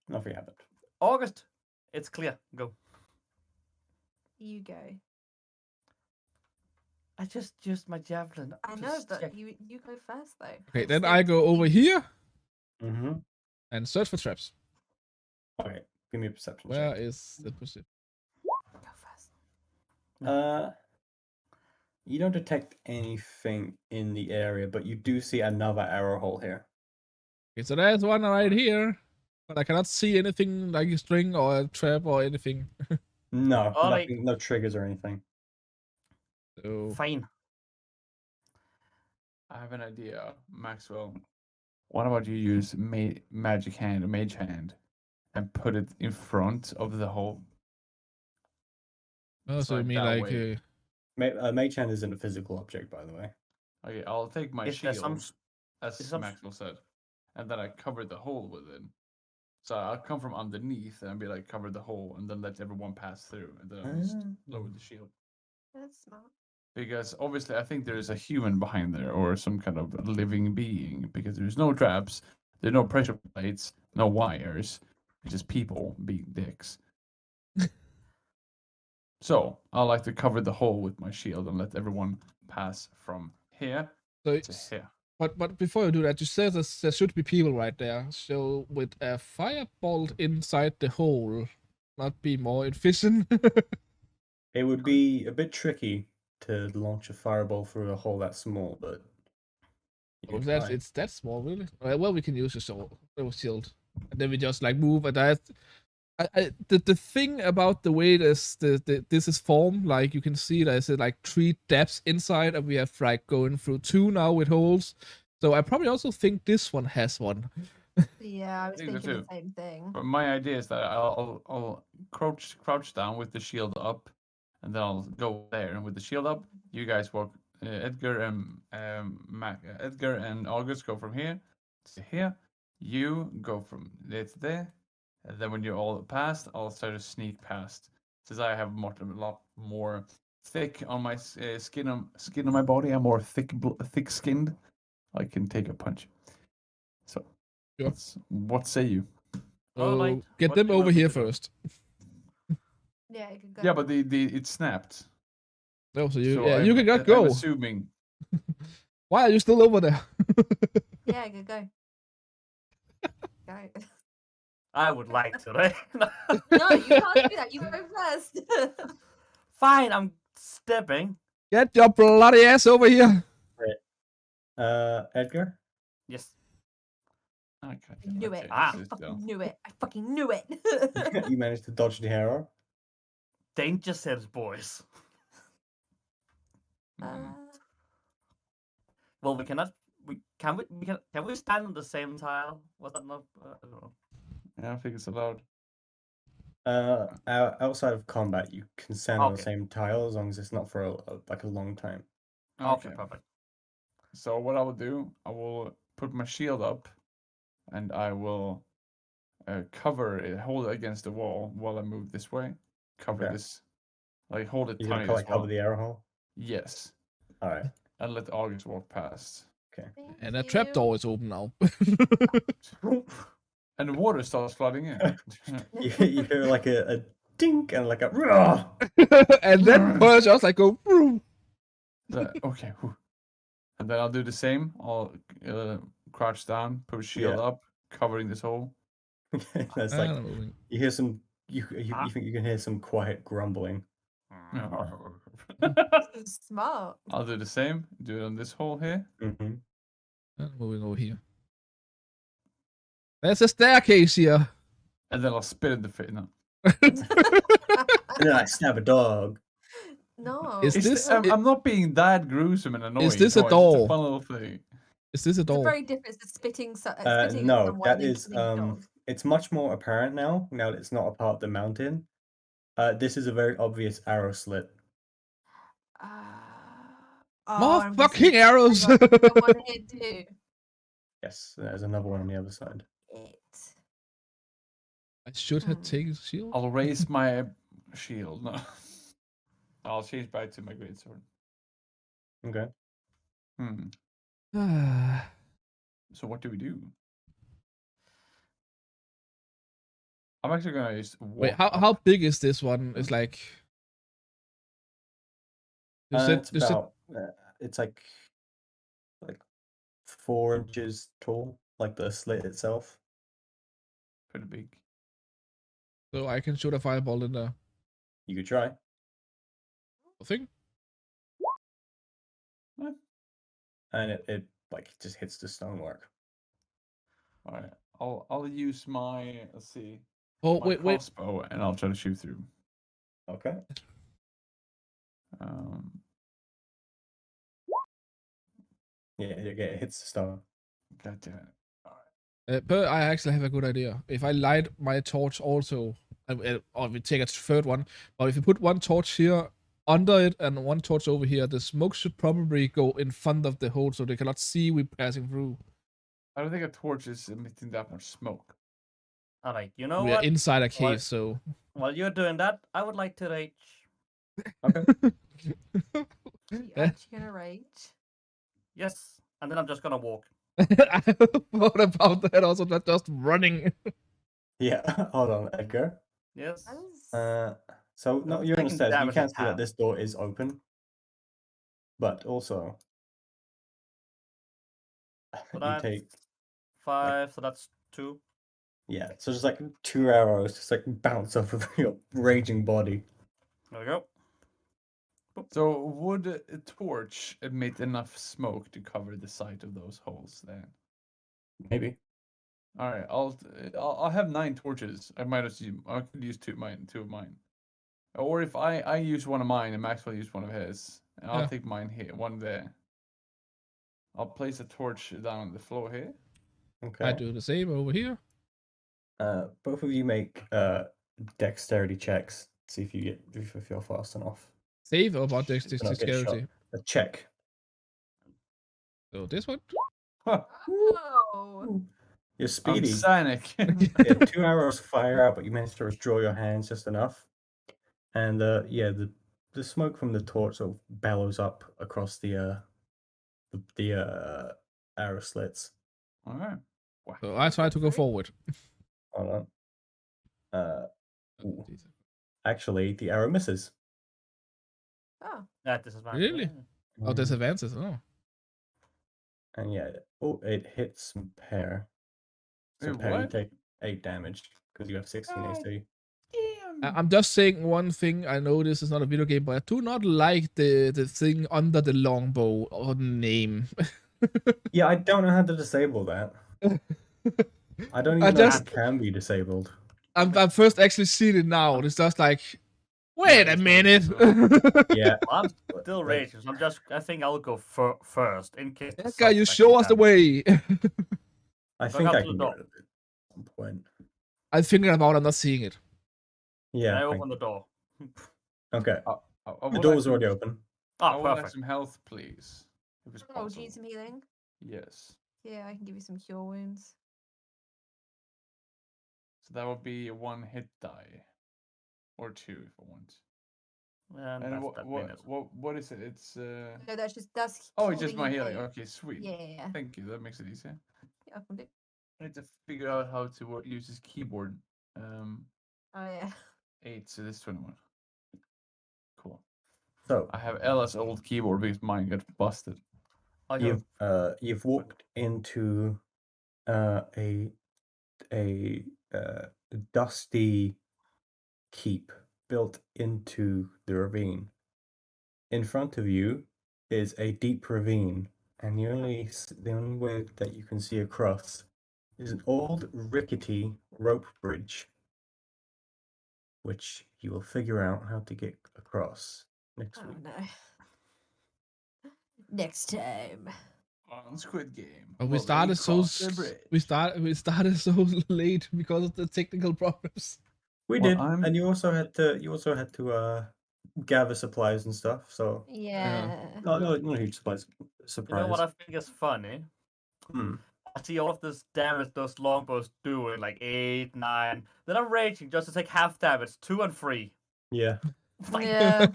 [SPEAKER 1] nothing happened.
[SPEAKER 4] August, it's clear. Go.
[SPEAKER 2] You go.
[SPEAKER 4] I just used my javelin.
[SPEAKER 2] I
[SPEAKER 4] to
[SPEAKER 2] know, but
[SPEAKER 4] check.
[SPEAKER 2] you go first though.
[SPEAKER 3] Okay,
[SPEAKER 2] I'm
[SPEAKER 3] then
[SPEAKER 2] still
[SPEAKER 3] I go over
[SPEAKER 2] thinking.
[SPEAKER 3] here
[SPEAKER 1] Mm-hmm.
[SPEAKER 3] and search for traps.
[SPEAKER 1] Okay, give me a perception
[SPEAKER 3] Where
[SPEAKER 1] check.
[SPEAKER 3] is the position?
[SPEAKER 2] Go first.
[SPEAKER 1] You don't detect anything in the area, but you do see another arrow hole here.
[SPEAKER 3] Okay, so there's one right here, but I cannot see anything like a string or a trap or anything.
[SPEAKER 1] No,
[SPEAKER 4] Ollie.
[SPEAKER 1] nothing, no triggers or anything.
[SPEAKER 3] So
[SPEAKER 4] Fine.
[SPEAKER 5] I have an idea, Maxwell. What about you use magic hand or mage hand and put it in front of the hole?
[SPEAKER 3] oh,
[SPEAKER 5] It's
[SPEAKER 3] so you
[SPEAKER 5] like
[SPEAKER 3] mean
[SPEAKER 5] that
[SPEAKER 3] like
[SPEAKER 5] way.
[SPEAKER 1] Mage hand isn't a physical object, by the way.
[SPEAKER 5] Okay, I'll take my
[SPEAKER 4] Is there
[SPEAKER 5] shield,
[SPEAKER 4] some
[SPEAKER 5] as
[SPEAKER 4] is some-
[SPEAKER 5] Maxwell said, and then I cover the hole with it. So I'll come from underneath and be like, cover the hole, and then let everyone pass through, and then I'll just lower the shield.
[SPEAKER 2] That's smart.
[SPEAKER 5] Because obviously, I think there is a human behind there, or some kind of living being. Because there's no traps, there are no pressure plates, no wires. It's just people being dicks. So I like to cover the hole with my shield and let everyone pass from here
[SPEAKER 3] so
[SPEAKER 5] to
[SPEAKER 3] it's,
[SPEAKER 5] here.
[SPEAKER 3] but before you do that, you said there should be people right there. So with a firebolt inside the hole, not be more efficient.
[SPEAKER 1] It would be a bit tricky to launch a fireball through a hole that small, but you
[SPEAKER 3] Oh,
[SPEAKER 1] can
[SPEAKER 3] that's
[SPEAKER 1] try.
[SPEAKER 3] it's that small, really? Well, we can use a shield, and then we just like move, and The thing about the way this is formed, like you can see there's like 3 depths inside, and we have like going through 2 now with holes. So I probably also think this one has one.
[SPEAKER 2] Yeah, I was
[SPEAKER 5] think so
[SPEAKER 2] thinking the
[SPEAKER 5] too.
[SPEAKER 2] same thing.
[SPEAKER 5] But my idea is that I'll crouch down with the shield up, and then I'll go there. And with the shield up, you guys walk. Edgar and August go from here to here. You go from there to there, and then when you're all past, I'll start to sneak past. Since I have a lot more thick on my skin on my body, I'm more thick skinned. I can take a punch. So,
[SPEAKER 3] Sure.
[SPEAKER 5] what say you?
[SPEAKER 3] So
[SPEAKER 4] Alright,
[SPEAKER 3] get
[SPEAKER 4] what
[SPEAKER 3] them
[SPEAKER 4] do you
[SPEAKER 3] over
[SPEAKER 4] want me
[SPEAKER 3] here
[SPEAKER 4] to do?
[SPEAKER 3] first.
[SPEAKER 2] Yeah, it could go.
[SPEAKER 5] Yeah, but the it snapped.
[SPEAKER 3] No, so you
[SPEAKER 5] So
[SPEAKER 3] yeah, you can
[SPEAKER 5] I'm
[SPEAKER 3] go.
[SPEAKER 5] assuming.
[SPEAKER 3] Why are you still over there?
[SPEAKER 2] Yeah, it could go. Go.
[SPEAKER 4] I would like to, right?
[SPEAKER 2] No, you can't do that. You go first.
[SPEAKER 4] Fine, I'm stepping.
[SPEAKER 3] Get your bloody ass over here.
[SPEAKER 1] Edgar?
[SPEAKER 4] Yes.
[SPEAKER 5] Okay,
[SPEAKER 2] Knew it.
[SPEAKER 4] Ah.
[SPEAKER 2] I fucking knew it. I fucking knew it.
[SPEAKER 1] You managed to dodge the arrow.
[SPEAKER 4] Danger sense, boys. Well, we cannot. Can we stand on the same tile? Was that not? I don't know.
[SPEAKER 5] Yeah, I think it's allowed.
[SPEAKER 1] Outside of combat, you can stand on the
[SPEAKER 4] Okay.
[SPEAKER 1] same tile as long as it's not for a long time.
[SPEAKER 4] Okay, perfect.
[SPEAKER 5] So what I will do, I will put my shield up, and I will cover it, hold it against the wall while I move this way. Cover
[SPEAKER 1] Okay.
[SPEAKER 5] this, like hold it
[SPEAKER 1] You're
[SPEAKER 5] tight
[SPEAKER 1] gonna
[SPEAKER 5] as
[SPEAKER 1] cover
[SPEAKER 5] well.
[SPEAKER 1] the arrow hole.
[SPEAKER 5] Yes,
[SPEAKER 1] All right.
[SPEAKER 5] and let August walk past.
[SPEAKER 3] And that trapdoor is open now.
[SPEAKER 5] And the water starts flooding in.
[SPEAKER 1] You hear like a dink and like a roar.
[SPEAKER 3] And then push, I was like, go. "Vroom."
[SPEAKER 5] Okay, whew. And then I'll do the same. I'll crouch down, put shield
[SPEAKER 1] Yeah.
[SPEAKER 5] up, covering this hole.
[SPEAKER 1] That's
[SPEAKER 3] Ah,
[SPEAKER 1] like
[SPEAKER 3] I'm moving.
[SPEAKER 1] you hear some. You think you can hear some quiet grumbling.
[SPEAKER 2] Smart.
[SPEAKER 5] I'll do the same. Do it on this hole here.
[SPEAKER 1] Mm-hmm.
[SPEAKER 3] I'm moving over here. There's a staircase here.
[SPEAKER 5] And then I'll spit in the face. No.
[SPEAKER 1] And then I stab a dog.
[SPEAKER 2] No.
[SPEAKER 3] Is this-
[SPEAKER 5] I'm not being that gruesome and annoying.
[SPEAKER 3] this a
[SPEAKER 5] It's
[SPEAKER 3] door?
[SPEAKER 5] just a fun little thing.
[SPEAKER 3] Is this a
[SPEAKER 2] It's a
[SPEAKER 3] door?
[SPEAKER 2] very different to spitting, spitting at
[SPEAKER 1] No,
[SPEAKER 2] someone
[SPEAKER 1] that
[SPEAKER 2] than
[SPEAKER 1] is
[SPEAKER 2] killing a dog.
[SPEAKER 1] it's much more apparent now. Now that it's not a part of the mountain. This is a very obvious arrow slit.
[SPEAKER 3] More
[SPEAKER 2] I'm
[SPEAKER 3] fucking
[SPEAKER 2] guessing
[SPEAKER 3] arrows.
[SPEAKER 2] there's another one here too.
[SPEAKER 1] Yes, there's another one on the other side.
[SPEAKER 2] It.
[SPEAKER 3] I should have
[SPEAKER 2] Hmm.
[SPEAKER 3] taken the shield.
[SPEAKER 5] I'll raise my shield. No. I'll change back to my greatsword.
[SPEAKER 1] Okay.
[SPEAKER 5] So what do we do? I'm actually gonna just
[SPEAKER 3] Wait,
[SPEAKER 5] walk
[SPEAKER 3] how
[SPEAKER 5] up.
[SPEAKER 3] big is this one? It's like. You said,
[SPEAKER 1] It's
[SPEAKER 3] you said
[SPEAKER 1] about it's like 4 inches tall, like the slit itself.
[SPEAKER 5] Pretty big.
[SPEAKER 3] so I can shoot a fireball in there.
[SPEAKER 1] You could try.
[SPEAKER 3] Thing.
[SPEAKER 1] And it like just hits the stonework.
[SPEAKER 5] All right. I'll use my let's see.
[SPEAKER 3] Oh
[SPEAKER 5] My
[SPEAKER 3] wait.
[SPEAKER 5] crossbow, and I'll try to shoot through.
[SPEAKER 1] Okay. Yeah, it hits the stone.
[SPEAKER 5] God damn it.
[SPEAKER 3] But I actually have a good idea. If I light my torch also, or we take a third one, but if you put one torch here under it and one torch over here, the smoke should probably go in front of the hole so they cannot see we passing through.
[SPEAKER 5] I don't think a torch is emitting that much smoke.
[SPEAKER 4] All right, you know
[SPEAKER 3] We are
[SPEAKER 4] what?
[SPEAKER 3] inside a cave,
[SPEAKER 4] What?
[SPEAKER 3] so.
[SPEAKER 4] While you're doing that, I would like to rage.
[SPEAKER 1] Okay.
[SPEAKER 2] You're actually gonna rage.
[SPEAKER 4] Yes, and then I'm just gonna walk.
[SPEAKER 3] What about that? Also, not just running.
[SPEAKER 1] Yeah, hold on, Edgar.
[SPEAKER 4] Yes.
[SPEAKER 2] I was...
[SPEAKER 1] So no,
[SPEAKER 4] I'm
[SPEAKER 1] you're on the
[SPEAKER 4] taking
[SPEAKER 1] stairs. You
[SPEAKER 4] damage
[SPEAKER 1] can
[SPEAKER 4] as
[SPEAKER 1] see that
[SPEAKER 4] half.
[SPEAKER 1] this door is open, but also
[SPEAKER 4] So
[SPEAKER 1] you
[SPEAKER 4] that's
[SPEAKER 1] take
[SPEAKER 4] 5, so that's 2.
[SPEAKER 1] yeah. So just like 2 arrows, just like bounce off of your raging body.
[SPEAKER 4] There we go.
[SPEAKER 5] So would a torch emit enough smoke to cover the site of those holes then?
[SPEAKER 1] Maybe.
[SPEAKER 5] All right, I'll have 9 torches. I could use two of mine. Or if I use one of mine and Max will use one of his, and I'll
[SPEAKER 3] Yeah.
[SPEAKER 5] take mine here, one there. I'll place a torch down on the floor here.
[SPEAKER 1] Okay.
[SPEAKER 3] I do the same over here.
[SPEAKER 1] Both of you make dexterity checks. See if you're fast enough.
[SPEAKER 3] Save or about
[SPEAKER 1] To not get shot.
[SPEAKER 3] dexterity.
[SPEAKER 1] A check.
[SPEAKER 3] So this one.
[SPEAKER 5] Huh,
[SPEAKER 2] Oh.
[SPEAKER 1] You're
[SPEAKER 5] I'm
[SPEAKER 1] speedy.
[SPEAKER 5] Sonic.
[SPEAKER 1] Yeah, 2 arrows fire out, but you manage to withdraw your hands just enough. And the smoke from the torch sort of bellows up across the arrow slits.
[SPEAKER 5] All right.
[SPEAKER 3] So I try to go forward.
[SPEAKER 1] Hold on. Ooh. Actually, the arrow misses.
[SPEAKER 2] Oh.
[SPEAKER 4] That disadvantage.
[SPEAKER 3] Really? Oh, there's
[SPEAKER 1] Mm,
[SPEAKER 3] advances. Oh.
[SPEAKER 1] And yeah, it hits some pair. So
[SPEAKER 5] Wait,
[SPEAKER 1] pair, you
[SPEAKER 5] what?
[SPEAKER 1] take 8 damage because you have 16
[SPEAKER 5] Oh.
[SPEAKER 1] AC.
[SPEAKER 3] I'm just saying one thing. I know this is not a video game, but I do not like the thing under the longbow or the name.
[SPEAKER 1] Yeah, I don't know how to disable that. I don't
[SPEAKER 3] I
[SPEAKER 1] even know
[SPEAKER 3] just-
[SPEAKER 1] if it can be disabled.
[SPEAKER 3] I'm first actually seeing it now. It's just like, wait a
[SPEAKER 5] it's
[SPEAKER 3] minute.
[SPEAKER 1] Yeah,
[SPEAKER 4] I'm still
[SPEAKER 1] Like-
[SPEAKER 4] raging. So I think I'll go first in case. the
[SPEAKER 3] Edgar, you
[SPEAKER 4] suspect
[SPEAKER 3] show
[SPEAKER 4] is
[SPEAKER 3] us the
[SPEAKER 4] damaged.
[SPEAKER 3] way.
[SPEAKER 1] I
[SPEAKER 4] Look
[SPEAKER 1] think
[SPEAKER 4] out
[SPEAKER 1] I
[SPEAKER 4] to the
[SPEAKER 1] can
[SPEAKER 4] door.
[SPEAKER 1] get rid of it at some point.
[SPEAKER 3] I'm thinking about it, I'm not seeing it.
[SPEAKER 4] Can
[SPEAKER 1] Yeah.
[SPEAKER 4] I
[SPEAKER 1] thank
[SPEAKER 4] open the door?
[SPEAKER 1] Okay.
[SPEAKER 5] I
[SPEAKER 1] The
[SPEAKER 5] would
[SPEAKER 1] door
[SPEAKER 5] like
[SPEAKER 1] was
[SPEAKER 5] some-
[SPEAKER 1] already open.
[SPEAKER 5] I
[SPEAKER 4] Oh,
[SPEAKER 5] would like
[SPEAKER 4] perfect.
[SPEAKER 5] some health, please. If it's
[SPEAKER 2] Oh, do you
[SPEAKER 5] possible.
[SPEAKER 2] need some healing?
[SPEAKER 5] Yes.
[SPEAKER 2] Yeah, I can give you some cure wounds.
[SPEAKER 5] So that would be a 1 hit die. Or 2 if I want.
[SPEAKER 4] And
[SPEAKER 5] And
[SPEAKER 4] that's that minute.
[SPEAKER 5] what is it? It's
[SPEAKER 2] No, that's.
[SPEAKER 5] oh, it's just
[SPEAKER 2] holding
[SPEAKER 5] my
[SPEAKER 2] you
[SPEAKER 5] healing.
[SPEAKER 2] hit.
[SPEAKER 5] Okay, sweet.
[SPEAKER 2] Yeah.
[SPEAKER 5] Thank you. That makes it easier.
[SPEAKER 2] Yeah, I can do.
[SPEAKER 5] I need to figure out how to use this keyboard.
[SPEAKER 2] Oh yeah.
[SPEAKER 5] 8, so this 21. Cool.
[SPEAKER 1] So
[SPEAKER 5] I have Ella's old keyboard because mine got busted.
[SPEAKER 4] Oh, you
[SPEAKER 1] you've walked into a dusty keep built into the ravine. In front of you is a deep ravine, and the only way that you can see across is an old rickety rope bridge, which you will figure out how to get across next
[SPEAKER 2] Oh
[SPEAKER 1] week.
[SPEAKER 2] no. Next time.
[SPEAKER 5] On Squid Game.
[SPEAKER 3] But we
[SPEAKER 5] Well, they
[SPEAKER 3] started so
[SPEAKER 5] crossed the bridge.
[SPEAKER 3] we started so late because of the technical problems.
[SPEAKER 1] We
[SPEAKER 5] Well,
[SPEAKER 1] did,
[SPEAKER 5] I'm-
[SPEAKER 1] and you also had to gather supplies and stuff. So
[SPEAKER 2] Yeah.
[SPEAKER 1] no huge surprise.
[SPEAKER 4] You know what I think is funny?
[SPEAKER 1] Hmm.
[SPEAKER 4] I see all of this damage those longbows do in like 8, 9. Then I'm raging just to take half damage, 2 and 3.
[SPEAKER 1] Yeah,
[SPEAKER 4] Like,
[SPEAKER 2] Yeah.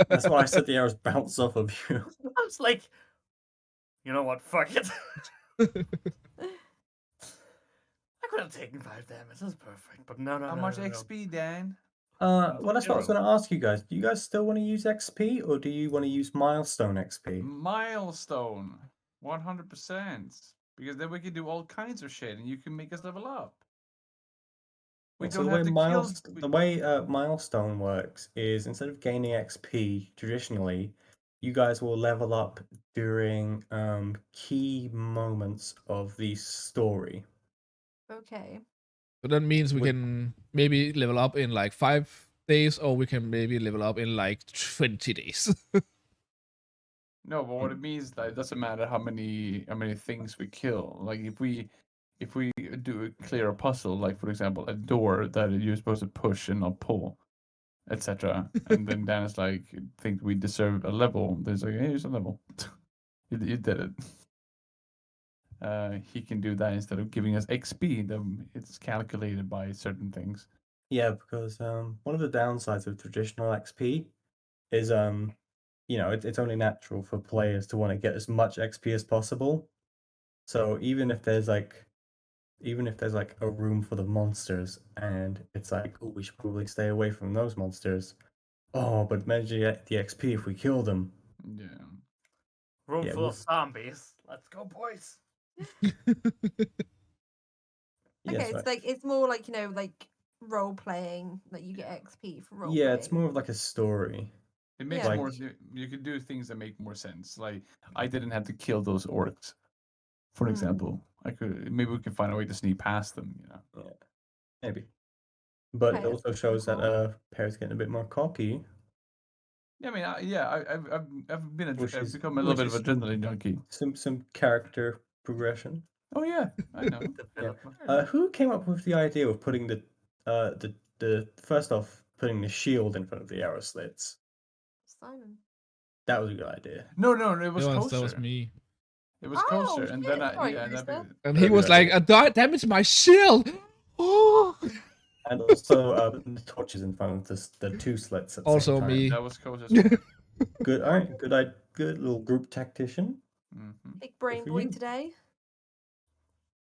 [SPEAKER 1] that's why I said the arrows bounce off of you.
[SPEAKER 4] I was like, you know what? Fuck it. I could have taken 5 damage. That's perfect. But no.
[SPEAKER 5] How much XP, Dan?
[SPEAKER 1] Well, that's what I was
[SPEAKER 4] Zero.
[SPEAKER 1] going to ask you guys. Do you guys still want to use XP, or do you want to use milestone XP?
[SPEAKER 5] Milestone. 100%. Because then we can do all kinds of shit and you can make us level up. We
[SPEAKER 1] So
[SPEAKER 5] don't
[SPEAKER 1] the
[SPEAKER 5] have
[SPEAKER 1] way
[SPEAKER 5] to
[SPEAKER 1] milestone,
[SPEAKER 5] kill.
[SPEAKER 1] the way milestone works is instead of gaining XP traditionally, you guys will level up during key moments of the story.
[SPEAKER 2] Okay.
[SPEAKER 3] So that means we
[SPEAKER 1] Would-
[SPEAKER 3] can maybe level up in like 5 days, or we can maybe level up in like 20 days.
[SPEAKER 5] No, but what it means that it doesn't matter how many things we kill. Like if we do clear a puzzle, like for example a door that you're supposed to push and not pull, etc. And then Dan is like, think we deserve a level. There's like, hey, here's a level. you did it. He can do that instead of giving us XP. Then it's calculated by certain things.
[SPEAKER 1] Yeah, because one of the downsides of traditional XP is it's only natural for players to want to get as much XP as possible. So even if there's like a room full of monsters and it's like, oh, we should probably stay away from those monsters. Oh, but manage to get the XP if we kill them.
[SPEAKER 5] Yeah.
[SPEAKER 4] Room
[SPEAKER 1] Yeah,
[SPEAKER 4] full
[SPEAKER 1] well-
[SPEAKER 4] of zombies. Let's go, boys.
[SPEAKER 1] Yeah,
[SPEAKER 2] Okay,
[SPEAKER 1] so
[SPEAKER 2] it's like it's more like like role playing. Like you get XP for role
[SPEAKER 1] yeah,
[SPEAKER 2] playing.
[SPEAKER 1] it's more of like a story.
[SPEAKER 5] It makes
[SPEAKER 2] Yeah.
[SPEAKER 5] more. You can do things that make more sense. Like I didn't have to kill those orcs. For example, maybe we can find a way to sneak past them. You know.
[SPEAKER 1] Maybe. But
[SPEAKER 2] Okay,
[SPEAKER 1] it also
[SPEAKER 2] that's
[SPEAKER 1] shows that
[SPEAKER 2] cool.
[SPEAKER 1] Perry's getting a bit more cocky,
[SPEAKER 5] Yeah, I mean, I've been
[SPEAKER 1] Which is-
[SPEAKER 5] become a little bit
[SPEAKER 1] which
[SPEAKER 5] of a
[SPEAKER 1] is-
[SPEAKER 5] adrenaline junkie.
[SPEAKER 1] some character progression.
[SPEAKER 5] Oh yeah, I know.
[SPEAKER 4] Development.
[SPEAKER 1] Who came up with the idea of putting the first off putting the shield in front of the arrow slits?
[SPEAKER 2] Simon.
[SPEAKER 1] That was a good idea.
[SPEAKER 5] No, it was
[SPEAKER 3] That
[SPEAKER 5] kosher.
[SPEAKER 3] was me.
[SPEAKER 5] It was
[SPEAKER 2] Oh,
[SPEAKER 5] kosher, and then
[SPEAKER 2] shit, sorry,
[SPEAKER 5] yeah,
[SPEAKER 2] Mister.
[SPEAKER 3] And
[SPEAKER 1] Very
[SPEAKER 3] he was
[SPEAKER 1] good
[SPEAKER 3] like,
[SPEAKER 1] idea.
[SPEAKER 3] damn it's my shield! Oh!
[SPEAKER 1] And also the torches in front of the two slits at the
[SPEAKER 3] Also
[SPEAKER 1] same time.
[SPEAKER 3] me.
[SPEAKER 5] that was kosher. As well.
[SPEAKER 1] Good, all right, good little group tactician.
[SPEAKER 5] Mhm.
[SPEAKER 2] Big brain
[SPEAKER 1] for
[SPEAKER 2] boy
[SPEAKER 1] you.
[SPEAKER 2] today.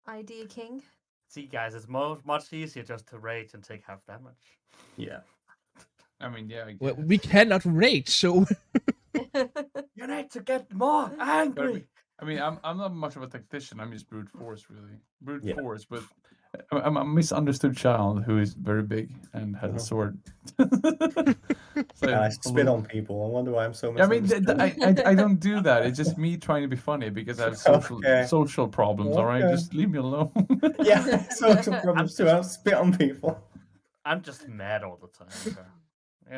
[SPEAKER 2] Idea king.
[SPEAKER 4] See, guys, it's much easier just to rage and take half damage.
[SPEAKER 1] Yeah.
[SPEAKER 5] I mean, yeah. I
[SPEAKER 3] Well,
[SPEAKER 5] guess.
[SPEAKER 3] we cannot rage, so
[SPEAKER 4] You need to get more angry.
[SPEAKER 5] I mean, I'm not much of a tactician. I'm just brute force, really. Brute
[SPEAKER 1] Yeah.
[SPEAKER 5] force, but I'm a misunderstood child who is very big and has a
[SPEAKER 1] Mhm.
[SPEAKER 5] sword. So,
[SPEAKER 1] And I spit on people. I wonder why I'm so
[SPEAKER 5] I mean,
[SPEAKER 1] misunderstood.
[SPEAKER 5] I don't do that. It's just me trying to be funny because I have
[SPEAKER 1] Okay.
[SPEAKER 5] social problems. All right,
[SPEAKER 1] Okay.
[SPEAKER 5] just leave me alone.
[SPEAKER 1] Yeah, social problems too. I don't spit on people.
[SPEAKER 4] I'm just mad all the time. So.